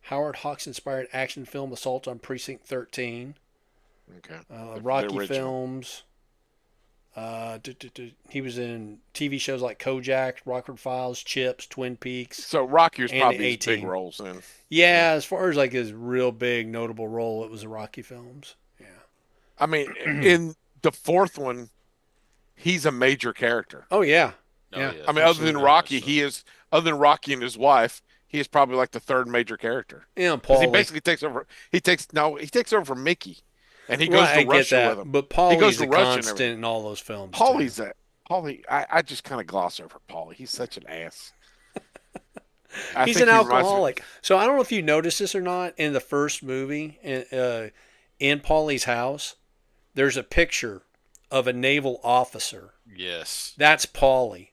Howard Hawks inspired action film Assault on Precinct 13. Okay. The Rocky original. films. He was in TV shows like Kojak, Rockford Files, Chips, Twin Peaks, So Rocky was and probably his big 18. roles then. Yeah, as far as like his real big notable role, it was the Rocky films. I mean, Yeah. in the fourth one, he's a major character. Oh yeah, Oh yeah. yeah. I mean, other than Very Rocky, much so. he is other than Rocky and his wife, he is probably like the third major character Yeah, because he Paulie. basically takes over. He takes over from Mickey, and he goes Right, to I get Russia with that, him. but He goes Paulie's to a Russia and constant everything. in all those films too. Paulie's a Paulie. I just kind of gloss over Paulie. He's such an ass. I He's think an he reminds me. alcoholic. So I don't know if you noticed this or not. In the first movie, in Paulie's house, there's a picture of a naval officer. Yes. That's Paulie.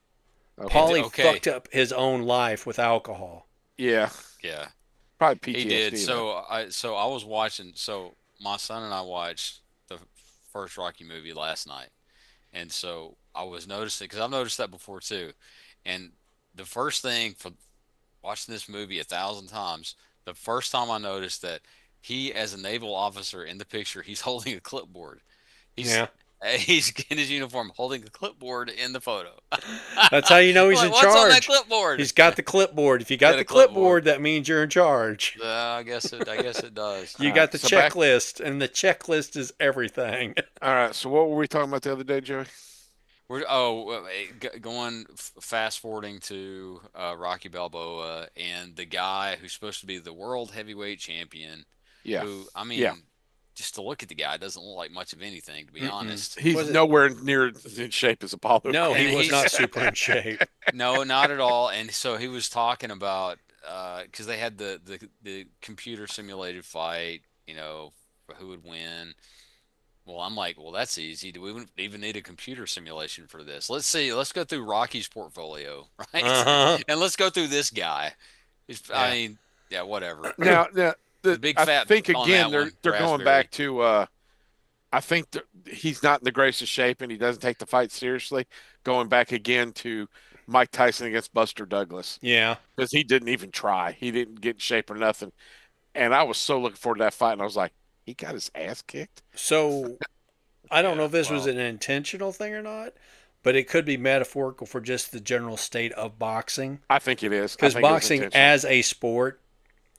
Okay. Paulie Okay. fucked up his own life with alcohol. Yeah, Yeah. probably PTSD. He did. though. So I was watching. So my son and I watched the first Rocky movie last night, and so I was noticing because I've noticed that before too. And the first thing for watching this movie 1,000 times, the first time I noticed that he, as a naval officer in the picture, he's holding a clipboard. He's Yeah, he's in his uniform holding a clipboard in the photo. that's how you know he's Like, in what's on that charge. clipboard? He's got the clipboard. If you got Got a the clipboard. clipboard, that means you're in charge. I guess it does. You All got right, the so back. checklist, and the checklist is everything. All right. So what were we talking about the other day, Joey? Going fast forwarding to Rocky Balboa and the guy who's supposed to be the world heavyweight champion. Yeah. Who I mean, Yeah. just to look at the guy doesn't look like much of anything, to be honest. He's Was it- nowhere near as in shape as Apollo. No, And he was he's- not super in shape. No, not at all. And so he was talking about because they had the computer simulated fight, for who would win. Well, I'm like, well, that's easy. Do we even need a computer simulation for this? Let's see. Let's go through Rocky's portfolio, right? Uh-huh. And let's go through this guy. I Yeah. mean, yeah, whatever. Now, The big I fat think on again that one, they're going raspberry. back to. I think he's not in the greatest of shape, and he doesn't take the fight seriously. Going back again to Mike Tyson against Buster Douglas Yeah. because he didn't even try. He didn't get in shape or nothing. And I was so looking forward to that fight, and I was like, he got his ass kicked. So I don't know Yeah, if this was well. an intentional thing or not, but it could be metaphorical for just the general state of boxing. I think it is. I Because think it was boxing intentional. as a sport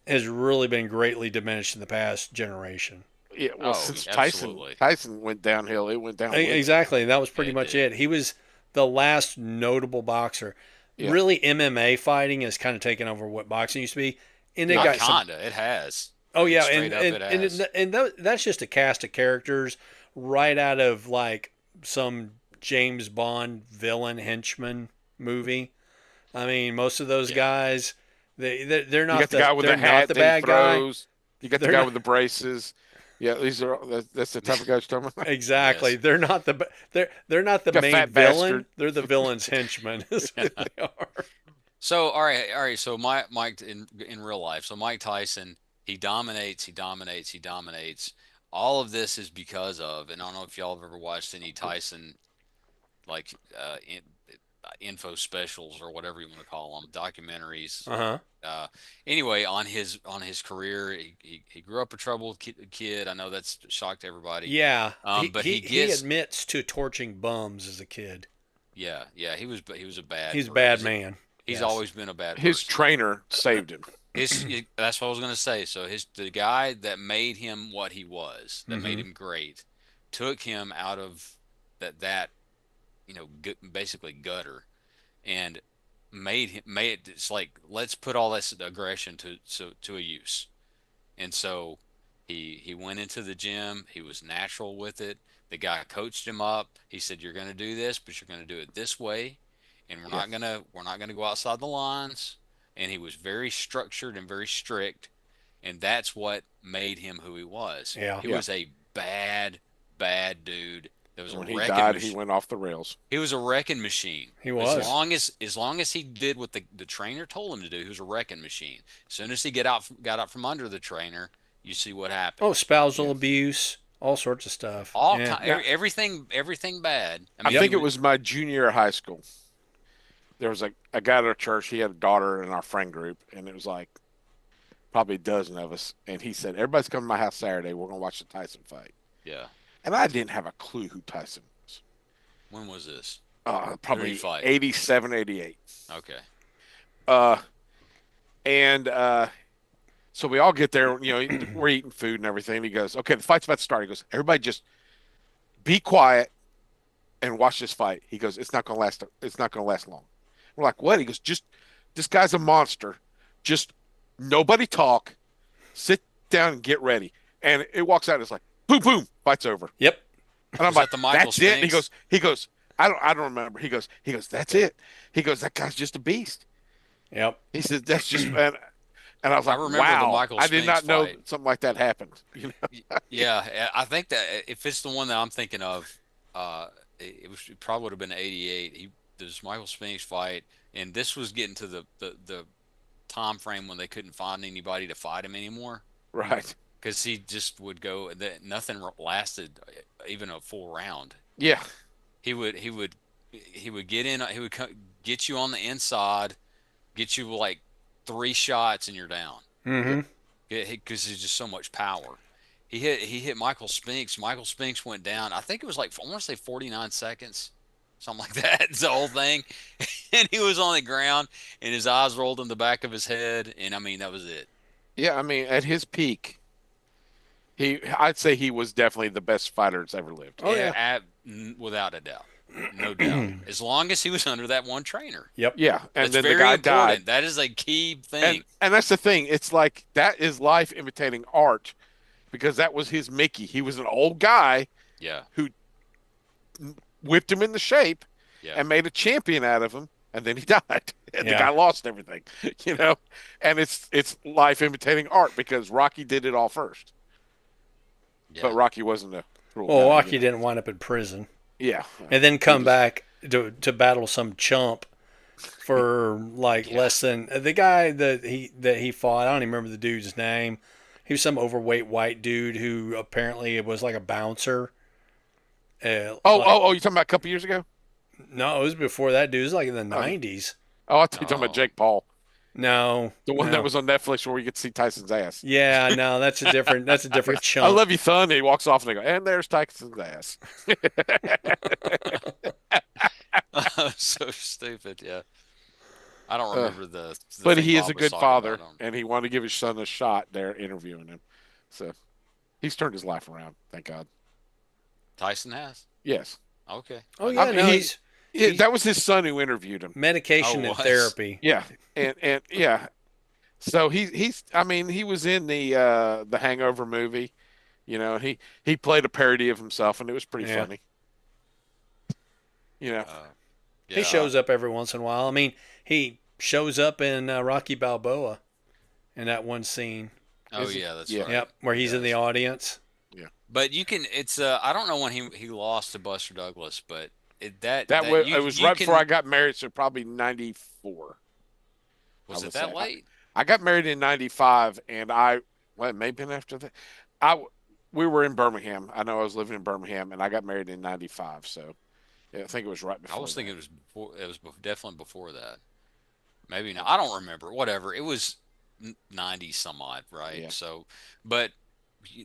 has really been greatly diminished in the past generation. Yeah, well, Oh, since absolutely. Tyson went downhill, it went downhill. Exactly. That was pretty It much did. it. He was the last notable boxer. Yeah. Really, MMA fighting has kind of taken over what boxing used to be. And they Not got some. kinda. It has. Oh yeah, Straight up, it has. that's just a cast of characters right out of like some James Bond villain henchman movie. I mean, most of those Yeah. guys, they're You not got the guy with they're the hat not the that bad he guy. throws. You got the They're guy not- with the braces. Yeah, that's the type of guys you're talking about. Exactly. Yes. They're not they're not the Got main fat villain. bastard. They're the villain's henchmen. Is what they are. So all right. So Mike in real life. So Mike Tyson, he dominates, he dominates, he dominates. All of this is because of, and I don't know if y'all have ever watched any Tyson like info specials or whatever you want to call them, documentaries. Uh-huh. Uh, anyway, on his career, he grew up a troubled kid. I know that's shocked everybody. Yeah, he But he he he gets admits to torching bums as a kid. yeah, he was a bad He's a bad he's man. he's Yes. always been a bad His person. trainer saved him. That's what I was gonna say. So the guy that made him what he was, that made Mm-hmm. him great, took him out of that basically gutter and made it's like let's put all this aggression to a use. And so he went into the gym. He was natural with it. The guy coached him up. He said, "You're going to do this, but you're going to do it this way, and we're Yeah. not gonna we're not gonna go outside the lines." And he was very structured and very strict, and that's what made him who he was. Yeah. He Yeah. was a bad, bad dude. There was And a when he wrecking died, he machine. went off the rails. He was a wrecking machine. He As was. long as he did what the trainer told him to do, he was a wrecking machine. As soon as he got out from under the trainer, you see what Oh, happened. spousal Yeah. abuse, all sorts of stuff. All Yeah. kind, Now, everything bad. I I mean, Yep. think it was my junior year of high school. There was a guy at our church. He had a daughter in our friend group, and it was like probably a dozen of us. And he said, "Everybody's coming to my house Saturday. We're gonna watch the Tyson fight." yeah. And I didn't have a clue who Tyson was. When was this? Who did he Probably fight? 87, 88. Okay. Uh, and so we all get there. We're eating food and everything. He goes, "Okay, the fight's about to start." He goes, "Everybody just be quiet and watch this fight." He goes, "It's not gonna last. It's not gonna last long." We're like, "What?" He goes, "Just this guy's a monster. Just nobody talk. Sit down and get ready." And it walks out. It's like, boom, boom, fight's over. Yep. And I'm Was like, that the Michael "That's it." And Spinks? he goes, I don't remember. He goes, "That's it." He goes, "That guy's just a beast." Yep. He said, "That's just," and I was I like, remember the "Wow, Michael I did Spinks not know fight. something like that happened." Yeah, I think that if it's the one that I'm thinking of, it probably would have been '88. This Michael Spinks fight, and this was getting to the time frame when they couldn't find anybody to fight him anymore Right. because he just would go. That nothing lasted even a full round. Yeah. He would get in. He would get you on the inside, get you like three shots, and you're down. Yep. Mm-hmm. Because there's just so much power. He hit Michael Spinks. Michael Spinks went down. I think it was like I want to say 49 seconds, something like that. It's the whole thing, and he was on the ground, and his eyes rolled in the back of his head, and I mean that was it. Yeah. I mean, at his peak, I'd say he was definitely the best fighter that's ever lived. Oh yeah. Without a doubt, no doubt. As long as he was under that one trainer, Yep. Yeah. And that's then the very guy died. important. That is a key And thing. and that's the thing. It's like that is life imitating art because that was his Mickey. He was an old guy Yeah, who whipped him into shape yeah, and made a champion out of him, and then he died. And the Yeah. guy lost everything, you know. And it's life imitating art because Rocky did it all first, yeah. but Rocky wasn't a cruel Well, guy. Rocky didn't wind up in prison Yeah, and then he come just back to battle some chump for like Yeah. less than the guy that he fought. I don't even remember the dude's name. He was some overweight white dude who apparently was like a bouncer. You're talking about a couple years ago? No, it was before that dude. It was like in the Oh, '90s. I thought you were talking about Oh, Jake Paul, No, the one that no. was on Netflix where you could see Tyson's ass. Yeah, no, that's a different. That's a different I chump. love you, son. And he walks off and they go, and there's Tyson's ass. so stupid. Yeah, I don't Uh, remember the but thing he is Bob a was good talking father, about. On and he wanted to give his son a shot there interviewing him. So he's turned his life around, thank God. Tyson has. Yes. Okay, Oh I yeah, I mean, no, he's that was his son who interviewed him. medication oh and was therapy. Yeah. And yeah. So he's I mean, he was in the Hangover movie, he played a parody of himself and it was pretty Yeah, funny. You know. uh, he yeah. shows up every once in a while. I mean, he shows up in Rocky Balboa in that one scene. Oh Is he? yeah, that's Yeah. right. Yep, where He he's in the does. audience. Yeah. But you can. It's I don't know when he lost to Buster Douglas, but That that was you it was you right before I can. got married, so probably 94. I Was it would that say. late? I got married in '95, and well, it may have been after that. I we were in Birmingham. I know I was living in Birmingham, and I got married in '95. So yeah, I think it was right I before was thinking that. it was before. It was definitely before that. Maybe not. I don't remember. Whatever. It was 90 some odd, right? Yeah. So, but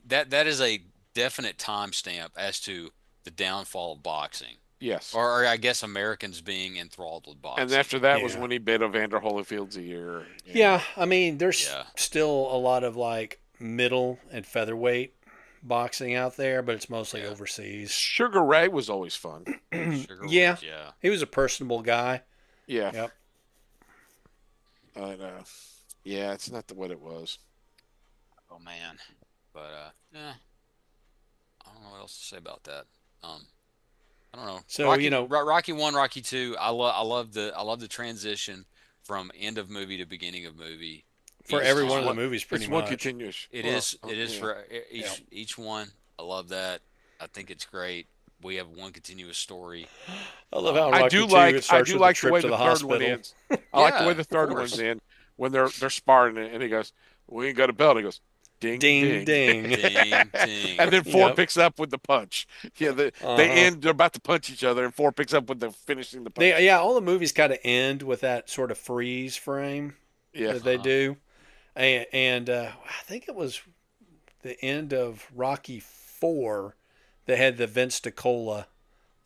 that is a definite timestamp as to the downfall of boxing, Yes. or I guess Americans being enthralled with And boxing. after that was Yeah. when he bit Evander Holyfield's ear. And Yeah, I mean, there's Yeah. still a lot of like middle and featherweight boxing out there, but it's mostly Yeah. overseas. Sugar Ray was always fun. Sugar Yeah, Rush. Yeah. he was a personable guy. Yeah. Yep. But yeah, it's not what it was. Oh man. But yeah, I don't know what else to say about that. Um, I don't know. So you know, Rocky 1, Rocky 2. I love the transition from end of movie to beginning of movie for each every It's one of the time. one. movies, pretty It's one much. continuous. It Well, is it is yeah. for Yeah. each one. I love that. I think it's great. We have one continuous story. I love how in I Rocky do Two it like. I starts do with the like the trip way to the the third one hospital. ends. I like the way Yeah, the of third one's course. in when they're sparring and he goes, "We ain't got a belt." He goes, "Ding Ding ding," ding. Ding and ding. then Ford Yep. picks up with the punch. Yeah, they Uh huh. end. They're about to punch each other, and Ford picks up with the finishing the They punch. yeah, all the movies kind of end with that sort of freeze frame Yeah, that they Uh-huh. do, and I think it was the end of Rocky Four that had the Vince DiCola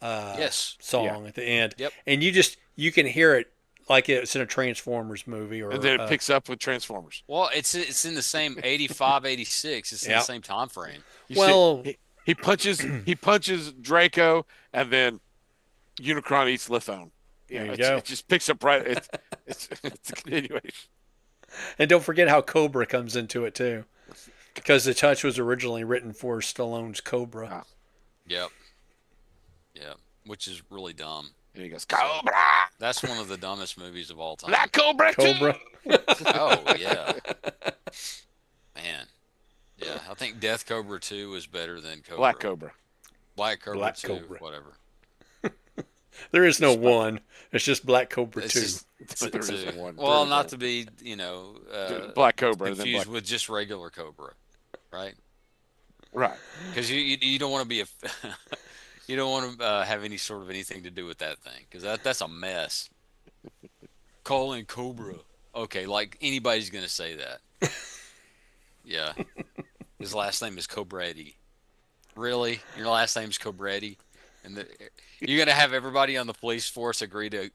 Yes. yeah, song at the end, Yep. and you can hear it like it's in a Transformers movie and or then it picks up with Transformers. Well, it's in the same 85, 86. It's in the yeah. same time frame. You see, Well, he punches Draco, and then Unicron eats Lithone. there Yeah, you go. it just picks up right. It's a continuation. And don't forget how Cobra comes into it too, because the touch was originally written for Stallone's Cobra. Ah, Yep. Yep. Which is really dumb. and he goes, So Cobra, that's one of the dumbest movies of all time. Black Cobra too. Cobra. Oh yeah, man. Yeah, I think Death Cobra 2 is better than Cobra. Black Cobra. Black Cobra Black 2, Cobra. whatever. There is no Just one. It's just Black Cobra it's 2. just There two. isn't one. Well, There is not a- to be, Black Cobra, and then confused Black. with just regular Cobra, right? Right. Because you don't want to be a you don't want to have any sort of anything to do with that thing because that's a mess. Calling Cobra. Okay, like anybody's gonna say that. Yeah, his last name is Cobretti. Really, your last name's Cobretti, and you're gonna have everybody on the police force agree to.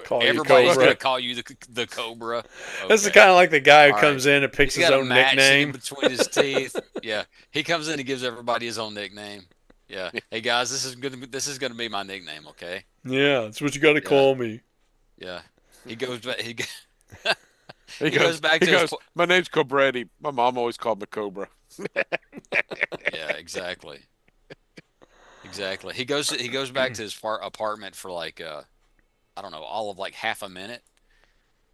Call you Everybody's Cobra. gonna call you the Cobra. This is Okay. kind of like the guy who All comes right. in and picks He's his got a own match sitting nickname. between his teeth. Yeah, he comes in and gives everybody his own nickname. Yeah. Hey guys, this is gonna be my nickname. Okay. Yeah, that's what you got to Yeah. call me. Yeah. He goes back. He He goes back He to his. goes. My name's Cobretti. My mom always called me Cobra. Yeah. Exactly. Exactly. He goes back to his apartment for like I don't know, all of like half a minute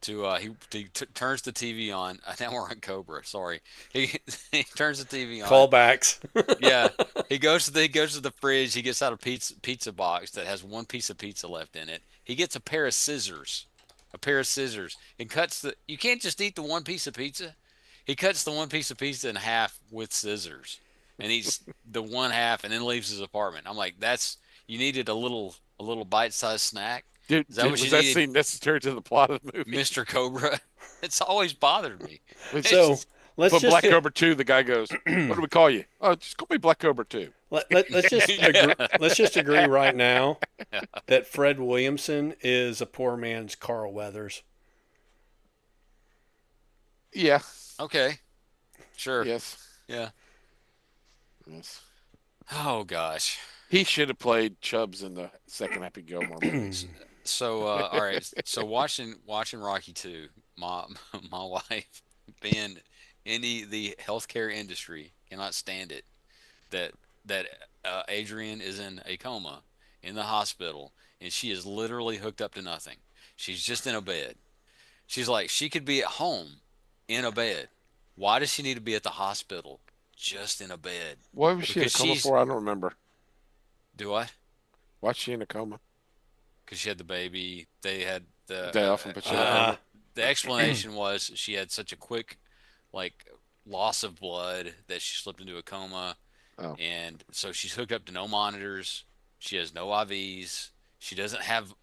to he turns the TV on. Now we're on Cobra. Sorry. He he turns the TV on. Callbacks. Yeah. He goes to the fridge. He gets out a pizza box that has one piece of pizza left in it. He gets a pair of scissors. A pair of scissors and cuts the. You can't just eat the one piece of pizza. He cuts the one piece of pizza in half with scissors and eats the one half and then leaves his apartment. I'm like, you needed a little bite-sized snack. Dude, Is that what was you that needed, scene necessary to the plot of the movie? Mr. Cobra? It's always bothered me. It's So just- let's but just Black Cobra 2, the guy goes, "What do we call you?" "Oh, just call me Black Cobra 2." let's just Yeah. let's just agree right now that Fred Williamson is a poor man's Carl Weathers. Yeah. Okay, sure. Yes. Yeah. Yes. Oh gosh. He should have played Chubbs in the second Happy Gilmore movie. So all right. So watching Rocky 2, my my wife being in the healthcare industry cannot stand it that Adrian is in a coma in the hospital and she is literally hooked up to nothing. She's just in a bed. She's like she could be at home in a bed. Why does she need to be at the hospital just in a bed? What was she in a Because coma she's for? I don't remember. do what? Why's she in a coma? Because she had the baby. They had the Day off, but she had a Uh, coma. the explanation was she had such a quick, like, loss of blood that she slipped into a coma, Oh, and so she's hooked up to no monitors. She has no IVs. She doesn't have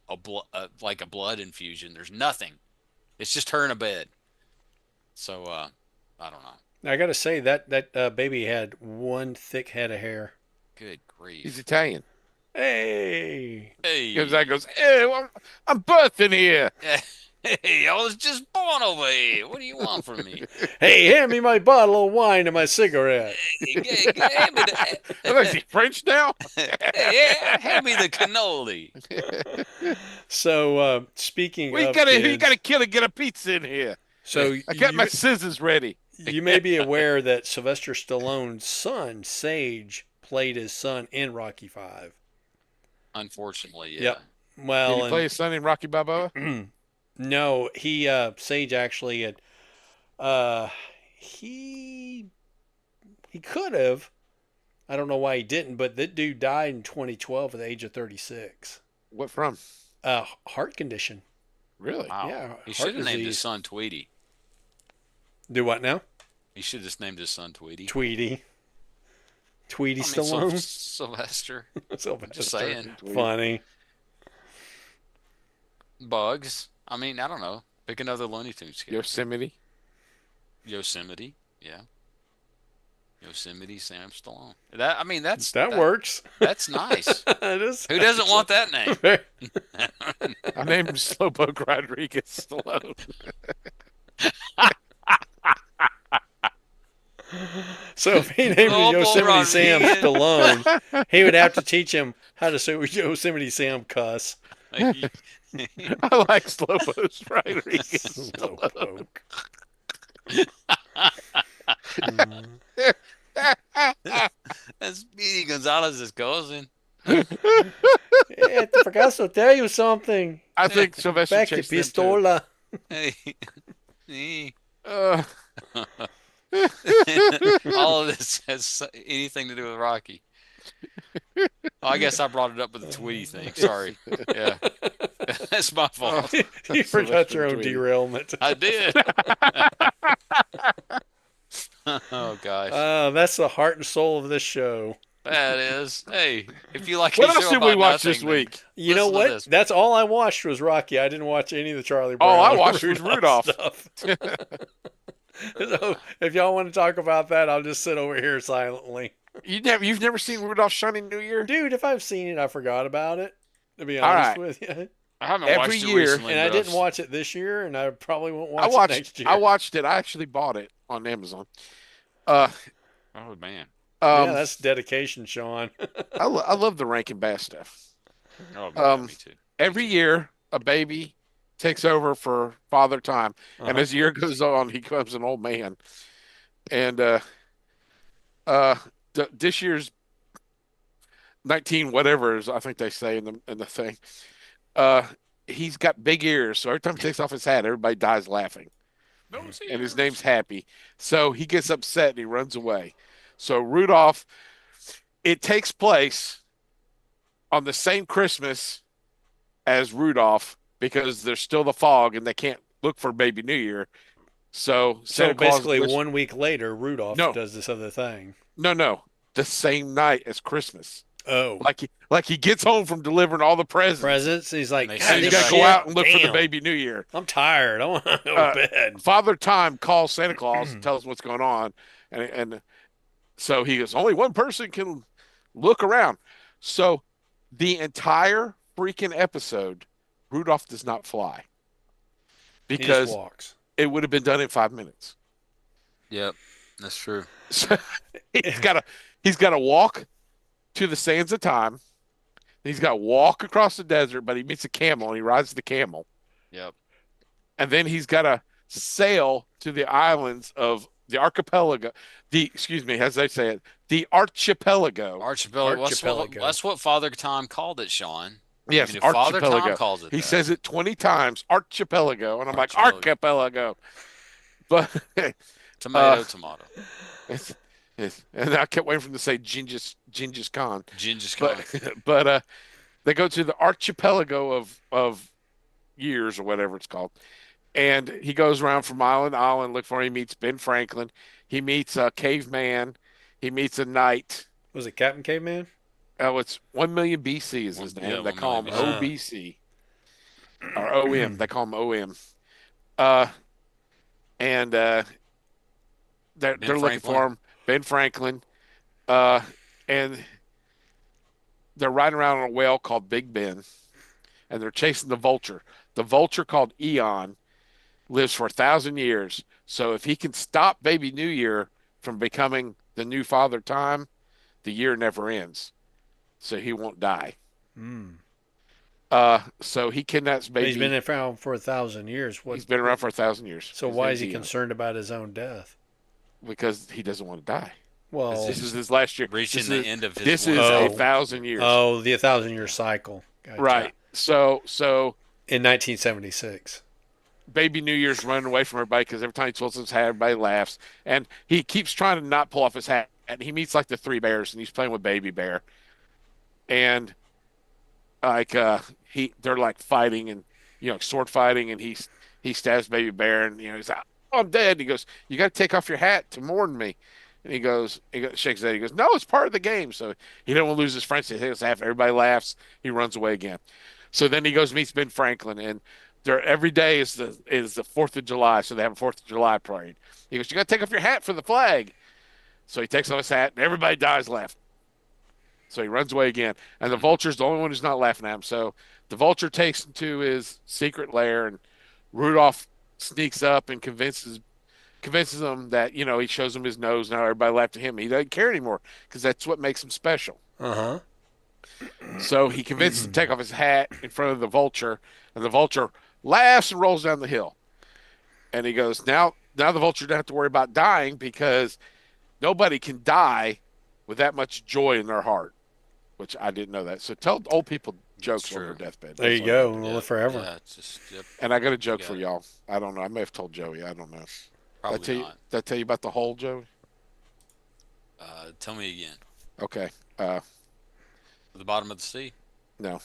like a blood infusion. There's nothing. It's just her in a bed. So I don't know. I got to say that baby had one thick head of hair. Good he's grief. Italian. Hey, Comes out, Hey. goes, hey, I'm birthing here. Hey, I was just born over here. What do you want from me? hey, hand me my bottle of wine and my cigarette. Hey, hand me Is he French now? hey, hand me the cannoli. So speaking Well, of you gotta kids, kill and get a pizza in here. so I got my scissors ready. you may be aware that Sylvester Stallone's son Sage played his son in Rocky Five. Unfortunately, yeah. Yep. Did Well, he play his son in Rocky Balboa? no, he Sage actually had uh he he could have. I don't know why he didn't, but that dude died in 2012 at the age of 36. What from? Heart condition. Really? Wow. Yeah, He heart should have named his disease. son Tweety. Do what now? He should have just named his son Tweety. Tweety. Tweety I mean, Stallone. Sylvester. Sylvester. Just saying. Funny. Bugs. I mean, I don't know. Pick another Looney Tunes character. Yosemite. Yosemite. Yeah. Yosemite Sam Stallone. That, I mean, That works. That's nice. It is. Who doesn't want that name? I named him Slowpoke Rodriguez Stallone. So if he named him Lobo Yosemite Sam Rodriguez. Stallone, he would have to teach him how to say Yosemite Sam cuss. I like Slowpoke Rodriguez Stallone. Slowpoke. That's Speedy Gonzalez's cousin. Hey, I forgot to tell you something. I think Sylvester Back to chased them too. pistola. Hey. Uh, All of this has anything to do with Rocky. Oh, I guess I brought it up with the Tweety thing. Sorry. Yeah. That's my fault. You forgot your own Tweety. derailment. I did. Oh, gosh. That's the heart and soul of this show. That is. Hey, if you like what a else show did we about watch nothing, this week? You know Listen to what? this. That's all I watched was Rocky. I didn't watch any of the Charlie Brown. All I or watched was Rudolph. stuff. So if y'all want to talk about that, I'll just sit over here silently. You've never seen Rudolph Shining New Year? Dude, if I've seen it, I forgot about it. To be All honest right. with you, I haven't Every watched it year- recently, and I but didn't I've- watch it this year, and I probably won't watch I it next year. I watched it. I actually bought it on Amazon. Uh, Oh, man. Yeah, that's dedication, Sean. I love the Rankin Bass stuff. Oh, man, me too. Every year, a baby takes over for Father Time, and Uh-huh. as the year goes on, he becomes an old man. And this year's 19 whatever is, I think they say in the thing. He's got big ears, so every time he takes off his hat, everybody dies laughing. And his name's Happy. So he gets upset and he runs away. So Rudolph, it takes place on the same Christmas as Rudolph because there's still the fog and they can't look for Baby New Year. So So Santa Claus basically, wish- 1 week later, Rudolph No. does this other thing. no, the same night as Christmas. Oh, Like he gets home from delivering all the presents. presents. He's like, They God, send And him he's this got to back. go shit, out and look for the damn, Baby New Year. I'm tired. I want to go Uh, to bed. Father Time calls Santa Claus and tells him what's going on, and so he goes, only one person can look around. So the entire freaking episode, Rudolph does not fly He just because walks. it would have been done in 5 minutes. Yep, that's true. So he's got to walk to the sands of time. He's got to walk across the desert, but he meets a camel and he rides the camel. Yep. And then he's got to sail to the islands of the archipelago. As they say it, the archipelago. Archipelago. Archipelago. That's what Father Time called it, Sean. Yes, Even if Father Time archipelago. calls it He that. says it 20 times, archipelago, and I'm like Archipelago. archipelago. But Tomato. and I kept waiting for him to say Genghis Khan. Gingis Khan. But they go to the archipelago of years or whatever it's called, And he goes around from island to island, look for him. He meets Ben Franklin. He meets a caveman. He meets a knight. Was it Captain Caveman? Oh, it's 1 million BC is his Yeah, name. They one call million him BC. OBC or OM. They call him OM. Uh, and Ben they're looking Franklin. for him. Ben Franklin. Uh, and they're riding around on a whale called Big Ben, and they're chasing the vulture. The vulture called Eon lives for 1,000 years. So if he can stop Baby New Year from becoming the new Father Time, the year never ends. So he won't die. Mm. So he kidnaps But he's been Baby. around for 1,000 years. He's been around for 1,000 years. So His why name's is he Eon concerned about his own death? because he doesn't want to die. Well, This is his last year. Reaching the end of his This one is a Oh. 1,000 years. the 1,000-year cycle. Gotcha. Right. So In 1976. Baby New Year's running away from everybody because every time he twirls his hat, everybody laughs. And he keeps trying to not pull off his hat. And he meets like the three bears and he's playing with Baby Bear. And like they're like fighting and sword fighting and he stabs Baby Bear and he's like, oh, I'm dead. And he goes, you got to take off your hat to mourn me. And shakes his head. He goes, no, it's part of the game. So he don't want to lose his friends. He takes half. Everybody laughs. He runs away again. So then he goes and meets Ben Franklin, and every day is the 4th of July. So they have a 4th of July parade. He goes, you got to take off your hat for the flag. So he takes off his hat, and everybody dies laughing. So he runs away again, and the vulture's the only one who's not laughing at him. So the vulture takes him to his secret lair, and Rudolph sneaks up and convinces him that he shows him his nose. Now everybody laughed at him. He doesn't care anymore because that's what makes him special. Uh-huh. So he convinces him to take off his hat in front of the vulture, and the vulture laughs and rolls down the hill. And he goes, now the vulture doesn't have to worry about dying because nobody can die with that much joy in their heart, which I didn't know that. So tell old people jokes on their deathbed. There you go. We'll live forever. Yeah, it's just yep, And I got a joke for y'all. I don't know. I may have told Joey. I don't know. probably not. Did I tell you about the hole, Joey? Tell me again. Okay. The bottom of the sea. No.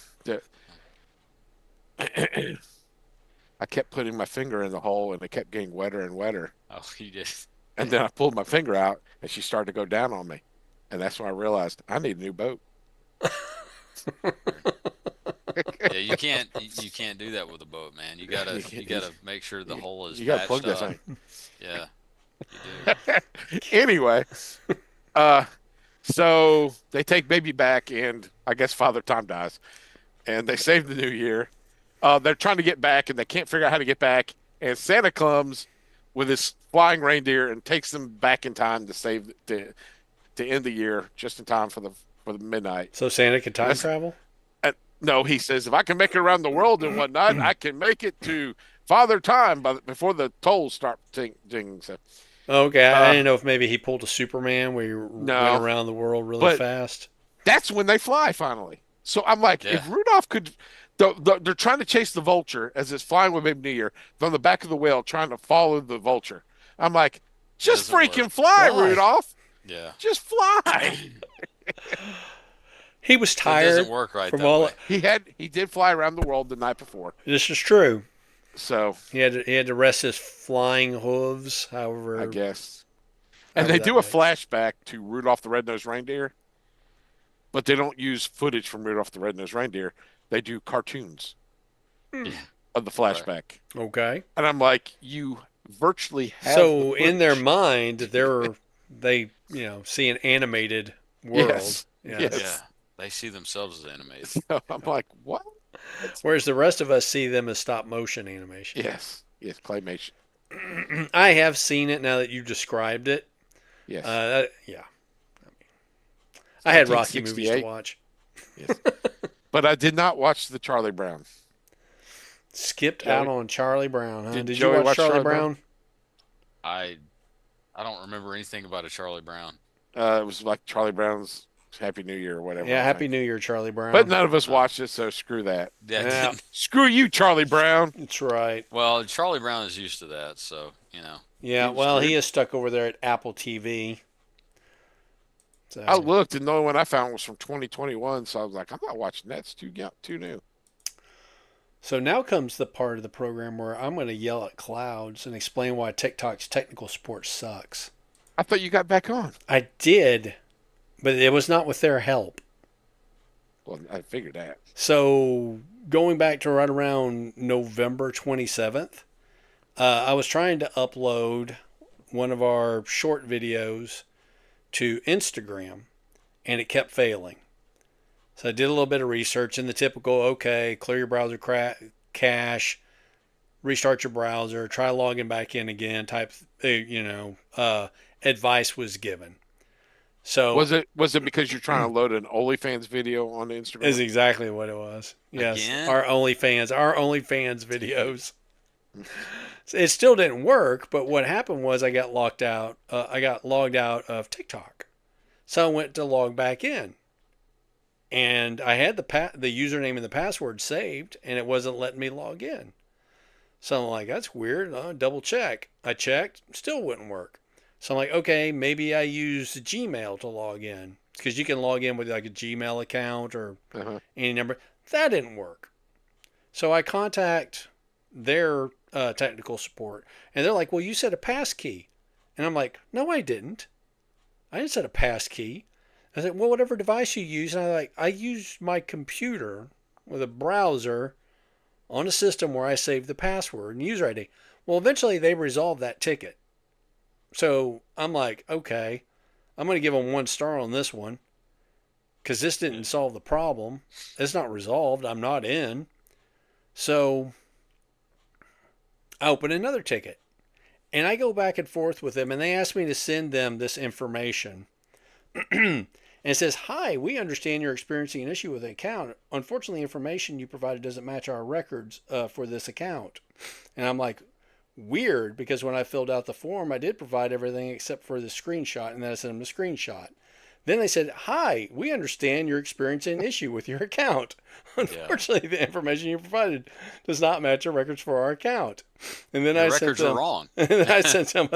I kept putting my finger in the hole and it kept getting wetter and wetter. Oh, you did. And then I pulled my finger out and she started to go down on me. And that's when I realized I need a new boat. Yeah, you can't do that with a boat, man. You gotta make sure the hole is You got to plug patched that up. thing. Yeah, you do. Anyway, so they take baby back and I guess Father Time dies. And they save the new year. They're trying to get back and they can't figure out how to get back. And Santa comes with his flying reindeer and takes them back in time to save to end the year just in time for the midnight. So Santa can time travel? No, he says if I can make it around the world and whatnot, I can make it to Father Time before the tolls start dinging. So, Okay, I didn't know if maybe he pulled a Superman where he went No. around the world really But- fast. that's when they fly finally. So I'm like, Yeah. if Rudolph could, they're trying to chase the vulture as it's flying with Baby New Year from the back of the whale, trying to follow the vulture. I'm like, just doesn't freaking work. fly, Fly. Rudolph. Yeah, Just fly. He was it tired doesn't work right from that all. way. He did fly around the world the night before. This is true. So He had to rest his flying hooves. However, I guess. And however they that do a works. flashback to Rudolph the Red-Nosed Reindeer, but they don't use footage from Rudolph the Red-Nosed Reindeer. They do cartoons Yeah. of the flashback. Okay. And I'm like, you virtually have So the in their footage. mind, they see an animated world. Yes. Yeah. Yes. Yeah, they see themselves as animated. So I'm like, what? Whereas the rest of us see them as stop motion animation. Yes. Yes, claymation. I have seen it now that you described it. Yes. Yeah. I had Rocky movies to 1968. watch. Yes. But I did not watch the Charlie Brown. Skipped Joey- out on Charlie Brown, huh? Did Did Joey you watch watch Charlie Charlie Brown? I don't remember anything about a Charlie Brown. It was like Charlie Brown's Happy New Year or whatever. Yeah, I Happy think. New Year, Charlie Brown. But none of us watched it, so screw that. Yeah. Screw you, Charlie Brown. That's right. Well, Charlie Brown is used to that, so Yeah, He was well, he great. is stuck over there at Apple TV. So, I looked, and the only one I found was from 2021, so I was like, I'm not watching that. It's too new. So now comes the part of the program where I'm going to yell at clouds and explain why TikTok's technical support sucks. I thought you got back on. I did, but it was not with their help. Well, I figured that. So going back to right around November 27th, I was trying to upload one of our short videos to Instagram, and it kept failing. So I did a little bit of research, and the typical, okay, clear your browser cache, restart your browser, try logging back in again type, advice was given. So was it because you're trying to load an OnlyFans video on Instagram? is exactly what it was. Yes, Again? our OnlyFans videos. It still didn't work, but what happened was I got locked out. I got logged out of TikTok, so I went to log back in, and I had the username and the password saved, and it wasn't letting me log in. So I'm like, that's weird. I'll double check. I checked, still wouldn't work. So I'm like, okay, maybe I used Gmail to log in, because you can log in with like a Gmail account or any number. That didn't work. So I contact their technical support, and they're like, well, you set a pass key. And I'm like, no, I didn't. I didn't set a pass key. I said, well, whatever device you use. And I used my computer with a browser on a system where I saved the password and user ID. Well, eventually they resolved that ticket. So I'm like, okay, I'm going to give them 1 star on this one, because this didn't solve the problem. It's not resolved. I'm not in. So I open another ticket, and I go back and forth with them, and they ask me to send them this information. And it says, hi, we understand you're experiencing an issue with an account. Unfortunately, information you provided doesn't match our records for this account. And I'm like, weird, because when I filled out the form, I did provide everything except for the screenshot, and then I sent them the screenshot. Then they said, hi, we understand you're experiencing an issue with your account. Unfortunately, the information you provided does not match our records for our account. And then Your records are wrong. And then I sent them,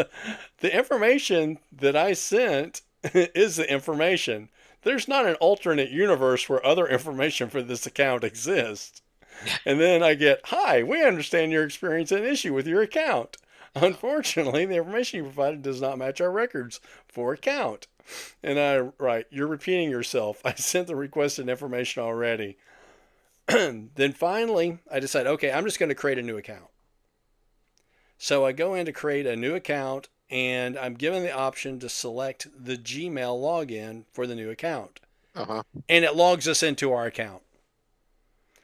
the information that I sent is the information. There's not an alternate universe where other information for this account exists. And then I get, hi, we understand you're experiencing an issue with your account. Unfortunately, the information you provided does not match our records for account. And I write, you're repeating yourself. I sent the requested information already. Then finally, I decide, okay, I'm just going to create a new account. So I go in to create a new account, and I'm given the option to select the Gmail login for the new account. And it logs us into our account.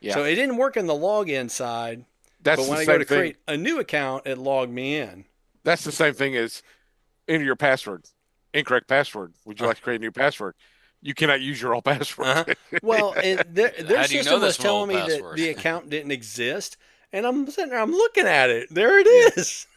Yeah. So it didn't work in the login side, but when I go to create a new account, it logged me in. That's the same thing as enter your password. Incorrect password. Would you like to create a new password? You cannot use your old password. Well, their system was telling me that the account didn't exist, and I'm sitting there, I'm looking at it. There it is.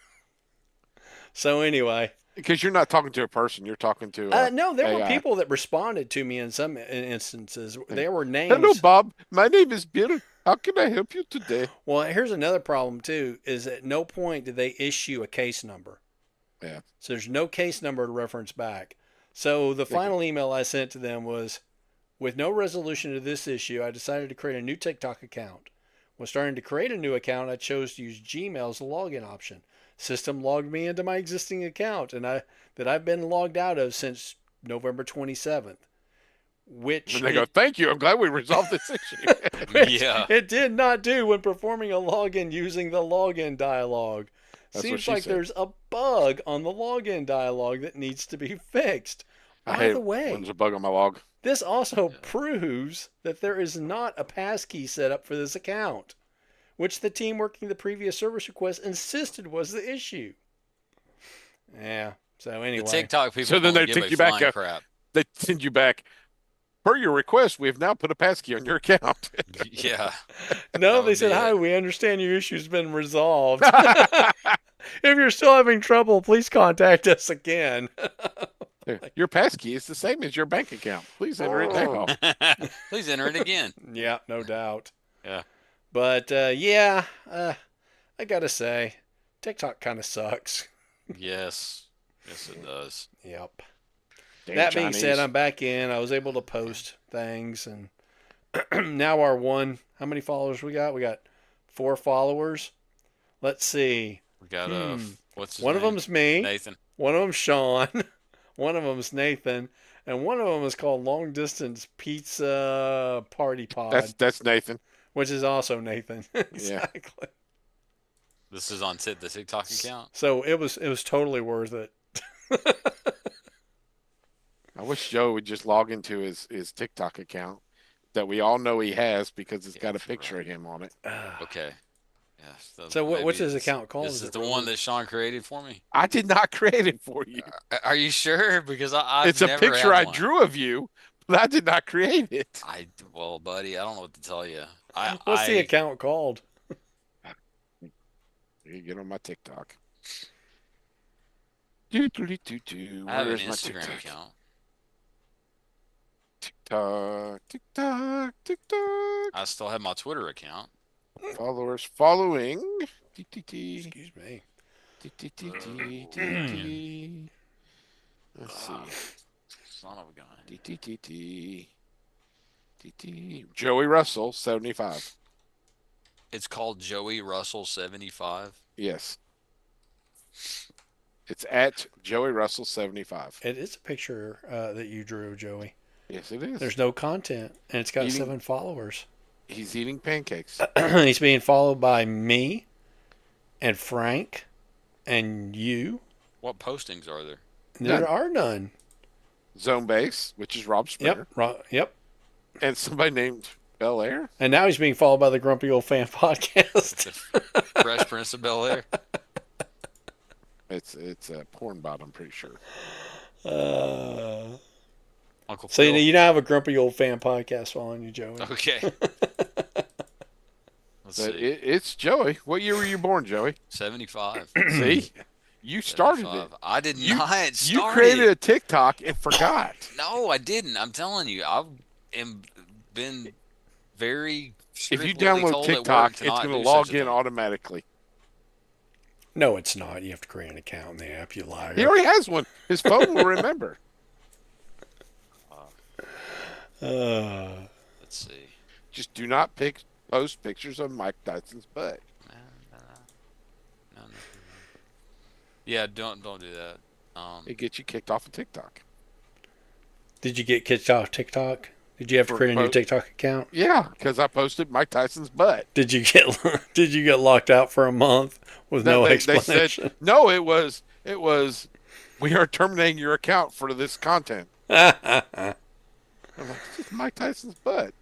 So anyway. Because you're not talking to a person, you're talking to no, there were people that responded to me in some instances. There were names. Hello, Bob. My name is Bill. How can I help you today? Well, here's another problem, too, is at no point did they issue a case number. Yeah. So there's no case number to reference back. So the final email I sent to them was, with no resolution to this issue, I decided to create a new TikTok account. When starting to create a new account, I chose to use Gmail as the login option. System logged me into my existing account, and that I've been logged out of since November 27th. Which and they go, thank you. I'm glad we resolved this issue. Yeah. It did not do when performing a login using the login dialog. Seems like there's a bug on the login dialog that needs to be fixed. By the way, there's a bug on my log. This also proves that there is not a passkey set up for this account, which the team working the previous service request insisted was the issue. Yeah. So anyway, the TikTok people. So then they take you back. Crap. They send you back. Per your request, we have now put a passkey on your account. Yeah. No, they said, hi, we understand your issue's been resolved. If you're still having trouble, please contact us again. Your passkey is the same as your bank account. Please enter it now. Please enter it again. Yeah, no doubt. Yeah. But, I got to say, TikTok kind of sucks. Yes. Yes, it does. Yep. Damn that being Chinese. said, I'm back in. I was able to post things, and now our how many followers we got? We got 4 followers. Let's see. We got what's his One of name? them's me. Nathan. One of them's Sean. One of them's Nathan. And one of them is called Long Distance Pizza Party Pod, That's Nathan. which is also Nathan. Yeah. Exactly. This is on the TikTok account. So it was totally worth it. I wish Joe would just log into his TikTok account that we all know he has because it's got a picture of him on it. Okay. Yeah. So what's his account called? This is the one that Sean created for me. I did not create it for you. Are you sure? Because I've It's a never picture had I one. drew of you, but I did not create it. Well, buddy, I don't know what to tell you. What's the account called? You get on my TikTok. I have an Where's my Instagram TikTok? account. TikTok. I still have my Twitter account. Followers following. Excuse me. Let's see. Son of a gun. Joey Russell, 75. It's called Joey Russell 75. Yes. It's at Joey Russell 75. It is a picture that you drew, Joey. Yes, it is. There's no content, and it's got Eating- 7 followers. He's eating pancakes. He's being followed by me and Frank and you. What postings are there? There None. are none. Zone Base, which is Rob Springer. Yep. And somebody named Bel Air. And now he's being followed by the Grumpy Old Fan podcast. Fresh Prince of Bel Air. It's a porn bot, I'm pretty sure. Uncle So Phil. you now have a Grumpy Old Fan podcast following you, Joey. Okay. Let's But see. it's Joey. What year were you born, Joey? 75. See? You started 75. it. I did You- not start You created it. a TikTok and forgot. No, I didn't. I'm telling you, I've been very If you strictly download told at work TikTok, to it's not going to do log such a in thing. automatically. No, it's not. You have to create an account in the app, you liar. He already has one. His phone will remember. Let's see. Just do not post pictures of Mike Tyson's butt. No. Yeah, don't do that. It gets you kicked off of TikTok. Did you get kicked off TikTok? Did you have to For create a new post- TikTok account? Yeah, because I posted Mike Tyson's butt. Did you get locked out for a month with no They explanation? said no. It was we are terminating your account for this content. I'm like, it's just Mike Tyson's butt.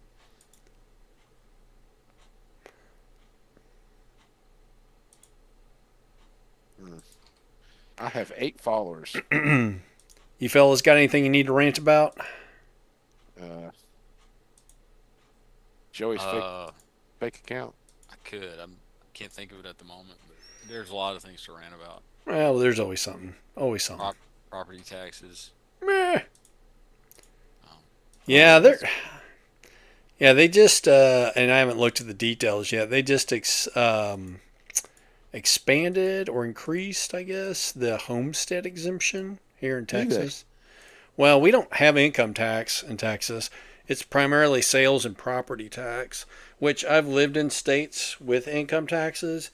I have 8 followers. You fellas got anything you need to rant about? Joey's Uh, fake account. I could. I can't think of it at the moment. But there's a lot of things to rant about. Well, there's always something. Always something. Property taxes. Meh. Yeah, they just and I haven't looked at the details yet. They just expanded or increased, I guess, the homestead exemption here in Texas. Well, we don't have income tax in Texas. It's primarily sales and property tax, which I've lived in states with income taxes.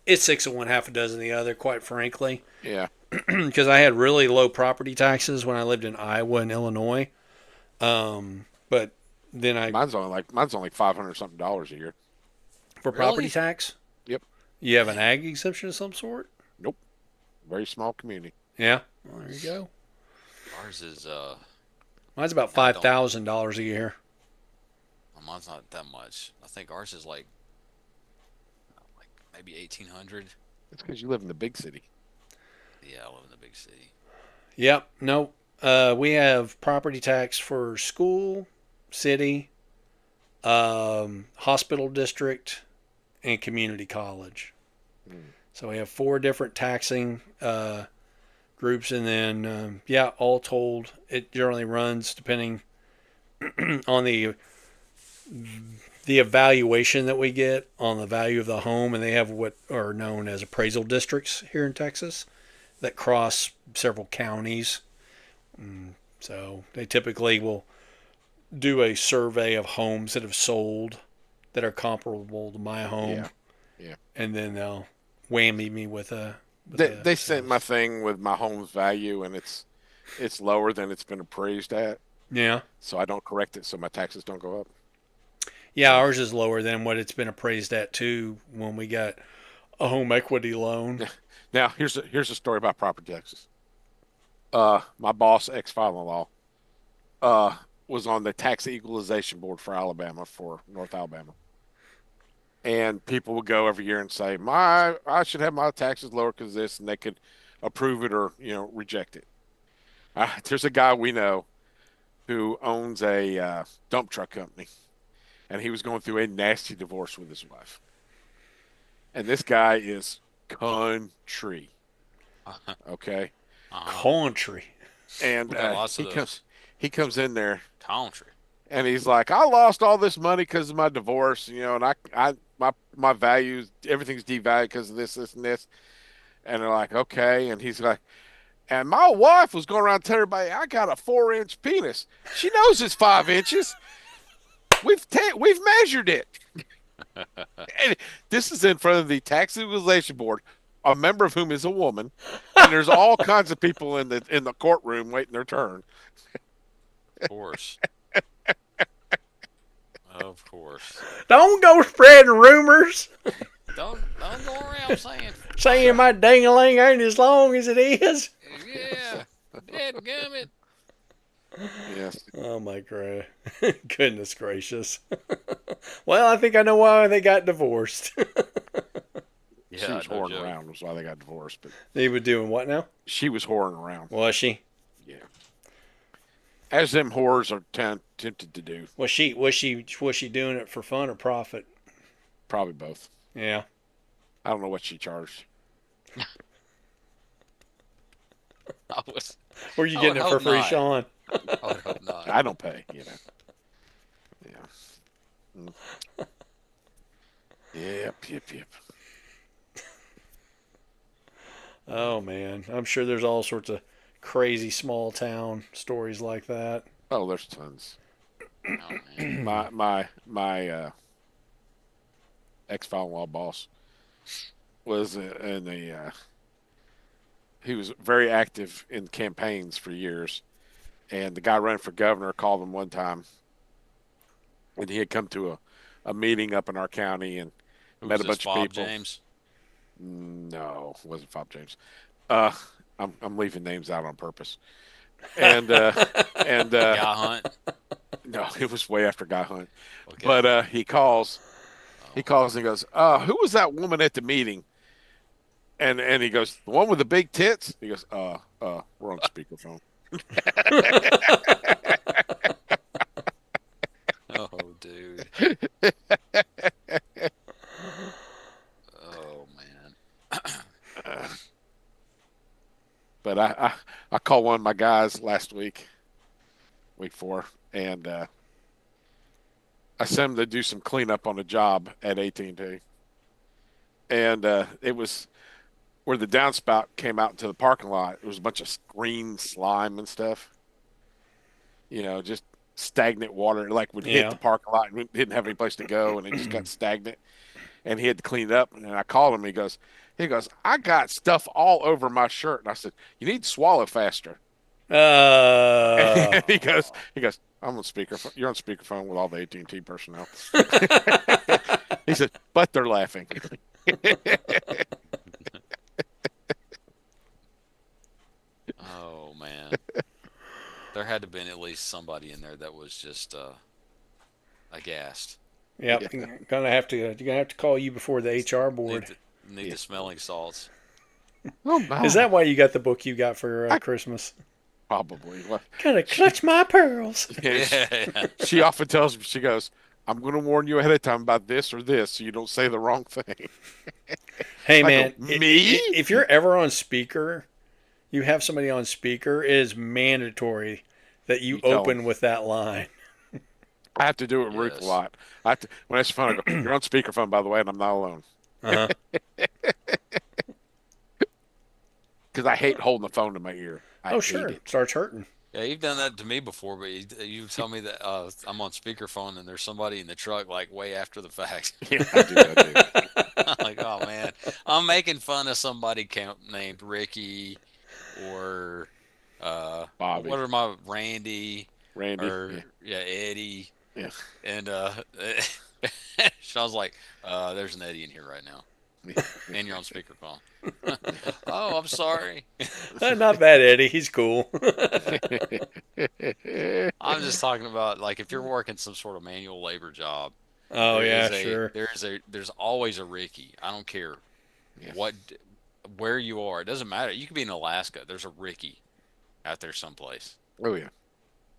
It's 6 of one, half a dozen of the other, quite frankly. Yeah. Because I had really low property taxes when I lived in Iowa and Illinois. But then Mine's only $500 something a year. for property Really? tax, Yep. you have an ag exemption of some sort? Nope. Very small community. Yeah. Well, there you go. Ours is Mine's about I don't- $5,000 a year. mine's not that much. I think ours is like maybe 1,800. It's because you live in the big city. Yeah, I live in the big city. Yep. No. We have property tax for school, city, hospital district, and community college. So we have 4 different taxing groups, and then all told, it generally runs depending on the evaluation that we get on the value of the home, and they have what are known as appraisal districts here in Texas that cross several counties. So they typically will do a survey of homes that have sold that are comparable to my home. Yeah. Yeah. and then they'll whammy me with a They sent my thing with my home's value, and it's lower than it's been appraised at, yeah. so I don't correct it, so my taxes don't go up. Yeah, ours is lower than what it's been appraised at too when we got a home equity loan. Now here's a story about property taxes. My boss, ex-father-in-law, was on the tax equalization board for Alabama, for North Alabama. And people would go every year and say, I should have my taxes lower because this, and they could approve it or, reject it. There's a guy we know who owns a dump truck company, and he was going through a nasty divorce with his wife. And this guy is country, okay? Country. And We got lots of those. he comes in there Country. and he's like, I lost all this money because of my divorce, and my values, everything's devalued because of this, and this. And they're like, okay. And he's like, and my wife was going around telling everybody I got a 4-inch penis. She knows it's 5 inches. We've measured it. And this is in front of the tax equalization board, a member of whom is a woman, and there's all kinds of people in the courtroom waiting their turn. Of course. Of course. Don't go spreading rumors Don't go around saying my ding-a-ling ain't as long as it is. yeah, dadgummit. Yes. Oh my god. Goodness gracious. Well, I think I know why they got divorced. She Yeah, was no whoring joke. around, was why they got divorced. But They were doing what now? she was whoring around. Was she? Yeah. As them whores are tempted to do. Was she doing it for fun or profit? Probably both. Yeah. I don't know what she charged. I was. Were you I getting would it for hope free, not. Sean? I would hope not. I don't pay, Yeah. Yep. Oh man, I'm sure there's all sorts of crazy small town stories like that. Oh, there's tons. Oh, man. My ex-father-in-law boss was he was very active in campaigns for years, and the guy running for governor called him one time, and he had come to a meeting up in our county and Who met was a bunch this, of Bob people. James? No, it wasn't Bob James. I'm leaving names out on purpose. And Guy Hunt. no, it was way after Guy Hunt. Okay. But he calls and he goes, who was that woman at the meeting? And he goes, the one with the big tits? He goes, we're on speakerphone. Oh, dude. Oh, man. But I called one of my guys last week 4, and I sent him to do some cleanup on a job at AT&T. And it was where the downspout came out into the parking lot. It was a bunch of green slime and stuff. Just stagnant water, like would hit the parking lot and didn't have any place to go, and it just got stagnant. And he had to clean it up. And I called him. He goes, I got stuff all over my shirt. And I said, you need to swallow faster. And he goes, I'm on speakerphone. You're on speakerphone with all the AT&T personnel. He said, but they're laughing. Oh, man. There had to have been at least somebody in there that was just aghast. Yep. You're gonna have to call you before the HR board. Need the smelling salts. Oh, my. Is that why you got the book you got for Christmas? Probably. Gotta clutch my pearls. Yeah. She often tells me, she goes, I'm going to warn you ahead of time about this or this so you don't say the wrong thing. Hey, I man. go, me? If you're ever on speaker, you have somebody on speaker, it is mandatory that you tell open them. with that line. I have to do it with Ruth a lot. When I answer the phone, I go, you're on speakerphone, by the way, and I'm not alone. Uh-huh. Because I hate holding the phone to my ear. I hate Sure. it. Starts hurting. Yeah, you've done that to me before, but you tell me that I'm on speakerphone and there's somebody in the truck like way after the fact. Yeah, I do. I'm like, Oh man, I'm making fun of somebody named Ricky or what Bobby, are my Randy Randy. or Yeah, yeah Eddie yeah, and Sean's like there's an Eddie in here right now yeah, and you're on speakerphone. Oh, I'm sorry. Not bad, Eddie. He's cool. yeah. I'm just talking about like if you're working some sort of manual labor job, Oh yeah, sure. there's always a Ricky. I don't care Yeah. what where you are. It doesn't matter. You could be in Alaska. There's a Ricky out there someplace. Oh yeah.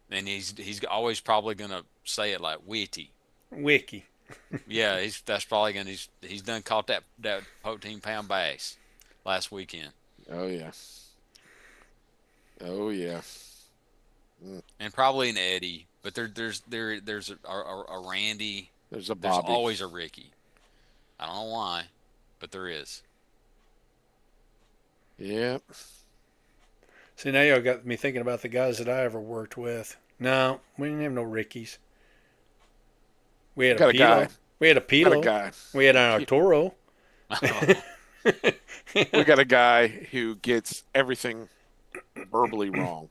And he's always probably gonna say it like witty. Wiki. Yeah, that's probably gonna he's done caught that 14-pound bass last weekend. Oh yeah. Oh yeah. And probably an Eddie, but there's a Randy. There's a There's Bobby. always a Ricky. I don't know why, but there is. Yeah. See, now y'all got me thinking about the guys that I ever worked with. No, we didn't have no Rickies. We had a Got a guy. Pilo. We had a Got a Pilo. guy. We had an Arturo. We got a guy who gets everything verbally wrong.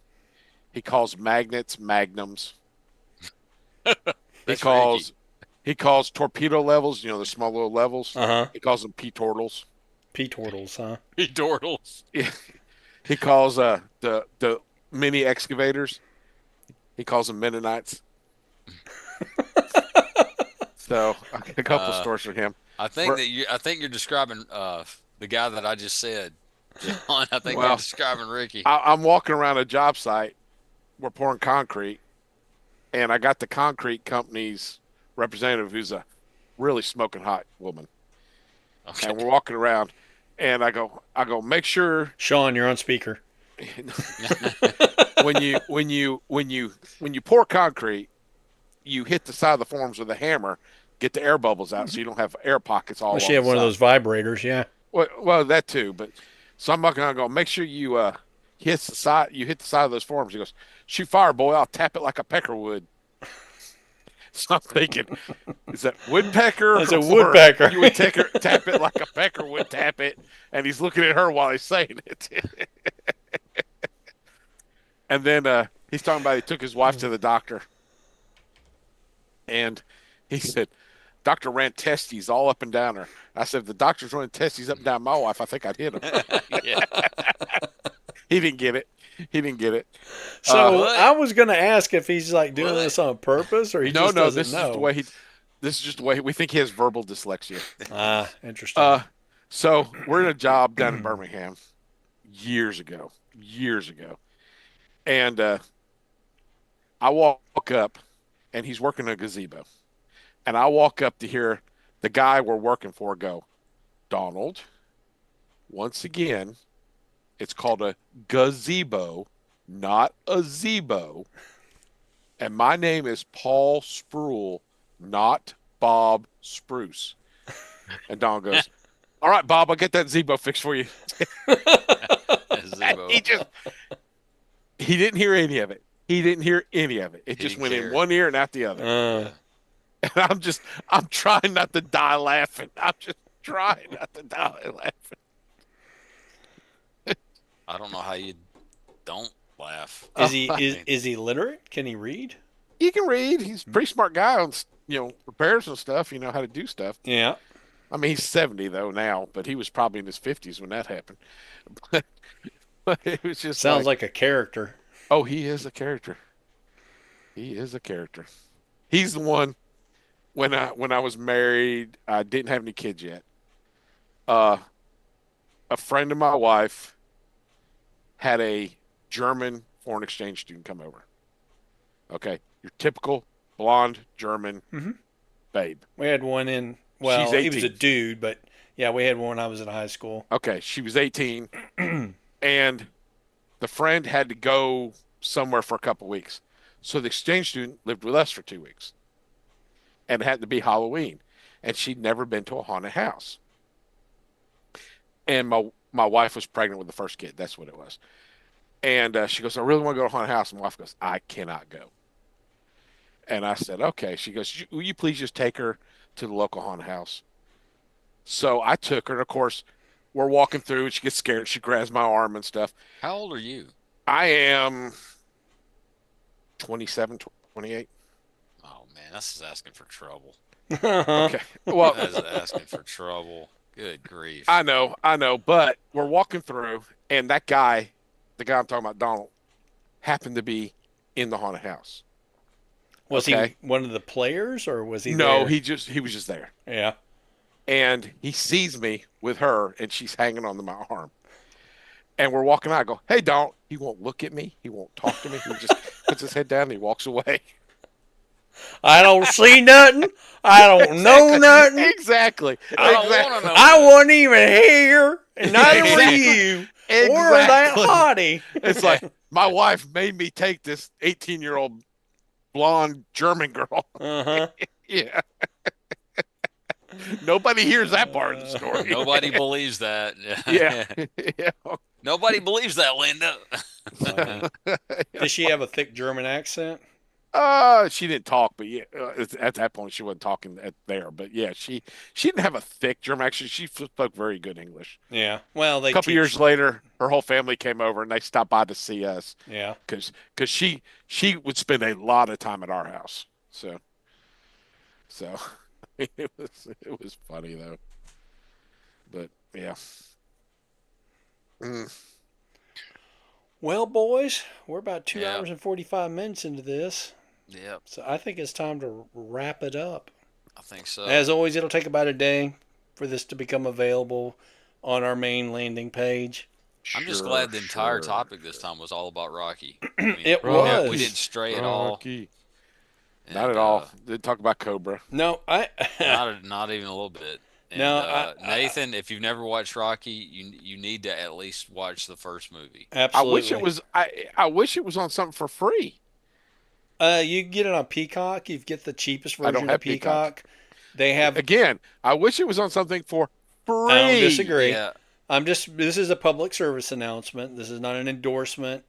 He calls magnets magnums. He That's Ricky. calls he calls torpedo levels, the small little levels. Uh huh. He calls them P turtles. P turtles, huh? He dordles. He calls the mini excavators. He calls them Mennonites. So a couple Uh, stories for him. I think you're describing the guy that I just said. John, I think you're Well, describing Ricky. I'm walking around a job site. We're pouring concrete, and I got the concrete company's representative, who's a really smoking hot woman, Okay. and we're walking around, and I go, make sure Sean, you're on speaker. when you pour concrete, you hit the side of the forms with a hammer, get the air bubbles out, so you don't have air pockets all Unless you along have the one of side. those vibrators, yeah. Well, that too, but so I'm walking around going, make sure you you hit the side of those forms. He goes, shoot fire, boy, I'll tap it like a pecker would. So I'm thinking, is that woodpecker? That's a or woodpecker. You would tap it like a pecker would tap it, and he's looking at her while he's saying it. And then he's talking about he took his wife to the doctor, and he said, doctor ran testes all up and down her. I said, if the doctor's running testes up and down my wife, I think I'd hit him. Yeah. He didn't get it. He didn't get it. So What? I was going to ask if he's like doing What? this on purpose or he No, just no, doesn't this is just the know. way he. This is just the way we think he has verbal dyslexia. Ah, interesting. So we're in a job down in Birmingham years ago, and I walk up, and he's working a gazebo, and I walk up to hear the guy we're working for go, Donald. Once again, it's called a gazebo, not a zebo. And my name is Paul Spruill, not Bob Spruce. And Don goes, all right, Bob, I'll get that zebo fixed for you. Zebo. He didn't hear any of it. He didn't hear any of it. It He just didn't went in care. one ear and out the other. Uh, And I'm trying not to die laughing. I'm just trying not to die laughing. I don't know how you don't laugh. is he literate? Can he read? He can read. He's a pretty smart guy on, repairs and stuff. You know how to do stuff. Yeah. I mean, he's 70 though now, but he was probably in his 50s when that happened. But it was just Sounds like a character. oh, he is a character. He is a character. He's the one when I was married, I didn't have any kids yet. Uh, a friend of my wife had a German foreign exchange student come over. Okay, your typical blonde German Mhm. babe. We had one in, well, She's he was a 18. dude, but yeah, we had one when I was in high school. Okay, she was 18, and the friend had to go somewhere for a couple weeks. So the exchange student lived with us for 2 weeks, and it had to be Halloween, and she'd never been to a haunted house. And my wife was pregnant with the first kid. That's what it was. And she goes, I really want to go to a haunted house. And my wife goes, I cannot go. And I said, okay. She goes, will you please just take her to the local haunted house? So I took her, and of course, we're walking through, and she gets scared. She grabs my arm and stuff. How old are you? I am 27, 28. Oh man, this is asking for trouble. Okay. Well, That is asking for trouble. Good I grief. know, I know, but we're walking through, and that guy, the guy I'm talking about, Donald, happened to be in the haunted house. Was he Okay. one of the players or was he No, there? he was just there. Yeah. And he sees me with her, and she's hanging onto my arm. And we're walking out. I go, "Hey, Donald." He won't look at me. He won't talk to me. He just puts his head down and he walks away. I don't see nothing. I don't know Exactly. nothing. Exactly. I don't want to Exactly. know I that. wasn't even here, and neither were Exactly. you, or that Exactly. hottie. It's like my wife made me take this 18-year-old blonde German girl. Uh-huh. Yeah. Nobody hears that part of the story. Nobody believes that. Yeah. Yeah. Nobody believes that, Linda. Funny. Did she have a thick German accent? She didn't talk, but yeah, at that point she wasn't talking there. But yeah, she didn't have a thick German accent. She spoke very good English. Yeah. Well, A they couple teach. years later, her whole family came over and they stopped by to see us Yeah. because she would spend a lot of time at our house. So it was funny though. But yeah. Mm. Well, boys, we're about two Yeah. hours and 45 minutes into this, Yep, so I think it's time to wrap it up. I think so. As always, it'll take about a day for this to become available on our main landing page. I'm just Sure, glad the entire sure, topic this sure. time was all about Rocky. I mean, It Rocky, we was. didn't stray at all, Rocky. Not and at all. Didn't talk about Cobra. No, not even a little bit. And no, Nathan, if you've never watched Rocky, you need to at least watch the first movie. I wish it absolutely. was. I wish it was on something for free. You can get it on Peacock. You get the cheapest I don't version of have Peacock. Peacock. They have. Again, I wish it was on something for I don't free. disagree. Yeah, I'm just. This is a public service announcement. This is not an endorsement.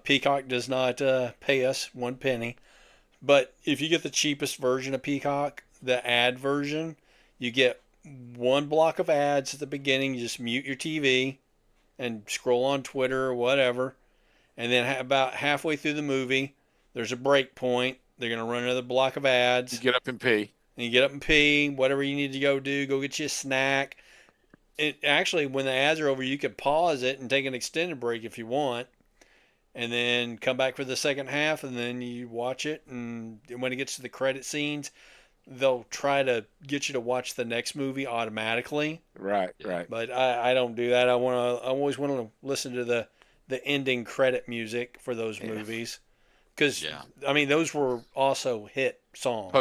Peacock does not pay us one penny. But if you get the cheapest version of Peacock, the ad version, you get one block of ads at the beginning. You just mute your TV and scroll on Twitter or whatever. And then about halfway through the movie, there's a break point. They're going to run another block of You ads. get up and pee. And you get up and pee, whatever you need to go do. Go get you a snack. It actually, when the ads are over, you can pause it and take an extended break if you want, and then come back for the second half, and then you watch it. And when it gets to the credit scenes, they'll try to get you to watch the next movie automatically. Right, Yeah. right. But I don't do that. I always want to listen to the ending credit music for those Yeah. movies, because yeah, I mean those were also hit songs.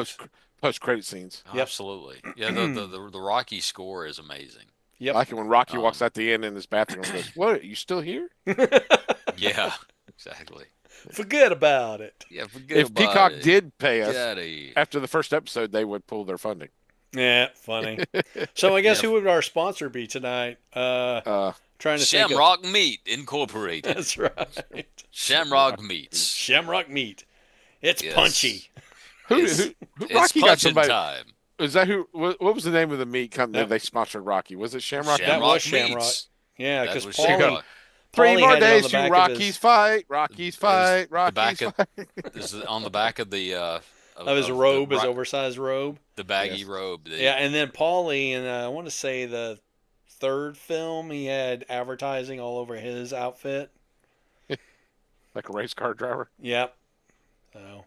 Post credit scenes. Yep. absolutely. Yeah, the Rocky score is amazing. I Yep. like it when Rocky Um, walks out the end in his bathroom and goes, "What? You still here?" Yeah, exactly. Forget about it. Yeah, forget If about Peacock it. did pay Get us out of here. after the first episode, they would pull their funding. Yeah, funny. So I guess Yeah. who would our sponsor be tonight? Trying to think of. Shamrock Meat Incorporated. That's right. Shamrock Meats. Shamrock meat. It's Yes. punchy. It's, Who it's Rocky got punching somebody? time. Is that who? What was the name of the meat company That- they sponsored Rocky? Was it Shamrock? That was Shamrock Shamrock. Meats. Yeah, That because was Paulie, Shamrock. Three Paulie more had it on days the to back of Rocky's his, fight. Rocky's The fight. back Rocky's of- fight. This is on the back of the of his the robe, his ro- oversized robe. the baggy Yes. robe. that- Yeah, and then Paulie, and I want to say the third film, he had advertising all over his outfit. Like a race car driver. Yep. So,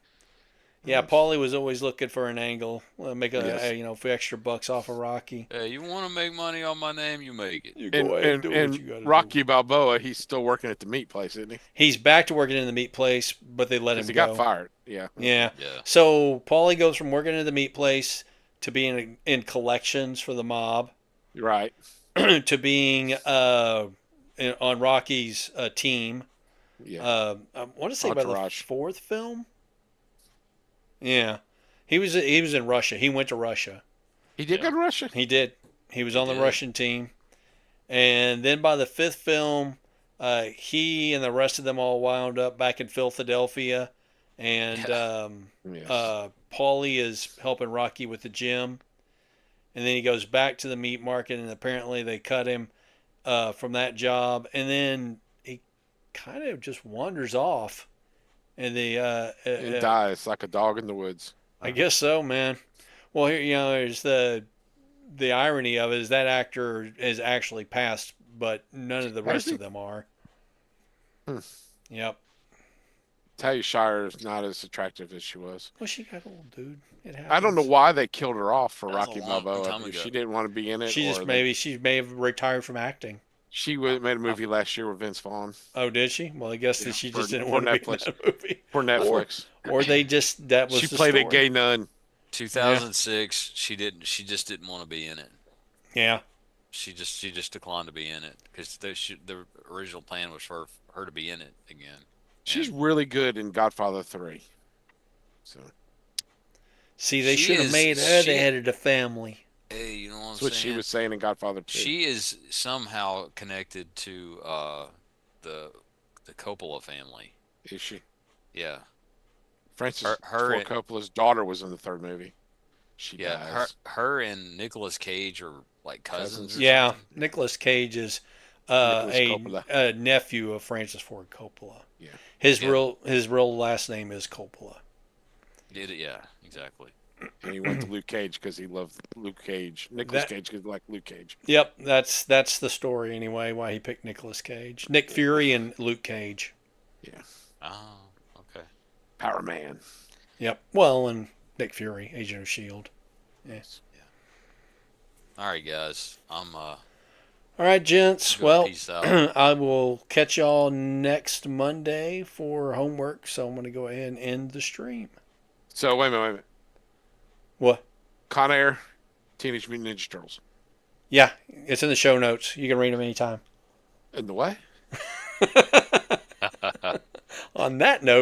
yeah, Paulie was always looking for an angle, make Yes. a few extra bucks off of Rocky. Hey, you want to make money on my name? You make it. You And, go ahead and and, do what and you got to do. Rocky Balboa, he's still working at the meat place, isn't he? He's back to working in the meat place, but they let him Because he go. got fired. Yeah. Yeah. Yeah. So Paulie goes from working in the meat place to being in collections for the mob Right. to being on Rocky's team. Yeah. I want to say by the Entourage. fourth film. Yeah, he was in Russia. He went to Russia. He did Yeah. go to Russia. He did. He was on the did. Russian team, and then by the fifth film, he and the rest of them all wound up back in Filthadelphia, and Yes. Paulie is helping Rocky with the gym, and then he goes back to the meat market, and apparently they cut him from that job, and then he kind of just wanders off, and And dies like a dog in the woods. I guess so, man. Well, here, there's the irony of it is that actor has actually passed, but none of the Has rest he? of them are. Hmm. Yep. Talia Shire is not as attractive as she was. Well, she got old, dude. It happens. I don't know why they killed her off for That was Rocky a long Balboa. time If ago. she didn't want to be in it, She just or she may have retired from acting. she made a movie last year with Vince Vaughn Oh, did she? Well, I guess Yeah, that she for- just didn't for want to be in Netflix. that movie. for Netflix. Or they just that was She the played story. a gay nun. 2006. She didn't. She just didn't want to be in it. Yeah. She just declined to be in it because the original plan was for her to be in it again. She's really good in Godfather 3. So See, they She should have is- made her the she- head of the family. Hey, you know what I'm that's what saying? she was saying in Godfather 2. She is somehow connected to the Coppola family. Is she? Yeah, Francis Her- Ford Coppola's daughter was in the third movie. She yeah. dies. Her and Nicolas Cage are like cousins. Or Yeah, something. Nicolas Cage is Nicolas Coppola. a nephew of Francis Ford Coppola. Yeah. His Yeah. real last name is Coppola. Yeah, exactly. And he went to Luke Cage because he loved Luke Cage. Nicolas Cage because he liked Luke Cage. Yep, that's the story anyway. Why he picked Nicolas Cage, Nick Fury, and Luke Cage. Yeah. Oh, okay. Power Man. Yep. Well, and Nick Fury, Agent of Shield. Yes. All right, guys. I'm All right, gents. gonna Well, peace out. I will catch y'all next Monday for homework. So I'm going to go ahead and end the stream. So wait a minute. What? Con Air, Teenage Mutant Ninja Turtles. Yeah, it's in the show notes. You can read them anytime. And the what? On that note.